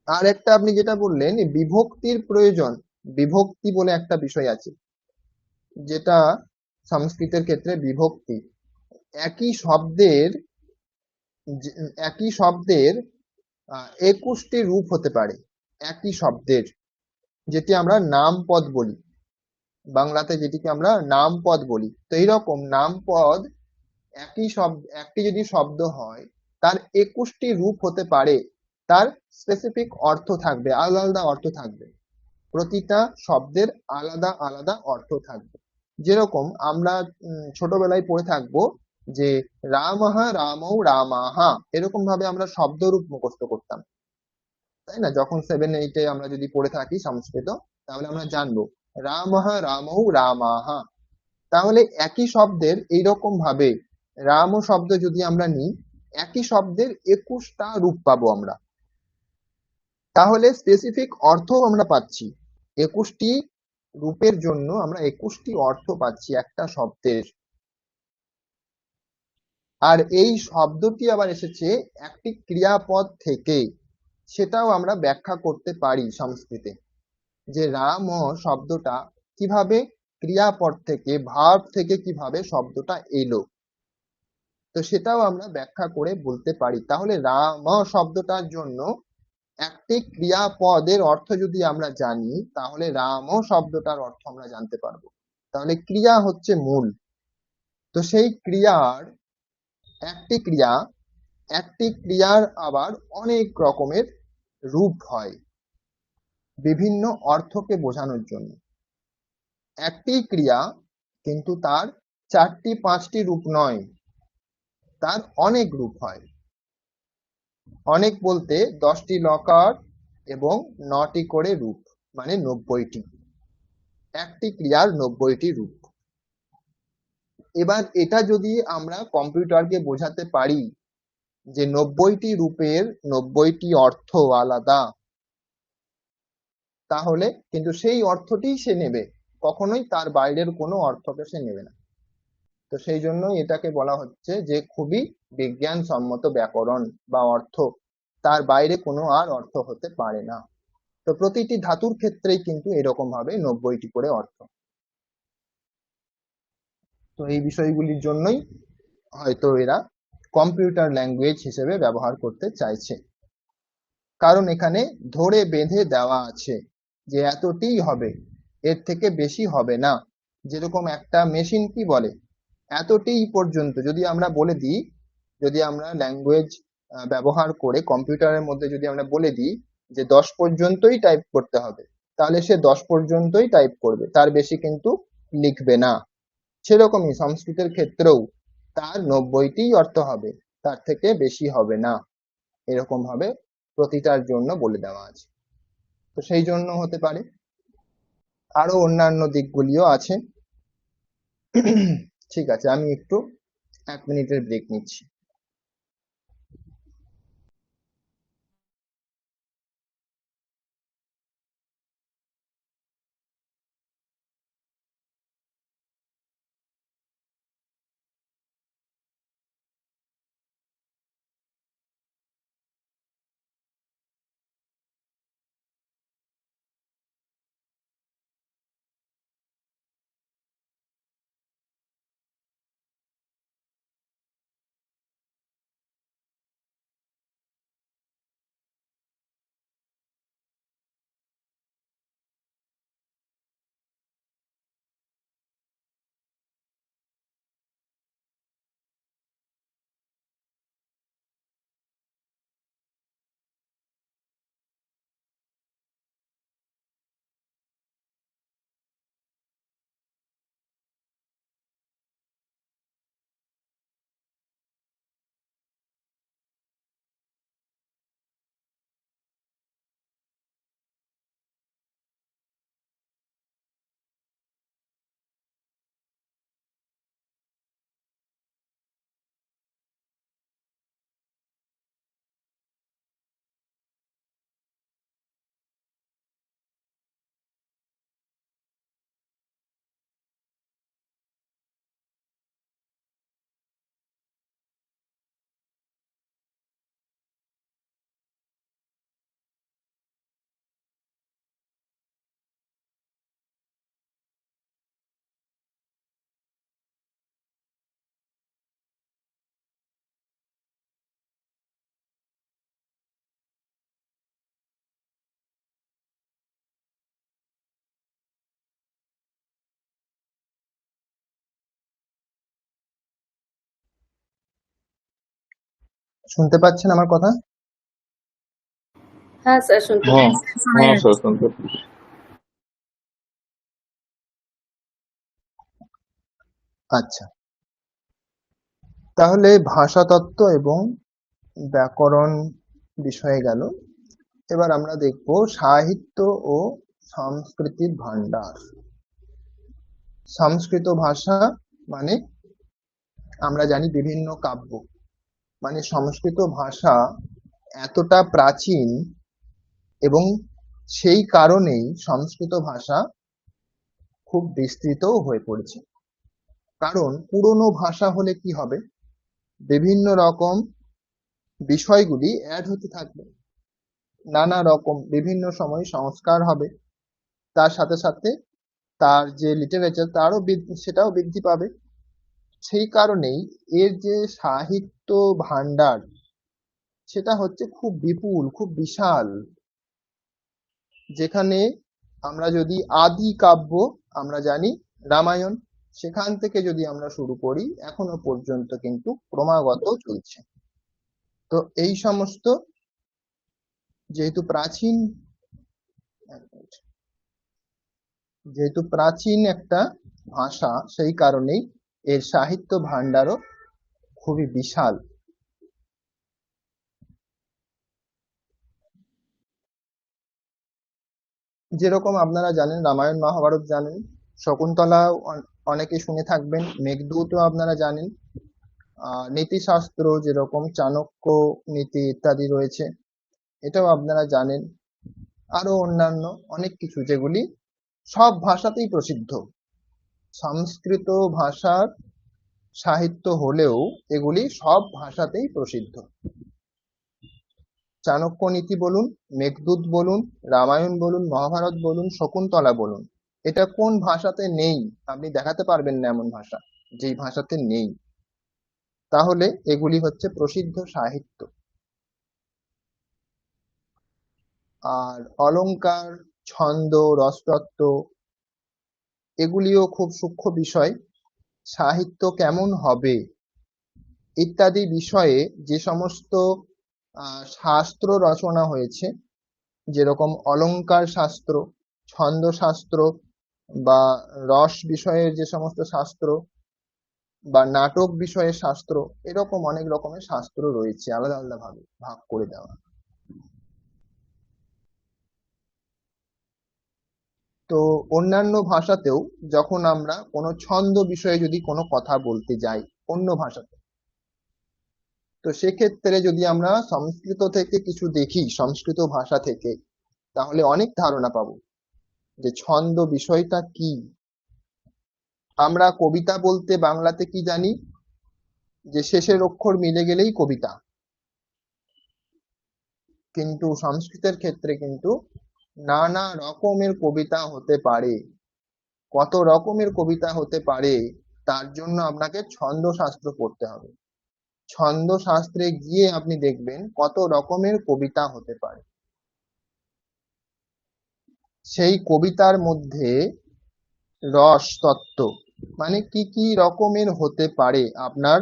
আর একটা আপনি যেটা বললেন বিভক্তির প্রয়োজন, বিভক্তি বলে একটা বিষয় আছে, যেটা সংস্কৃতের ক্ষেত্রে বিভক্তি। একই শব্দের একই শব্দের 21টি রূপ হতে পারে। একই শব্দের, যেটি আমরা নামপদ বলি, বাংলাতে যেটিকে আমরা নামপদ বলি। তো এইরকম নামপদ একই শব্দ, একটি যদি শব্দ হয় তার 21টি রূপ হতে পারে, তার স্পেসিফিক অর্থ থাকবে, আলাদা আলাদা অর্থ থাকবে, প্রতিটা শব্দের আলাদা আলাদা অর্থ থাকবে। যেরকম আমরা ছোটবেলায় পড়ে থাকবো যে রামঃ রামৌ রামাহা, এরকম ভাবে আমরা শব্দরূপ মুখস্থ করতাম, তাই না? যখন 7-8-এ আমরা যদি পড়ে থাকি সংস্কৃত তাহলে আমরা জানবো রামঃ রামৌ রামাহা। তাহলে একই শব্দের এইরকম ভাবে রাম শব্দ যদি আমরা নিই, একই শব্দের 21টা রূপ পাবো আমরা, তাহলে স্পেসিফিক অর্থ আমরা পাচ্ছি। 21টি রূপের জন্য আমরা 21টি অর্থ পাচ্ছি একটা শব্দের। আর এই শব্দটি আবার এসেছে একটি ক্রিয়াপদ থেকে, সেটাও আমরা ব্যাখ্যা করতে পারি সংস্কৃতে, যে রাম শব্দটা কিভাবে ক্রিয়াপদ থেকে, ভার্ব থেকে কিভাবে শব্দটা এলো, তো সেটাও আমরা ব্যাখ্যা করে বলতে পারি। তাহলে রাম শব্দটার জন্য একটি ক্রিয়াপদের অর্থ যদি আমরা জানি, তাহলে রাম শব্দটার অর্থ আমরা জানতে পারবো। তাহলে ক্রিয়া হচ্ছে মূল। তো সেই ক্রিয়ার একটি ক্রিয়ার আবার অনেক রকমের রূপ হয় বিভিন্ন অর্থকে বোঝানোর জন্য। একটি ক্রিয়া কিন্তু তার 4টি 5টি রূপ নয়, তার অনেক রূপ হয়। অনেক বলতে 10টি লকার এবং 9টি করে রূপ, মানে 90টি। একটি ক্রিয়ার 90টি রূপ। এবার এটা যদি আমরা কম্পিউটারকে বোঝাতে পারি যে 90টি রূপের 90টি অর্থ আলাদা, তাহলে কিন্তু সেই অর্থটি সে নেবে, কখনোই তার বাইরের কোনো অর্থকে সে নেবে না। তো সেই জন্যই এটাকে বলা হচ্ছে যে খুবই বিজ্ঞানসম্মত ব্যাকরণ বা অর্থ, তার বাইরে কোনো আর অর্থ হতে পারে না। তো প্রতিটি ধাতুর ক্ষেত্রেই কিন্তু এরকম ভাবে 90টি করে অর্থ। তো এই বিষয়গুলির জন্যই হয়তো এরা কম্পিউটার ল্যাঙ্গুয়েজ হিসেবে ব্যবহার করতে চাইছে, কারণ এখানে ধরে বেঁধে দেওয়া আছে যে এতটিই হবে, এর থেকে বেশি হবে না। যেরকম একটা মেশিন কি বলে, এতটিই পর্যন্ত যদি আমরা বলে দিই, যদি আমরা ল্যাঙ্গুয়েজ ব্যবহার করে কম্পিউটারের মধ্যে যদি আমরা বলে দিই যে 10 পর্যন্তই টাইপ করতে হবে, তাহলে সে 10 পর্যন্তই টাইপ করবে, তার বেশি কিন্তু লিখবে না। সেরকমই সংস্কৃতের ক্ষেত্রেও তার 90টিই অর্থ হবে, তার থেকে বেশি হবে না, এরকম ভাবে প্রতিটার জন্য বলে দেওয়া আছে। তো সেই জন্য হতে পারে। আরো অন্যান্য দিকগুলিও আছে। ঠিক আছে, আমি একটু 1 মিনিটের ব্রেক নিচ্ছি। শুনতে পাচ্ছেন আমার কথা? হ্যাঁ স্যার, শুনতে হ্যাঁ পাচ্ছি। হ্যাঁ স্যার, শুনতে পাচ্ছি। আচ্ছা, তাহলে ভাষাতত্ত্ব এবং ব্যাকরণ বিষয়ে গেল। এবার আমরা দেখব সাহিত্য ও সংস্কৃতির ভান্ডার। সংস্কৃত ভাষা মানে আমরা জানি বিভিন্ন কাব্য, মানে সংস্কৃত ভাষা এতটা প্রাচীন এবং সেই কারণেই সংস্কৃত ভাষা খুব বিস্তৃতও হয়ে পড়েছে। কারণ পুরনো ভাষা হলে কি হবে, বিভিন্ন রকম বিষয়গুলি অ্যাড হতে থাকবে, নানা রকম বিভিন্ন সময় সংস্কার হবে, তার সাথে সাথে তার যে লিটারেচার সেটাও বৃদ্ধি পাবে। সেই কারণেই এর যে সাহিত্য ভান্ডার সেটা হচ্ছে খুব বিপুল, খুব বিশাল। যেখানে আমরা যদি আদি কাব্য আমরা জানি রামায়ণ, সেখান থেকে যদি আমরা শুরু করি এখনো পর্যন্ত কিন্তু ক্রমাগত চলছে। তো এই সমস্ত যেহেতু প্রাচীন একটা ভাষা, সেই কারণেই এর সাহিত্য ভান্ডারও খুবই বিশাল। যেরকম আপনারা জানেন রামায়ণ মহাভারত জানেন, শকুন্তলা অনেকে শুনে থাকবেন, মেঘদূতও আপনারা জানেন, নীতিশাস্ত্র যেরকম চাণক্য নীতি ইত্যাদি রয়েছে এটাও আপনারা জানেন, আরো অন্যান্য অনেক কিছু যেগুলি সব ভাষাতেই প্রসিদ্ধ। সংস্কৃত ভাষার সাহিত্য হলেও এগুলি সব ভাষাতেই প্রসিদ্ধ। চাণক্য নীতি বলুন, মেঘদূত বলুন, রামায়ণ বলুন, মহাভারত বলুন, শকুন্তলা বলুন, এটা কোন ভাষাতে নেই আপনি দেখাতে পারবেন না এমন ভাষা যেই ভাষাতে নেই। তাহলে এগুলি হচ্ছে প্রসিদ্ধ সাহিত্য। আর অলংকার, ছন্দ, রসতত্ত্ব এগুলিও খুব সূক্ষ্ম বিষয়। সাহিত্য কেমন হবে ইত্যাদি বিষয়ে যে সমস্ত শাস্ত্র রচনা হয়েছে, যেরকম অলংকার শাস্ত্র, ছন্দ শাস্ত্র বা রস বিষয়ের যে সমস্ত শাস্ত্র বা নাটক বিষয়ের শাস্ত্র, এরকম অনেক রকমের শাস্ত্র রয়েছে আলাদা আলাদা ভাবে ভাগ করে দেওয়া। তো অন্যান্য ভাষাতেও যখন আমরা কোনো ছন্দ বিষয়ে যদি কোনো কথা বলতে যাই অন্য ভাষাতে, তো সেক্ষেত্রে যদি আমরা সংস্কৃত থেকে কিছু দেখি, সংস্কৃত ভাষা থেকে, তাহলে অনেক ধারণা পাবো যে ছন্দ বিষয়টা কি। আমরা কবিতা বলতে বাংলাতে কি জানি, যে শেষের অক্ষর মিলে গেলেই কবিতা, কিন্তু সংস্কৃতের ক্ষেত্রে কিন্তু নানা রকমের কবিতা হতে পারে। কত রকমের কবিতা হতে পারে তার জন্য আপনাকে ছন্দ শাস্ত্র পড়তে হবে। ছন্দ শাস্ত্রে গিয়ে আপনি দেখবেন কত রকমের কবিতা হতে পারে। সেই কবিতার মধ্যে রস তত্ত্ব মানে কি কি রকমের হতে পারে, আপনার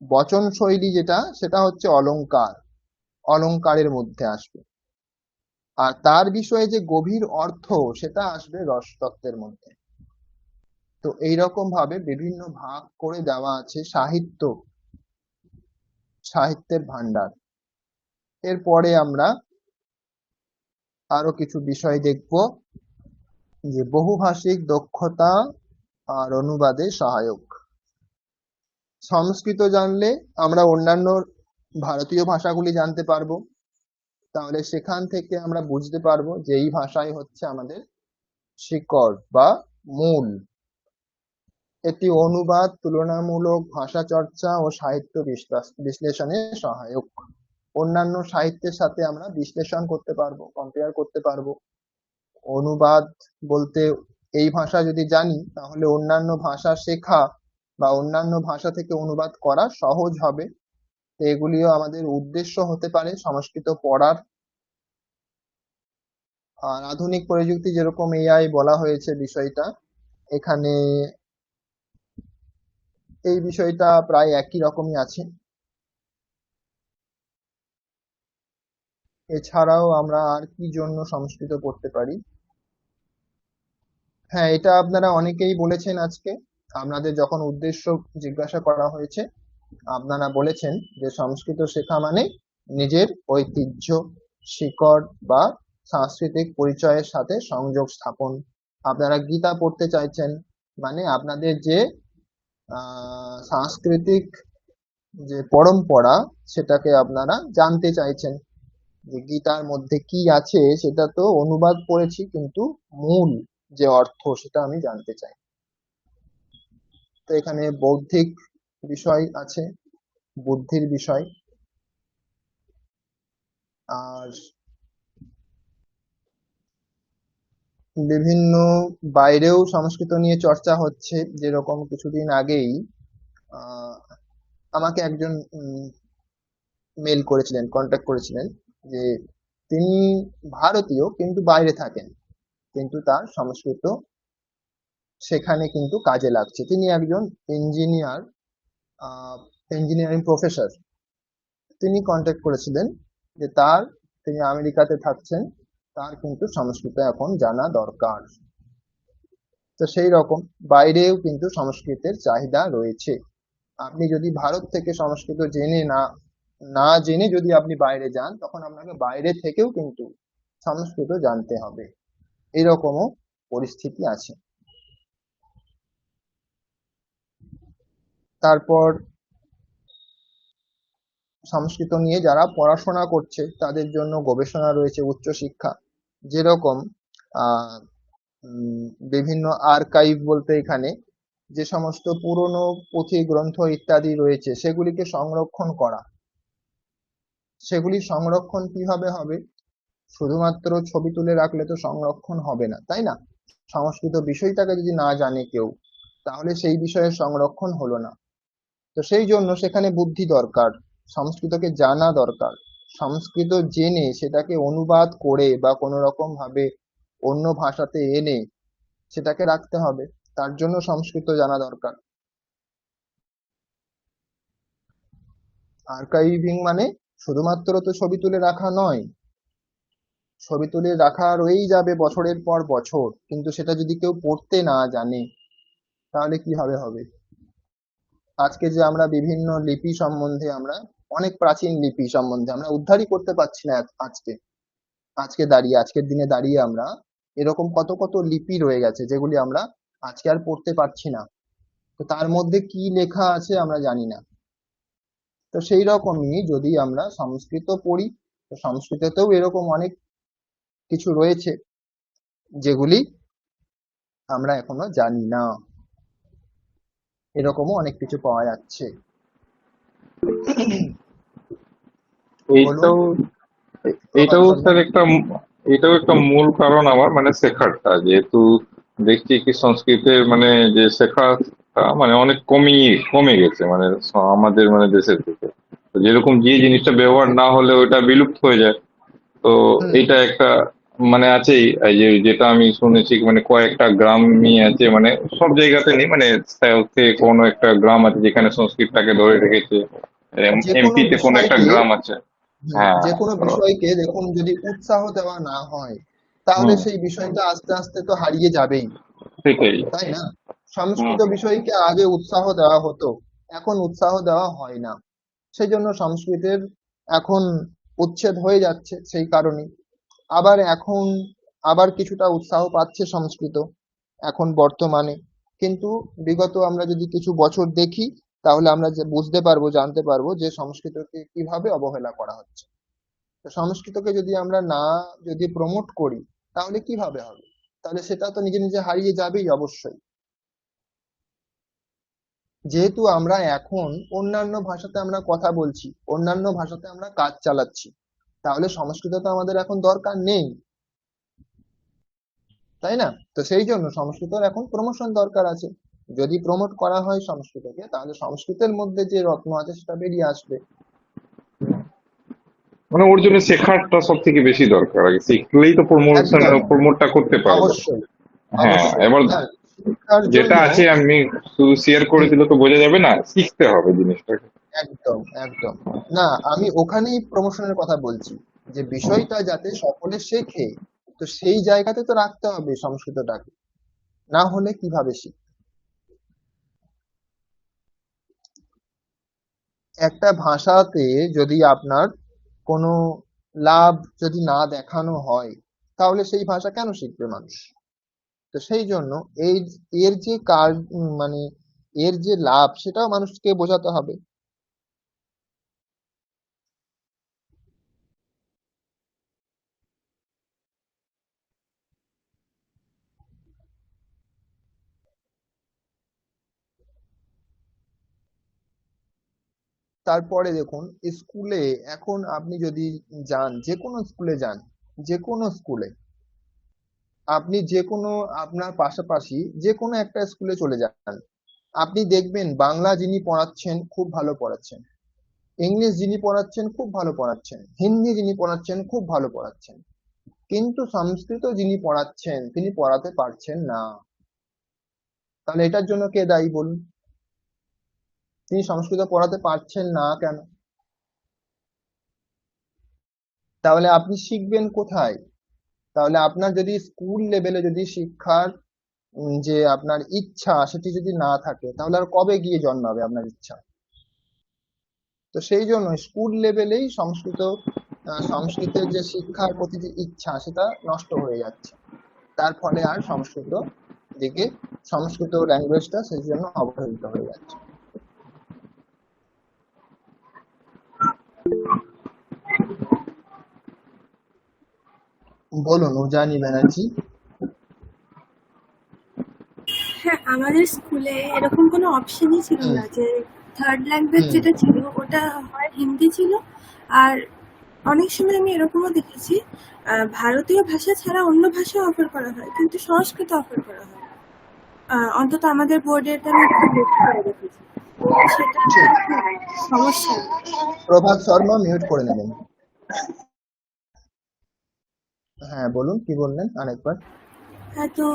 বচন শৈলী সেটা হচ্ছে অলংকার, অলংকারের মধ্যে আসবে। আর তার বিষয়ে যে গভীর অর্থ সেটা আসবে রসতত্ত্বের মধ্যে। তো এইরকম ভাবে বিভিন্ন ভাগ করে দেওয়া আছে সাহিত্যের ভান্ডার। এরপরে আমরা আরো কিছু বিষয় দেখব, যে বহুভাষিক দক্ষতা আর অনুবাদে সহায়ক। সংস্কৃত জানলে আমরা অন্যান্য ভারতীয় ভাষাগুলি জানতে পারবো, তাহলে সেখান থেকে আমরা বুঝতে পারবো যে এই ভাষাই হচ্ছে আমাদের শিকড় বা মূল। এটি অনুবাদ, তুলনামূলক ভাষা চর্চা ও সাহিত্য বিশ্লেষণে সহায়ক। অন্যান্য সাহিত্যের সাথে আমরা বিশ্লেষণ করতে পারবো, কম্পেয়ার করতে পারবো। অনুবাদ বলতে এই ভাষা যদি জানি তাহলে অন্যান্য ভাষা শেখা বা অন্যান্য ভাষা থেকে অনুবাদ করা সহজ হবে। তো এগুলিও আমাদের উদ্দেশ্য হতে পারে সংস্কৃত পড়ার। আর আধুনিক প্রযুক্তি যেরকম এআই বলা হয়েছে বিষয়টা, এখানে এই বিষয়টা প্রায় একই রকমই আছে। এছাড়াও আমরা আর কি জন্য সংস্কৃত পড়তে পারি, হ্যাঁ এটা আপনারা অনেকেই বলেছেন আজকে, আপনাদের যখন উদ্দেশ্য জিজ্ঞাসা করা হয়েছে আপনারা বলেছেন যে সংস্কৃত শেখা মানে নিজের ঐতিহ্য, শিকড় বা সাংস্কৃতিক পরিচয়ের সাথে সংযোগ স্থাপন। আপনারা গীতা পড়তে চাইছেন, মানে আপনাদের যে সাংস্কৃতিক যে পরম্পরা সেটাকে আপনারা জানতে চাইছেন। যে গীতার মধ্যে কি আছে সেটা তো অনুবাদ পড়েছি, কিন্তু মূল যে অর্থ সেটা আমি জানতে চাই। তো এখানে বৌদ্ধিক বিষয় আছে, বুদ্ধির বিষয়, আর বিভিন্ন বাইরেও সংস্কৃত নিয়ে চর্চা হচ্ছে। যেরকম কিছুদিন আগেই আহ আমাকে একজন মেল করেছিলেন, কন্ট্যাক্ট করেছিলেন, যে তিনি ভারতীয় কিন্তু বাইরে থাকেন, কিন্তু তার সংস্কৃত সেখানে কিন্তু কাজে লাগছে। তিনি একজন ইঞ্জিনিয়ার, ইঞ্জিনিয়ারিং প্রফেসর। তিনি কন্ট্যাক্ট করেছিলেন যে তিনি আমেরিকাতে থাকছেন, তার কিন্তু সংস্কৃত এখন জানা দরকার। তো সেই রকম বাইরেও কিন্তু সংস্কৃতের চাহিদা রয়েছে। আপনি যদি ভারত থেকে সংস্কৃত জেনে না জেনে যদি আপনি বাইরে যান, তখন আপনাকে বাইরে থেকেও কিন্তু সংস্কৃত জানতে হবে, এরকমও পরিস্থিতি আছে। তারপর সংস্কৃত নিয়ে যারা পড়াশোনা করছে তাদের জন্য গবেষণা রয়েছে, উচ্চশিক্ষা। যেরকম আহ বিভিন্ন আর্কাইভ বলতে এখানে যে সমস্ত পুরনো পুঁথি গ্রন্থ ইত্যাদি রয়েছে সেগুলিকে সংরক্ষণ করা। সেগুলি সংরক্ষণ কিভাবে হবে? শুধুমাত্র ছবি তুলে রাখলে তো সংরক্ষণ হবে না, তাই না? সংস্কৃত বিষয়টাকে যদি না জানে কেউ, তাহলে সেই বিষয়ের সংরক্ষণ হলো না। তো সেই জন্য সেখানে বুদ্ধি দরকার, সংস্কৃতকে জানা দরকার। সংস্কৃত জেনে সেটাকে অনুবাদ করে বা কোনো রকম ভাবে অন্য ভাষাতে এনে সেটাকে রাখতে হবে, তার জন্য সংস্কৃত জানা দরকার। আর্কাইভিং মানে শুধুমাত্র তো ছবি তুলে রাখা নয়। ছবি তুলে রাখা রয়েই যাবে বছরের পর বছর, কিন্তু সেটা যদি কেউ পড়তে না জানে তাহলে কিভাবে হবে? আজকে যে আমরা বিভিন্ন লিপি সম্বন্ধে, আমরা অনেক প্রাচীন লিপি সম্বন্ধে আমরা উদ্ধারই করতে পারছি না আজকের দিনে দাঁড়িয়ে আমরা এরকম কত কত লিপি রয়ে গেছে যেগুলি আমরা আজকে আর পড়তে পারছি না। তো তার মধ্যে কি লেখা আছে আমরা জানি না। তো সেই রকমই যদি আমরা সংস্কৃত পড়ি, তো সংস্কৃতেও এরকম অনেক কিছু রয়েছে যেগুলি আমরা এখনো জানি না। এরকমও অনেক কিছু পাওয়া যাচ্ছে। বলুন। এইটাও এটাও স্যার এটাও একটা মূল কারণ আমার মানে শেখারটা, যেহেতু দেখছি কি সংস্কৃতের মানে যে শেখাটা মানে অনেক কমে গেছে মানে আমাদের মানে দেশের থেকে। তো যেরকম যে জিনিসটা ব্যবহার না হলে ওটা বিলুপ্ত হয়ে যায়। তো এইটা একটা মানে আছেই, এই যে যেটা আমি শুনেছি মানে কয়েকটা গ্রামই আছে, মানে সব জায়গাতে নেই, মানে সাউথে কোনো একটা গ্রাম আছে যেখানে সংস্কৃতটাকে ধরে রেখেছে, যে কোনো এমপি তে কোনো একটা বিষয়কে গ্রাম আছে। হ্যাঁ। যে কোনো তো বিষয়কে দেখুন, যদি উৎসাহ দেওয়া না হয় তাহলে সেই বিষয়টা আস্তে আস্তে তো হারিয়ে যাবেই, সেটাই। তাই না? সংস্কৃত বিষয়কে আগে উৎসাহ দেওয়া হতো, এখন উৎসাহ দেওয়া হয় না। সেই জন্য সংস্কৃতের এখন উচ্ছেদ হয়ে যাচ্ছে সেই কারণেই। আবার কিছুটা উৎসাহ পাচ্ছে সংস্কৃত এখন বর্তমানে। কিন্তু বিগত আমরা যদি কিছু বছর দেখি, তাহলে আমরা যে বুঝতে পারবো, জানতে পারবো যে সংস্কৃতকে কিভাবে অবহেলা করা হচ্ছে। তো সংস্কৃতকে যদি আমরা যদি প্রমোট করি তাহলে কিভাবে হবে? তাহলে সেটা তো নিজে নিজে হারিয়ে যাবেই অবশ্যই। যেহেতু আমরা এখন অন্যান্য ভাষাতে আমরা কথা বলছি, অন্যান্য ভাষাতে আমরা কাজ চালাচ্ছি, তাহলে সংস্কৃত তো আমাদের এখন দরকার নেই, তাই না? তো সেই জন্য সংস্কৃতর এখন প্রমোশন দরকার আছে। যদি প্রমোট করা হয় সংস্কৃতকে, তাহলে সংস্কৃতের মধ্যে যে রত্ন আছে সেটা বেরিয়ে আসবে। মানে ওর জন্য শেখাটা সব থেকে বেশি দরকার, আগে শিখলেই তো একদম, প্রমোটটা করতে পারবো। অবশ্যই হ্যাঁ, অবশ্যই। এবার হ্যাঁ, শিক্ষার যেটা জন্য আছে আমি শুধু শেয়ার করে দিলে তো বোঝা যাবে না, শিখতে হবে জিনিসটাকে। একদম একদম। না, আমি ওখানেই প্রমোশনের কথা বলছি, যে বিষয়টা যাতে সকলে শেখে, তো সেই জায়গাতে তো রাখতে হবে সংস্কৃতটাকে, না হলে কিভাবে শিখবে? একটা ভাষাতে যদি আপনার কোনো লাভ যদি না দেখানো হয়, তাহলে সেই ভাষা কেন শিখবে মানুষ? তো সেই জন্য এই এর যে মানে এর যে লাভ সেটাও মানুষকে বোঝাতে হবে। তারপরে দেখুন স্কুলে এখন আপনি যদি যান, যে কোনো স্কুলে যান, যে কোনো স্কুলে আপনি যে কোনো আপনার পাশাপাশি যে কোনো একটা স্কুলে চলে যান, আপনি দেখবেন বাংলা যিনি পড়াচ্ছেন খুব ভালো পড়াচ্ছেন, ইংলিশ যিনি পড়াচ্ছেন খুব ভালো পড়াচ্ছেন, হিন্দি যিনি পড়াচ্ছেন খুব ভালো পড়াচ্ছেন, কিন্তু সংস্কৃত যিনি পড়াচ্ছেন তিনি পড়াতে পারছেন না। তাহলে এটার জন্য কে দায়ী বলুন? তিনি সংস্কৃত পড়াতে পারছেন না কেন? তাহলে আপনি শিখবেন কোথায়? তাহলে আপনার যদি স্কুল লেভেলে যদি শিক্ষার যে আপনার ইচ্ছা সেটি যদি না থাকে, তাহলে আর কবে গিয়ে জন্মাবে আপনার ইচ্ছা? তো সেই জন্য স্কুল লেভেলেই সংস্কৃতের যে শিক্ষার প্রতি যে ইচ্ছা সেটা নষ্ট হয়ে যাচ্ছে। তার ফলে আর সংস্কৃত ল্যাঙ্গুয়েজটা সেই জন্য অবহেলিত হয়ে যাচ্ছে। বলুন উজানি ব্যানার্জি। হ্যাঁ, আমাদের স্কুলে এরকম কোনো অপশনই ছিল না যে থার্ড ল্যাঙ্গুয়েজ যেটা ছিল ওটা হয় হিন্দি ছিল, আর অনেক সময় আমি এরকমও দেখেছি ভারতীয় ভাষা ছাড়া অন্য ভাষা অফার করা হয় কিন্তু সংস্কৃত অফার করা হয়। অন্তত আমাদের বোর্ডে এটা আমি খুব লক্ষ্য করে দেখেছি। সেটা সমস্যা। প্রভাত শর্মা মিউট করে নেবেন। হ্যাঁ বলুন, কি বললেন আরেকবার? হ্যাঁ, তো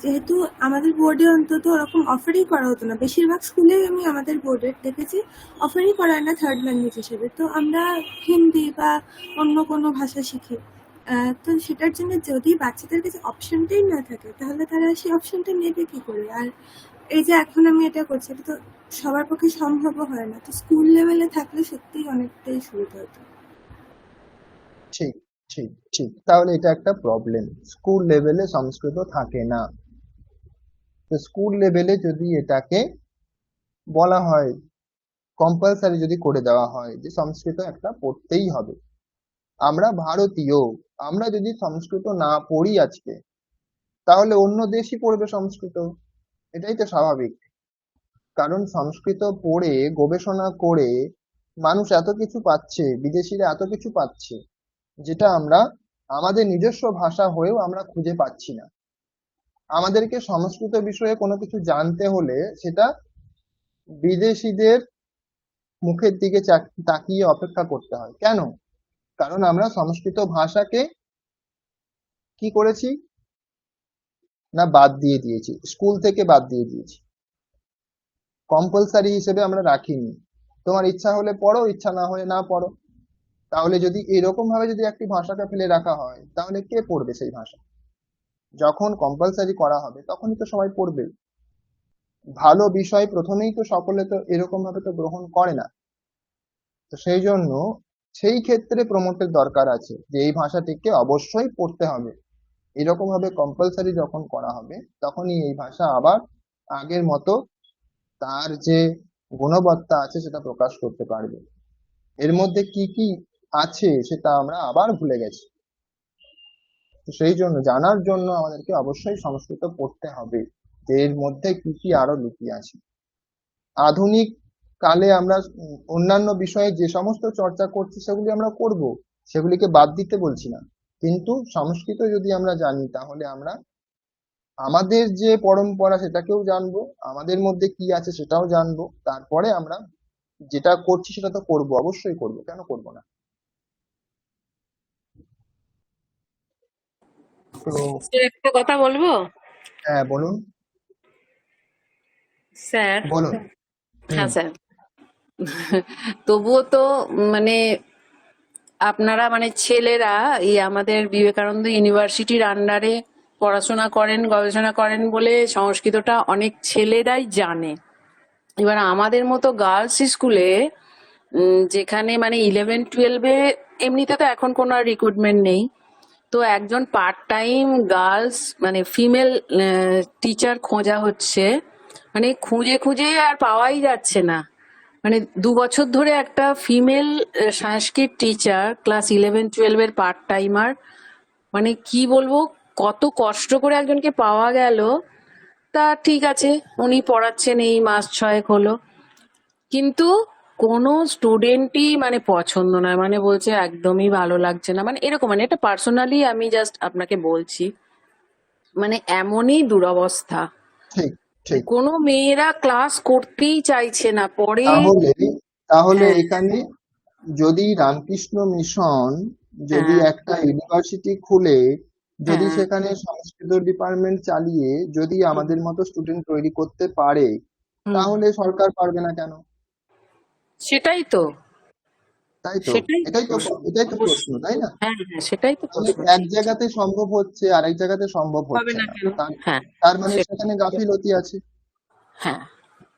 যেহেতু আমাদের বোর্ডে অন্তত ওরকম অফারই করা হতো না, বেশিরভাগ স্কুলে আমি আমাদের বোর্ডে দেখেছি অফারই করা হয় না থার্ড ল্যাঙ্গুয়েজ হিসেবে, তো আমরা হিন্দি বা অন্য কোনো ভাষা শিখি। তো সেটার জন্য যদি বাচ্চাদের কাছে অপশনটাই না থাকে তাহলে তারা সেই অপশনটা নেবে কি করে? আর এই যে এখন আমি এটা করছি এটা তো সবার পক্ষে সম্ভবও হয় না, তো স্কুল লেভেলে থাকলে সত্যিই অনেকটাই সুবিধা হতো। ঠিক ঠিক ঠিক তাহলে এটা একটা প্রবলেম, স্কুল লেভেলে সংস্কৃত থাকে না। তো স্কুল লেভেলে যদি এটাকে বলা হয়, কম্পালসারি যদি করে দেওয়া হয় যে সংস্কৃত একটা পড়তেই হবে, আমরা ভারতীয়, আমরা যদি সংস্কৃত না পড়ি আজকে, তাহলে অন্য দেশই পড়বে সংস্কৃত, এটাই তো স্বাভাবিক। কারণ সংস্কৃত পড়ে গবেষণা করে মানুষ এত কিছু পাচ্ছে, বিদেশিরা এত কিছু পাচ্ছে, যেটা আমরা আমাদের নিজস্ব ভাষা হয়েও আমরা খুঁজে পাচ্ছি না। আমাদেরকে সংস্কৃত বিষয়ে কোনো কিছু জানতে হলে সেটা বিদেশিদের মুখের দিকে তাকিয়ে অপেক্ষা করতে হয়। কেন? কারণ আমরা সংস্কৃত ভাষাকে কি করেছি না বাদ দিয়ে দিয়েছি, স্কুল থেকে বাদ দিয়ে দিয়েছি, কম্পালসারি হিসেবে আমরা রাখিনি। তোমার ইচ্ছা হলে পড়ো, ইচ্ছা না হলে না পড়ো। তাহলে যদি এরকম ভাবে যদি একটি ভাষাকে ফেলে রাখা হয় তাহলে কে পড়বে সেই ভাষা? যখন কম্পালসারি করা হবে তখনই তো সবাই পড়বে। ভালো বিষয় প্রথমেই তো সকলে তো এরকম ভাবে তো গ্রহণ করে না। তো সেই জন্য সেই ক্ষেত্রে প্রমোটের দরকার আছে যে এই ভাষাটিকে অবশ্যই পড়তে হবে। এরকম ভাবে কম্পালসারি যখন করা হবে তখনই এই ভাষা আবার আগের মতো তার যে গুণবত্তা আছে সেটা প্রকাশ করতে পারবে। এর মধ্যে কি কি আছে সেটা আমরা আবার ভুলে গেছি। তো সেই জন্য জানার জন্য আমাদেরকে অবশ্যই সংস্কৃত পড়তে হবে যে এর মধ্যে কি কি আরো লুকিয়ে আছে। আধুনিক কালে আমরা অন্যান্য বিষয়ে যে সমস্ত চর্চা করছি সেগুলি আমরা করব, সেগুলিকে বাদ দিতে বলছি না, কিন্তু সংস্কৃত যদি আমরা জানি তাহলে আমরা আমাদের যে পরম্পরা সেটাকেও জানবো, আমাদের মধ্যে কি আছে সেটাও জানবো, তারপরে আমরা যেটা করছি সেটা তো করবো, অবশ্যই করবো, কেন করবো না? তো একটা কথা বলবো হ্যাঁ বলুন। স্যার? বলুন। হ্যাঁ স্যার। তবুও তো মানে আপনারা মানে ছেলেরা এই আমাদের বিবেকানন্দ ইউনিভার্সিটির আন্ডারে পড়াশোনা করেন, গবেষণা করেন বলে সংস্কৃতটা অনেক ছেলেরাই জানে। এবার আমাদের মতো গার্লস স্কুলে যেখানে মানে 11-12-এ এমনিতে তো এখন কোনো আর রিক্রুটমেন্ট নেই, তো একজন পার্ট টাইম গার্লস মানে ফিমেল টিচার খোঁজা হচ্ছে, মানে খুঁজে খুঁজে আর পাওয়াই যাচ্ছে না। মানে 2 বছর ধরে একটা ফিমেল সংস্কৃত টিচার ক্লাস 11-12-এর পার্ট টাইমার, মানে কি বলবো, কত কষ্ট করে একজনকে পাওয়া গেল। তা ঠিক আছে, উনি পড়াচ্ছেন এই মাস 6 হলো, কিন্তু কোনো স্টুডেন্টই মানে পছন্দ নয়, মানে বলছে একদমই ভালো লাগছে না, মানে এরকম, মানে এটা পার্সোনালি আমি জাস্ট আপনাকে বলছি, মানে এমনই দুরবস্থা। ঠিক ঠিক। কোনো মেয়েরা ক্লাস করতেই চাইছে না পরে। তাহলে তাহলে হ্যাঁ, এখানে যদি রামকৃষ্ণ মিশন যদি হ্যাঁ, একটা ইউনিভার্সিটি খুলে, যদি হ্যাঁ, সেখানে সংস্কৃত ডিপার্টমেন্ট চালিয়ে যদি হুম, আমাদের মতো স্টুডেন্ট তৈরি করতে পারে, হুম, তাহলে সরকার পারবে না কেন? সেটাই তো, তাই তো, সেটাই তো এটাই তো প্রশ্ন। এটাই তো প্রশ্ন, অবশ্যই। তাই না? হ্যাঁ, হ্যাঁ, সেটাই তো তাহলে প্রশ্ন। এক জায়গাতে সম্ভব হচ্ছে, আরেক জায়গাতে সম্ভব হবে হচ্ছে না না, কেন? তার হ্যাঁ, তার মানে সেটাই। সেখানে গাফিলতি আছে। হ্যাঁ,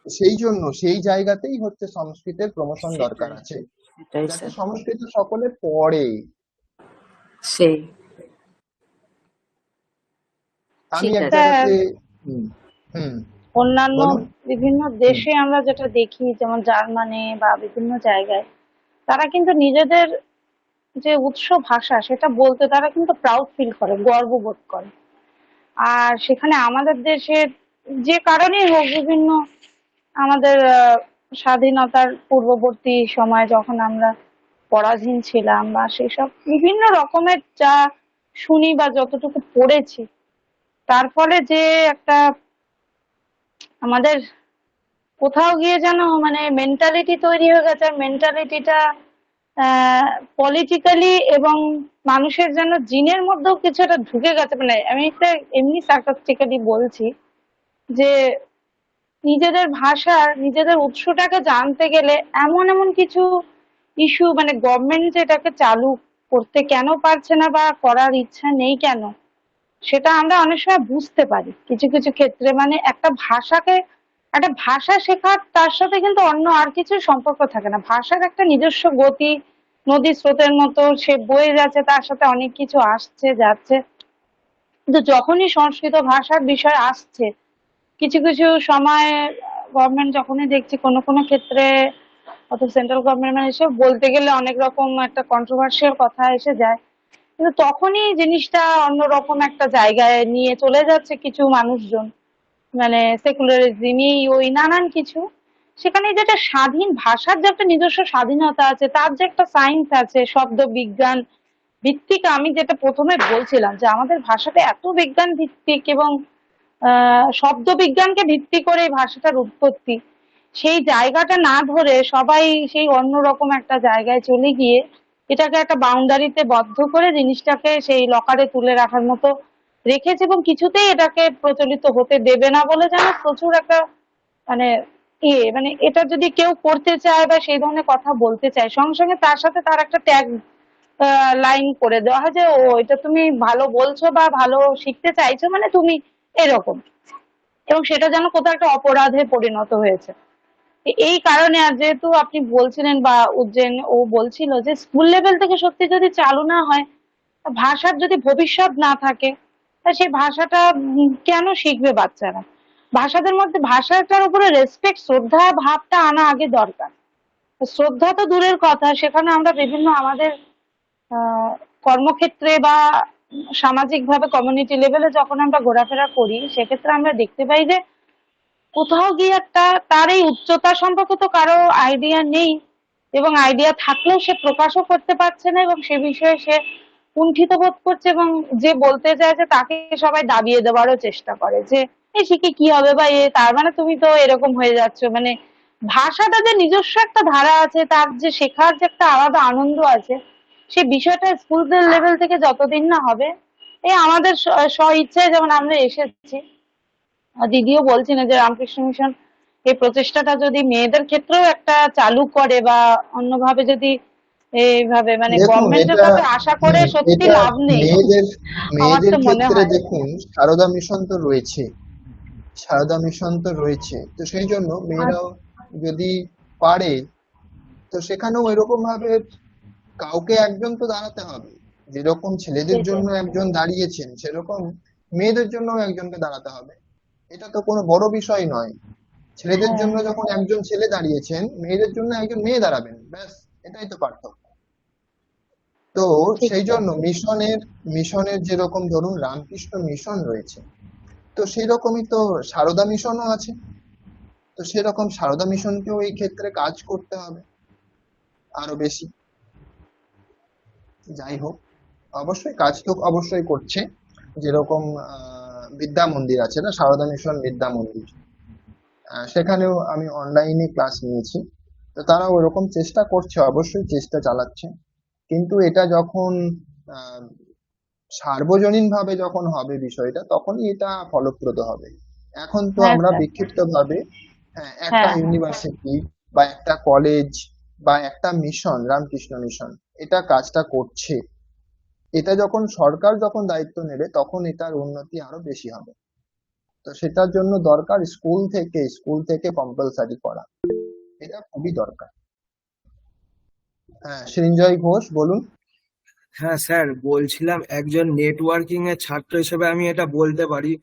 সেই জন্য সেই জায়গাতেই হচ্ছে সংস্কৃতের প্রমোশন দরকার সেটাই, আছে, সেটাই যাতে স্যার। সংস্কৃত সকলে পড়ে। সেই, আমি ঠিক এক আছে। স্যার, জায়গাতে হুম হুম অন্যান্য বলুন। বিভিন্ন হুম দেশে আমরা যেটা দেখি, যেমন জার্মানি বা বিভিন্ন জায়গায়, তারা কিন্তু নিজেদের যে উৎস ভাষা সেটা বলতে তারা কিন্তু প্রাউড ফিল করে, গর্ববোধ করে। আর সেখানে আমাদের দেশের যে কারণেই হোক, বিভিন্ন আমাদের স্বাধীনতার পূর্ববর্তী সময় যখন আমরা পরাধীন ছিলাম বা সেসব বিভিন্ন রকমের যা শুনি বা যতটুকু পড়েছি, তার ফলে যে একটা আমাদের কোথাও গিয়ে যেন মানে মেন্টালিটি তৈরি হয়ে গেছে, মেন্টালিটিটা পলিটিক্যালি এবং মানুষের যেন জিনের মধ্যেও কিছু একটা ঢুকে গেছে। মানে আমি একটা এমনি সার্কাস্টিক্যালি বলছি যে নিজেদের ভাষার নিজেদের উৎসটাকে জানতে গেলে এমন এমন কিছু ইস্যু, মানে গভর্নমেন্ট যেটাকে চালু করতে কেন পারছে না বা করার ইচ্ছা নেই কেন, সেটা আমরা অনেক সময় বুঝতে পারি কিছু কিছু ক্ষেত্রে। মানে একটা ভাষা শেখার তার সাথে কিন্তু অন্য আর কিছু সম্পর্ক থাকে না। ভাষার একটা নিজস্ব গতি, নদী স্রোতের মতো সে বয়ে যাচ্ছে, তার সাথে অনেক কিছু আসছে যাচ্ছে। কিন্তু যখনই সংস্কৃত ভাষার বিষয় আসছে, কিছু কিছু সময় গভর্নমেন্ট যখনই দেখছি কোনো কোনো ক্ষেত্রে, অত সেন্ট্রাল গভর্নমেন্ট মানে এসব বলতে গেলে অনেক রকম একটা কন্ট্রোভার্সিয়াল কথা এসে যায়, কিন্তু তখনই জিনিসটা অন্যরকম একটা জায়গায় নিয়ে চলে যাচ্ছে কিছু মানুষজন। মানে সেকুলারিজম, ওই নানান কিছু। সেখানে যেটা স্বাধীন ভাষার যে একটা নিজস্ব স্বাধীনতা আছে, তার যে একটা সায়েন্স আছে, শব্দ বিজ্ঞান ভিত্তিক, আমি যেটা প্রথমে বলছিলাম যে আমাদের ভাষাটা এত বিজ্ঞান ভিত্তিক এবং শব্দ বিজ্ঞানকে ভিত্তি করে এই ভাষাটার উৎপত্তি, সেই জায়গাটা না ধরে সবাই সেই অন্যরকম একটা জায়গায় চলে গিয়ে এটাকে একটা বাউন্ডারিতে বদ্ধ করে জিনিসটাকে সেই লকারে তুলে রাখার মতো রেখেছে, এবং কিছুতেই এটাকে প্রচলিত হতে দেবে না বলে যেন প্রচুর একটা মানে মানে এটা যদি কেউ করতে চায় বা সেই ধরনের কথা বলতে চায়, সঙ্গে সঙ্গে তার সাথে তার একটা ট্যাগ লাইন করে দেওয়া হয় যে ও এটা তুমি ভালো বলছো বা ভালো শিখতে চাইছো, মানে তুমি এরকম। এবং সেটা যেন কোথাও একটা অপরাধে পরিণত হয়েছে। এই কারণে, আর যেহেতু আপনি বলছিলেন বা উজ্জয়ন ও বলছিল যে স্কুল লেভেল থেকে সত্যি যদি চালু না হয়, ভাষার যদি ভবিষ্যৎ না থাকে, তা সেই ভাষাটা কেন শিখবে বাচ্চারা? ভাষাদের মধ্যে ভাষাটার উপরে রেসপেক্ট, শ্রদ্ধা ভাবটা আনা আগে দরকার। শ্রদ্ধা তো দূরের কথা, সেখানে আমরা বিভিন্ন আমাদের কর্মক্ষেত্রে বা সামাজিক ভাবে কমিউনিটি লেভেলে যখন আমরা ঘোরাফেরা করি, সেক্ষেত্রে আমরা দেখতে পাই যে কোথাও গিয়ে একটা তার এই উচ্চতা সম্পর্কে তো কারো আইডিয়া নেই, এবং আইডিয়া থাকলেও সে প্রকাশও করতে পারছে না, এবং সে বিষয়ে সে কুণ্ঠিত বোধ করছে, এবং যে বলতে চাইছে তাকে সবাই দাবিয়ে দেওয়ারও চেষ্টা করে যে এই শিখে কি হবে, বা তার মানে তুমি তো এরকম হয়ে যাচ্ছ। মানে ভাষাটা যে নিজস্ব একটা ধারা আছে, তার যে শেখার যে একটা আলাদা আনন্দ আছে, সেই বিষয়টা স্কুল লেভেল থেকে যতদিন না হবে, এই আমাদের স্ব ইচ্ছায় যেমন আমরা এসেছি, দিদিও বলছিলেন যে রামকৃষ্ণ মিশন এই প্রচেষ্টাটা যদি মেয়েদের ক্ষেত্রেও একটা চালু করে বা অন্যভাবে যদি এইভাবে, মানে দেখুন, গভর্নমেন্টের এটা কাছে আশা করে সত্যি এটা লাভ নেই মেয়েদের আমার মেয়েদের তো মনে ক্ষেত্রে হয়। দেখুন, সারদা মিশন তো রয়েছে, সারদা মিশন তো রয়েছে, তো সেই জন্য আর মেয়েরাও যদি পারে, তো সেখানেও এরকম ভাবে কাউকে একজন তো দাঁড়াতে হবে। যেরকম ছেলেদের সেটাই জন্য একজন দাঁড়িয়েছেন, সেরকম মেয়েদের জন্য একজনকে দাঁড়াতে হবে। এটা তো কোনো বড় বিষয় নয়। ছেলেদের হ্যাঁ, জন্য যখন একজন ছেলে দাঁড়িয়েছেন, মেয়েদের জন্য একজন মেয়ে দাঁড়াবেন, ব্যাস, এটাই তো পার্থক্য। তো ঠিক সেই তাই। জন্য মিশনের যেরকম ধরুন রামকৃষ্ণ মিশন রয়েছে, তো সেই রকমই তো সারদা মিশনও আছে। তো সেরকম সারদা মিশনকেও এই ক্ষেত্রে কাজ করতে হবে। আরো বেশি। যাই হোক, অবশ্যই কাজ তো অবশ্যই করছে। যেরকম বিদ্যা মন্দির আছে না, সারদা মিশন বিদ্যা মন্দির, সেখানেও আমি অনলাইনে ক্লাস নিয়েছি। তো তারা ওরকম চেষ্টা করছে, অবশ্যই চেষ্টা চালাচ্ছে। কিন্তু এটা যখন আহ সার্বজনীন ভাবে যখন হবে বিষয়টা, তখনই এটা ফলপ্রদ হবে। এখন তো হ্যাঁ আমরা স্যার। বিক্ষিপ্ত ভাবে একটা হ্যাঁ, ইউনিভার্সিটি বা একটা কলেজ বা একটা মিশন, রামকৃষ্ণ মিশন, এটা কাজটা করছে। এটা যখন সরকার যখন দায়িত্ব নেবে, তখন এটার উন্নতি আরো বেশি হবে। তো সেটার জন্য দরকার স্কুল থেকে কম্পালসারি করা, এটা খুবই দরকার। হ্যাঁ, সৃঞ্জয় ঘোষ বলুন। হ্যাঁ স্যার, বলছিলাম একজন নেটওয়ার্কিং এর ছাত্র হিসেবে আমি এটা বলতে পারি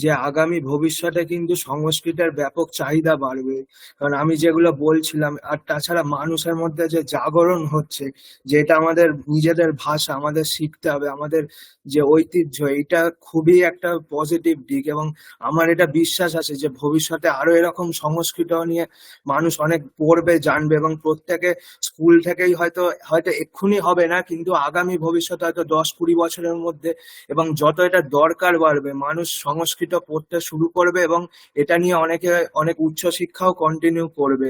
যে আগামী ভবিষ্যতে কিন্তু সংস্কৃতের ব্যাপক চাহিদা বাড়বে। কারণ আমি যেগুলো বলছিলাম, আর তাছাড়া মানুষের মধ্যে যে জাগরণ হচ্ছে, যে এটা আমাদের নিজেদের ভাষা, আমাদের শিখতে হবে, আমাদের যে ঐতিহ্য, এটা খুবই একটা পজিটিভ দিক। এবং আমার এটা বিশ্বাস আছে যে ভবিষ্যতে আরো এরকম সংস্কৃত নিয়ে মানুষ অনেক পড়বে, জানবে, এবং প্রত্যেকে স্কুল থেকেই হয়তো হয়তো এক্ষুনি হবে না, কিন্তু আগামী ভবিষ্যতে হয়তো 10-20 বছরের মধ্যে, এবং যত এটা দরকার বাড়বে, মানুষ সংস্কৃত পড়তে শুরু করবে এবং এটা নিয়ে অনেকে অনেক উচ্চশিক্ষাও কন্টিনিউ করবে।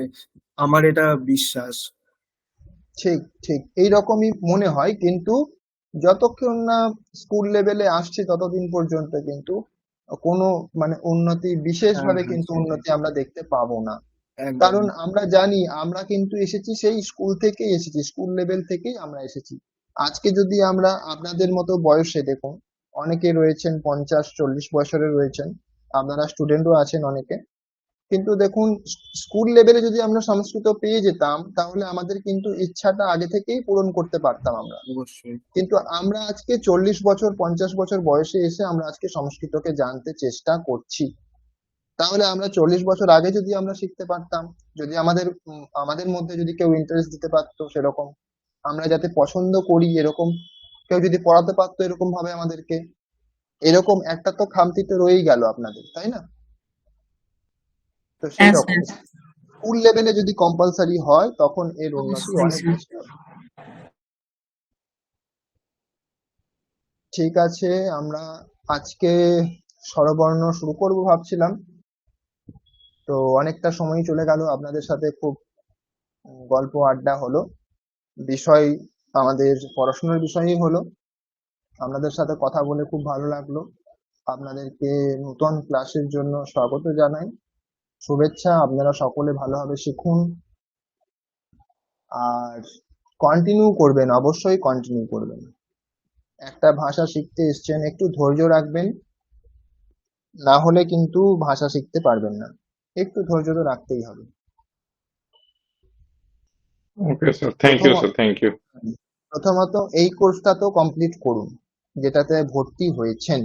আমার এটা বিশ্বাস। ঠিক ঠিক এইরকমই মনে হয়, কিন্তু যতক্ষণ না স্কুল লেভেলে আসছে ততদিন পর্যন্ত কিন্তু কোনো মানে উন্নতি, হ্যাঁ বিশেষভাবে হ্যাঁ কিন্তু সেটাই, উন্নতি আমরা দেখতে পাবো না। একদম। কারণ আমরা জানি আমরা কিন্তু এসেছি সেই স্কুল থেকেই এসেছি, স্কুল লেভেল থেকেই আমরা এসেছি। আজকে যদি আমরা আপনাদের মতো বয়সে, দেখুন অনেকে রয়েছেন 50-40 বছরের রয়েছেন, আপনারা স্টুডেন্টও আছেন অনেকে। কিন্তু দেখুন, স্কুল লেভেলে যদি আমরা সংস্কৃত পেয়ে যেতাম, তাহলে আমাদের কিন্তু ইচ্ছাটা আগে থেকেই পূরণ করতে পারতাম আমরা। অবশ্যই। কিন্তু আমরা আজকে 40 বছর 50 বছর বয়সে এসে আমরা আজকে সংস্কৃতকে জানতে চেষ্টা করছি। তাহলে আমরা 40 বছর আগে যদি আমরা শিখতে পারতাম, যদি আমাদের মধ্যে যদি কেউ ইন্টারেস্ট দিতে পারতো সেরকম, আমরা যাতে পছন্দ করি এরকম কেউ যদি পড়াতে পারতো এরকম ভাবে আমাদেরকে, এরকম একটা তো খামতি তো রয়েই গেল আপনাদের, তাই না? তো সেই হ্যাঁ রকম স্যার। স্কুল লেভেলে যদি কম্পালসারি হয়, তখন এর উন্নতি অবশ্যই অনেক স্যার। বেশি হবে। ঠিক আছে, আমরা আজকে স্বরবর্ণ শুরু করব ভাবছিলাম। তো অনেকটা সময় চলে গেল, আপনাদের সাথে খুব গল্প আড্ডা হলো। বিষয় আমাদের পড়াশোনার বিষয়ই হলো। আপনাদের সাথে কথা বলে খুব ভালো লাগলো। আপনাদেরকে নতুন ক্লাসের জন্য স্বাগত জানাই, শুভেচ্ছা। আপনারা সকলে ভালোভাবে শিখুন আর কন্টিনিউ করবেন, অবশ্যই কন্টিনিউ করবেন। একটা ভাষা শিখতে এসছেন, একটু ধৈর্য রাখবেন, না হলে কিন্তু ভাষা শিখতে পারবেন না। একটু ধৈর্য তো রাখতেই হবে। ওকে স্যার, থ্যাংক প্রথম ইউ স্যার, থ্যাংক ইউ। প্রথমত এই কোর্সটা তো কমপ্লিট করুন, যেটাতে ভর্তি হয়েছেন।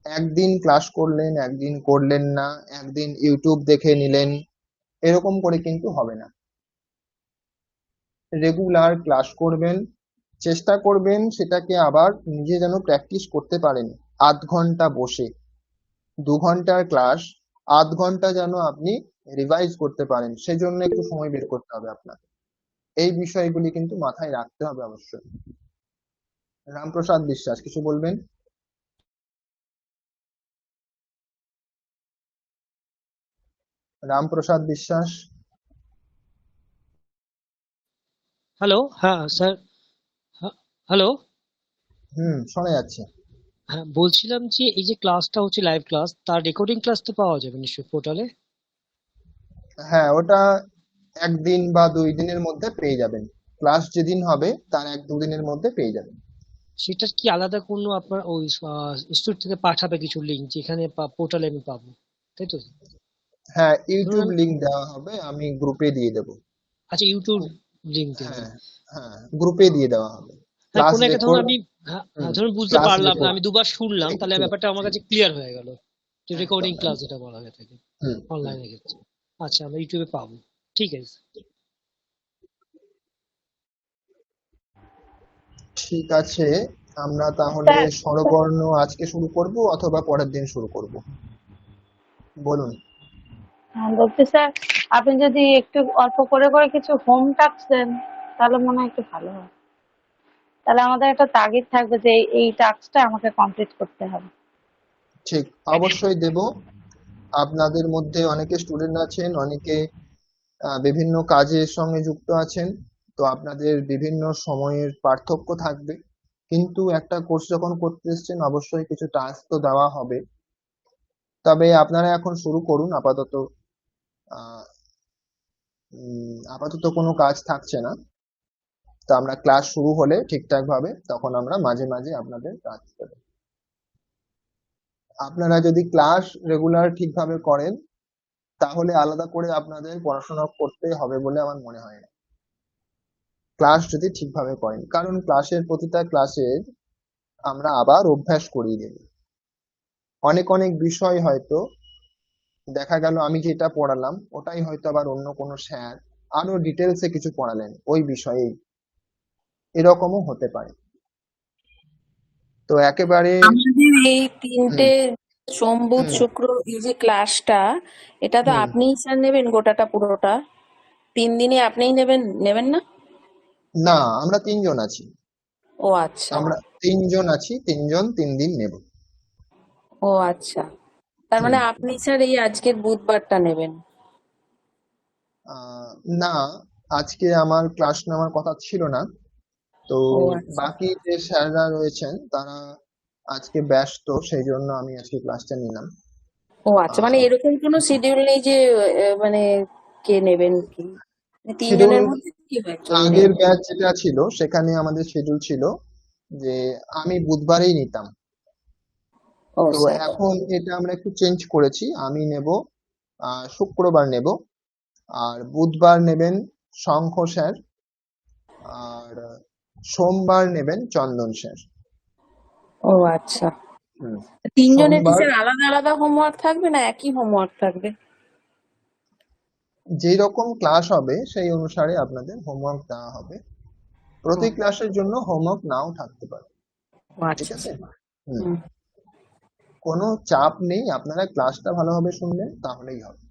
একদিন ক্লাস করলেন, একদিন করলেন না, একদিন ইউটিউব দেখে নিলেন, এরকম করে কিন্তু হবে না। রেগুলার ক্লাস করবেন, চেষ্টা করবেন সেটাকে আবার নিজে যেন প্র্যাকটিস করতে পারেন। 8 ঘন্টা বসে, 2 ঘন্টার ক্লাস, 8 ঘন্টা যেন আপনি রিভাইজ করতে পারেন, সেজন্য একটু সময় বের করতে হবে আপনাকে। এই বিষয়গুলি কিন্তু মাথায় রাখতে হবে অবশ্যই। রামপ্রসাদ বিশ্বাস কিছু বলবেন? রামপ্রসাদ বিশ্বাস। হ্যালো, হ্যাঁ স্যার। হ্যালো। শোনা যাচ্ছে। হ্যাঁ, বলছিলাম যে এই যে ক্লাসটা হচ্ছে লাইভ ক্লাস, তার রেকর্ডিং ক্লাস তো পাওয়া যাবে নিশ্চয়ই পোর্টালে? হ্যাঁ, ওটা 1 দিন বা 2 দিনের মধ্যে পেয়ে যাবেন। ক্লাস যেদিন হবে তার 1-2 দিনের মধ্যে পেয়ে যাবেন। সেটার কি আলাদা কোনো আপনার ওই ইনস্টিটিউট থেকে পাঠাবে কিছু লিঙ্ক, যেখানে পোর্টালে আমি পাবো, তাই তো? হ্যাঁ, ধরুন ইউটিউব আমি, লিংক দেওয়া হবে, আমি গ্রুপে দিয়ে দেবো। আচ্ছা ইউটিউব লিঙ্ক দেবেন? হ্যাঁ, হ্যাঁ, গ্রুপে দিয়ে দেওয়া হবে। হ্যাঁ, ক্লাস কোনো একটা ধরুন রেকর্ড। আমি, হ্যাঁ হ্যাঁ, ধরুন বুঝতে ক্লাস পারলাম না, রেকর্ড। আমি দুবার শুনলাম, ঠিক তাহলে ঠিক ব্যাপারটা আমার ঠিক। কাছে ক্লিয়ার হয়ে গেল। একদম রেকর্ডিং ক্লাস একদম। যেটা বলা হয়ে থাকে হুম হুম। অনলাইনে ক্ষেত্রে। আচ্ছা, আমরা ইউটিউবে পাবো। ঠিক আছে। ঠিক আছে, আমরা তাহলে স্যার, স্বরবর্ণ আজকে শুরু করব অথবা পরের দিন শুরু করব, বলুন। বলছি স্যার, আপনি যদি একটু অল্প করে করে কিছু হোম টাস্ক দেন তাহলে মনে হয় একটু ভালো হয়। তাহলে আমাদের একটা তাগিদ থাকবে যে এই টাস্কটা আমাকে কমপ্লিট করতে হবে। ঠিক, অবশ্যই দেব। আপনাদের মধ্যে অনেকে স্টুডেন্ট আছেন, অনেকে বিভিন্ন কাজের সঙ্গে যুক্ত আছেন। তো আপনাদের বিভিন্ন সময়ের পার্থক্য থাকবে, কিন্তু একটা কোর্স যখন করতে এসেছেন অবশ্যই কিছু টাস্ক তো দেওয়া হবে। তবে আপনারা এখন শুরু করুন। আহ, আপাতত কোনো কাজ থাকছে না। তো আমরা ক্লাস শুরু হলে ঠিকঠাক ভাবে তখন আমরা মাঝে মাঝে আপনাদের কাজ দেব। আপনারা যদি ক্লাস রেগুলার ঠিকভাবে করেন তাহলে আলাদা করে আপনাদের পড়াশোনা করতে হবে বলে আমার মনে হয় না, ক্লাস যদি ঠিকভাবে করেন। কারণ প্রতিটা ক্লাসের আমরা আবার অভ্যাস করিয়ে দেব। অনেক অনেক বিষয় হয়তো দেখা গেল আমি যেটা পড়ালাম ওটাই হয়তো আবার অন্য কোনো স্যার আরো ডিটেলসে কিছু পড়ালেন ওই বিষয়েই, এরকমও হতে পারে। তো একেবারে আমাদের এই হুম তিনটে সোম বুধ হুম শুক্র এই যে ক্লাসটা, এটা তো হুম আপনিই স্যার নেবেন গোটাটা পুরোটা? 3 দিনে আপনিই নেবেন, নেবেন না? না, আমরা তিনজন আছি। ও আচ্ছা। আমরা তিনজন আছি, তিনজন 3 দিন নেব। ও আচ্ছা, তার হুম মানে আপনি স্যার এই আজকের বুধবারটা নেবেন? আহ, না, আজকে আমার ক্লাস নেওয়ার কথা ছিল না। তো ও আচ্ছা। বাকি যে স্যাররা রয়েছেন তারা আজকে ব্যস্ত, সেই জন্য আমি আজকে ক্লাসটা নিলাম। ও আচ্ছা, মানে আহ এরকম কোনো শিডিউল নেই যে মানে কে নেবেন কি? মানে শিডিউল, তিনজনের মধ্যে কেউ একজন আগের নেবেন? ব্যাচ যেটা ছিল সেখানে আমাদের শিডিউল ছিল যে আমি বুধবারেই নিতাম। ও তো স্যার। এখন এটা আমরা একটু চেঞ্জ করেছি, আমি নেব শুক্রবার নেব, আর বুধবার নেবেন শঙ্খ স্যার, আর সোমবার নেবেন চন্দন স্যার। ও আচ্ছা, হুম তিনজনের কি সোমবার স্যার আলাদা আলাদা হোমওয়ার্ক থাকবে না একই হোমওয়ার্ক থাকবে? যেই রকম ক্লাস হবে সেই অনুসারে আপনাদের হোমওয়ার্ক দেওয়া হবে। ও প্রতি ক্লাসের জন্য হোমওয়ার্ক নাও থাকতে পারে। ঠিক আচ্ছা আছে? স্যার। হুম হুম। কোনো চাপ নেই, আপনারা ক্লাসটা ভালোভাবে শুনলেন তাহলেই হবে।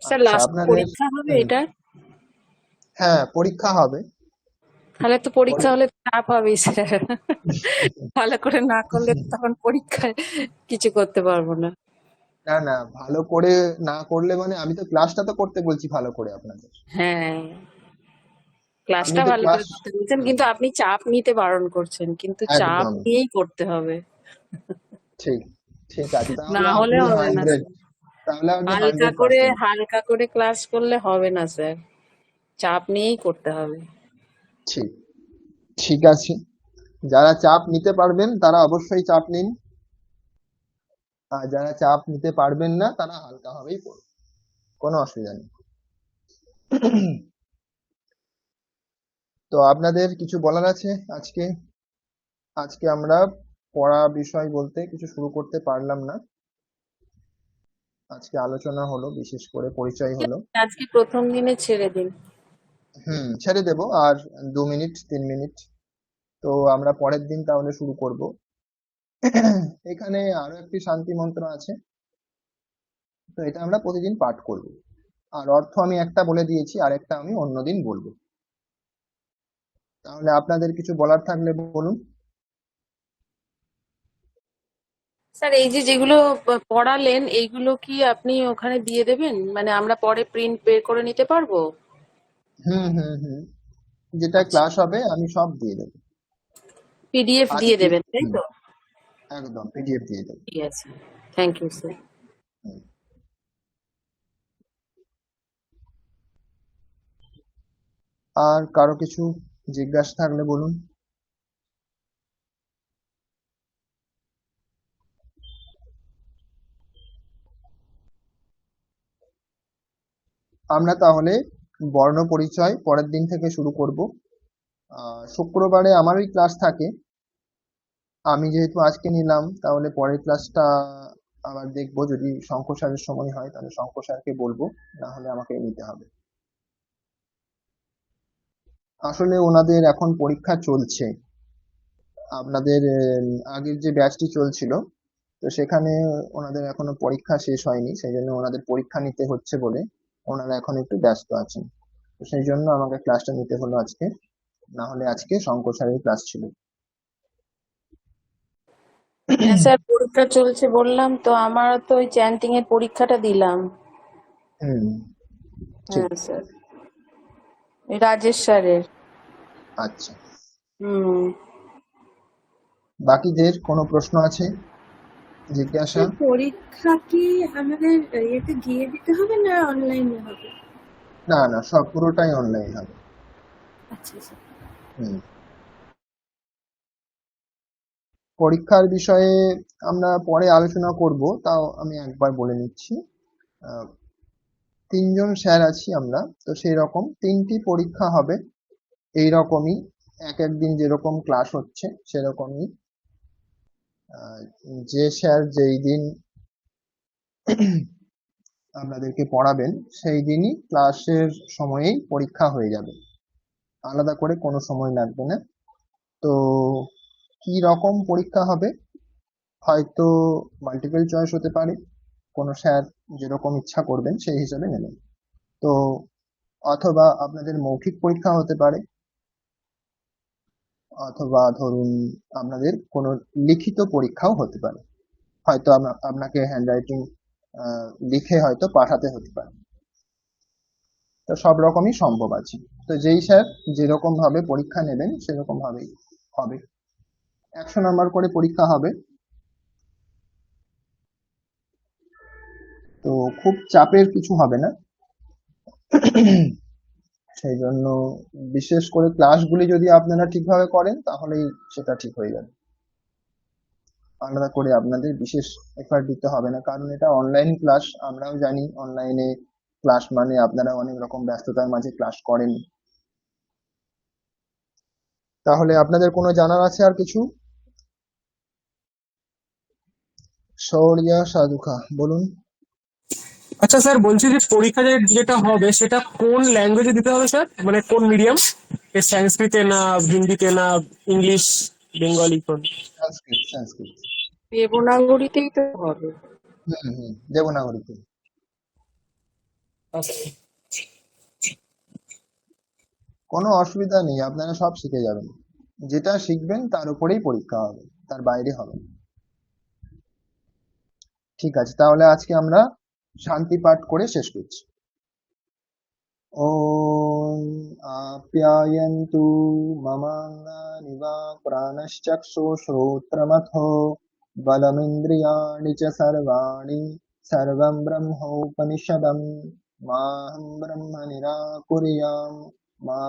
স্যার আচ্ছা, লাস্ট আপনাদের পরীক্ষা হবে হুম এটা? হ্যাঁ, পরীক্ষা হবে। তাহলে তো পরীক্ষা পরী- হলে চাপ হবেই স্যার। ভালো করে না করলে তো তখন পরীক্ষায় কিছু করতে পারবো না। না না, ভালো করে না করলে মানে আমি তো ক্লাসটা তো করতে বলছি ভালো করে আপনাদের। হ্যাঁ, আমি ক্লাসটা তো ভালো ক্লাস করে করতে বলছেন, কিন্তু আপনি চাপ নিতে বারণ করছেন, কিন্তু চাপ একদম নিয়েই করতে হবে। ঠিক। ঠিক আছে, না তাহলে হলে আপনি হবে না 100, স্যার। তাহলে আপনি হালকা করে 100%। হালকা করে ক্লাস করলে হবে না স্যার, চাপ নিয়েই করতে হবে। ঠিক, ঠিক আছে। যারা চাপ নিতে পারবেন তারা অবশ্যই চাপ নিন, আর যারা চাপ নিতে পারবেন না তারা হালকা ভাবেই পড়ুন, কোনো অসুবিধা নেই। তো আপনাদের কিছু বলার আছে আজকে? আজকে আমরা পড়া বিষয় বলতে কিছু শুরু করতে পারলাম না, আজকে আলোচনা হলো, বিশেষ করে পরিচয় হলো। আজকে প্রথম দিনে ছেড়ে দিন। ছেড়ে দেবো আর 2 মিনিট 3 মিনিট। তো আমরা পরের দিন তাহলে শুরু করব। এখানে আরো একটি শান্তি মন্ত্র আছে, তো এটা আমরা প্রতিদিন পাঠ করব। আর অর্থ আমি একটা বলে দিয়েছি, আর একটা আমি অন্যদিন বলবো। তাহলে আপনাদের কিছু বলার থাকলে বলুন। স্যার এই যে যেগুলো পড়ালেন এইগুলো কি আপনি ওখানে দিয়ে দেবেন, মানে আমরা পরে প্রিন্ট বের করে নিতে পারবো? হুম যেটা আচ্ছা, ক্লাস হবে আমি সব দিয়ে দেবো। পিডিএফ আছে দিয়ে কি? দেবেন তাই হুম তো? একদম পিডিএফ দিয়ে দেবো। ঠিক আছে, থ্যাংক ইউ স্যার। হুম। আর কারো কিছু জিজ্ঞাসা থাকলে বলুন। আমরা তাহলে বর্ণ পরিচয় পরের দিন থেকে শুরু করব। শুক্রবারে আমারই ক্লাস থাকে, আমি যেহেতু আজকে নিলাম তাহলে পরের ক্লাসটা আবার দেখবো, যদি শঙ্খ স্যারের সময় হয় তাহলে শঙ্খ স্যারকে বলবো, না হলে আমাকে নিতে হবে। আসলে ওনাদের এখন পরীক্ষা চলছে। আপনাদের আগের যে ব্যাচটি চলছিল তো সেখানে ওনাদের এখনো পরীক্ষা শেষ হয়নি, সেই জন্য ওনাদের পরীক্ষা নিতে হচ্ছে বলে ওনারা এখন একটু ব্যস্ত আছেন। তো সেই জন্য আমাকে ক্লাসটা নিতে হলো আজকে, না হলে আজকে শঙ্কর স্যারের ক্লাস ছিল। হ্যাঁ স্যার, পরীক্ষা চলছে বললাম তো, আমার তো ওই চ্যান্টিং এর পরীক্ষাটা দিলাম। হুম, ঠিক। হ্যাঁ স্যার, এই রাজেশ স্যারের। আচ্ছা, হুম। বাকিদের কোনো প্রশ্ন আছে, জিজ্ঞাসা? স্যার পরীক্ষা কি আমাদের ইয়েতে গিয়ে দিতে হবে না অনলাইনে হবে? না না, সব পুরোটাই অনলাইন হবে। আচ্ছা স্যার। হুম। পরীক্ষার বিষয়ে আমরা পরে আলোচনা করব, তাও আমি একবার বলে নিচ্ছি। 3জন স্যার আছি আমরা, তো সেই রকম 3টি পরীক্ষা হবে। এই রকমই এক দিন যেরকম ক্লাস হচ্ছে সেরকমই যে স্যার যেই দিন আপনাদেরকে পড়াবেন সেই দিনই ক্লাসের সময়েই পরীক্ষা হয়ে যাবে, আলাদা করে কোনো সময় লাগবে না। তো কি রকম পরীক্ষা হবে, হয়তো মাল্টিপল চয়েস হতে পারে, কোনো স্যার যেরকম ইচ্ছা করবেন সেই হিসাবে নেবেন। তো অথবা আপনাদের মৌখিক পরীক্ষা হতে পারে, অথবা ধরুন আপনাদের কোনো লিখিত পরীক্ষাও হতে পারে, হয়তো আপনাকে হ্যান্ডরাইটিং লিখে হয়তো পাঠাতে হতে পারে। তো সব রকমই সম্ভব আছে। তো যেই স্যার যেরকম ভাবে পরীক্ষা নেবেন সেরকম ভাবেই হবে। 100 নাম্বার করে পরীক্ষা হবে। তো খুব চাপের কিছু হবে না, সেই জন্য বিশেষ করে ক্লাসগুলি যদি আপনারা ঠিকভাবে করেন তাহলেই সেটা ঠিক হয়ে যাবে। আলাদা করে আপনাদের বিশেষ এফার্ট দিতে হবে না, কারণ এটা অনলাইন ক্লাস। আমরাও জানি অনলাইনে ক্লাস মানে আপনারা অনেক রকম ব্যস্ততার মাঝে ক্লাস করেন। তাহলে আপনাদের কোনো জানার আছে আর কিছু? শৌর্য সাধুখা বলুন। আচ্ছা স্যার, বলছি যে পরীক্ষা যেটা হবে সেটা কোন ল্যাঙ্গুয়েজে দিতে হবে স্যার, মানে কোন মিডিয়াম, সংস্কৃতে না হিন্দিতে না ইংলিশ বেঙ্গলি কোন? সংস্কৃত, সংস্কৃত। দেবনাগরীতেই তো হবে। দেবনাগরীতে। আচ্ছা, কোনো অসুবিধা নেই, আপনারা সব শিখে যাবেন। যেটা শিখবেন তার উপরেই পরীক্ষা হবে, তার বাইরে হবে না। ঠিক আছে, তাহলে আজকে আমরা শান্তি পাঠ করে শেষ করছি। ওম আপ্যায়ন্তু মমাঙ্গানি বা প্রাণশ্চক্ষু শ্রোত্রমথো বলমিন্দ্রিয়াণি চ সর্বাণি সর্বং ব্রহ্মোপনিষদম মাহং ব্রহ্ম নিরাকুর্যাম মা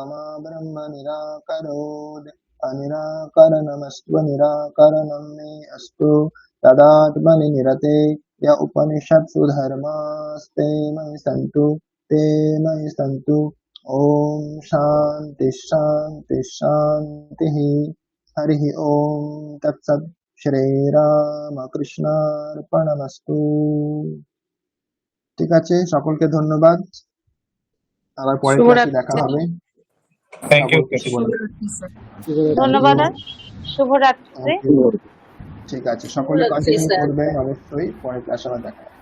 ব্রহ্ম নিরাকরোদ অনিরাকরণমস্তু নিরাকरणं मे अस्तु तदात्मनि निरते य उपनिषत्सु धर्मास्ते मयि सन्तु ते मयि सन्तु। ओम शांति शांति शांति। हरि ओम तत्सत्। श्री রামকৃষ্ণার্পণমস্তু। ঠিক আছে, সকলকে ধন্যবাদ, আবার পরের ক্লাসে দেখা হবে। Thank you. সকলকে শুভরাত্রি। ধন্যবাদ আর শুভরাত্রি। ঠিক আছে, সকলে কন্টিনিউ করবে অবশ্যই, পরের ক্লাসে আবার দেখা হবে।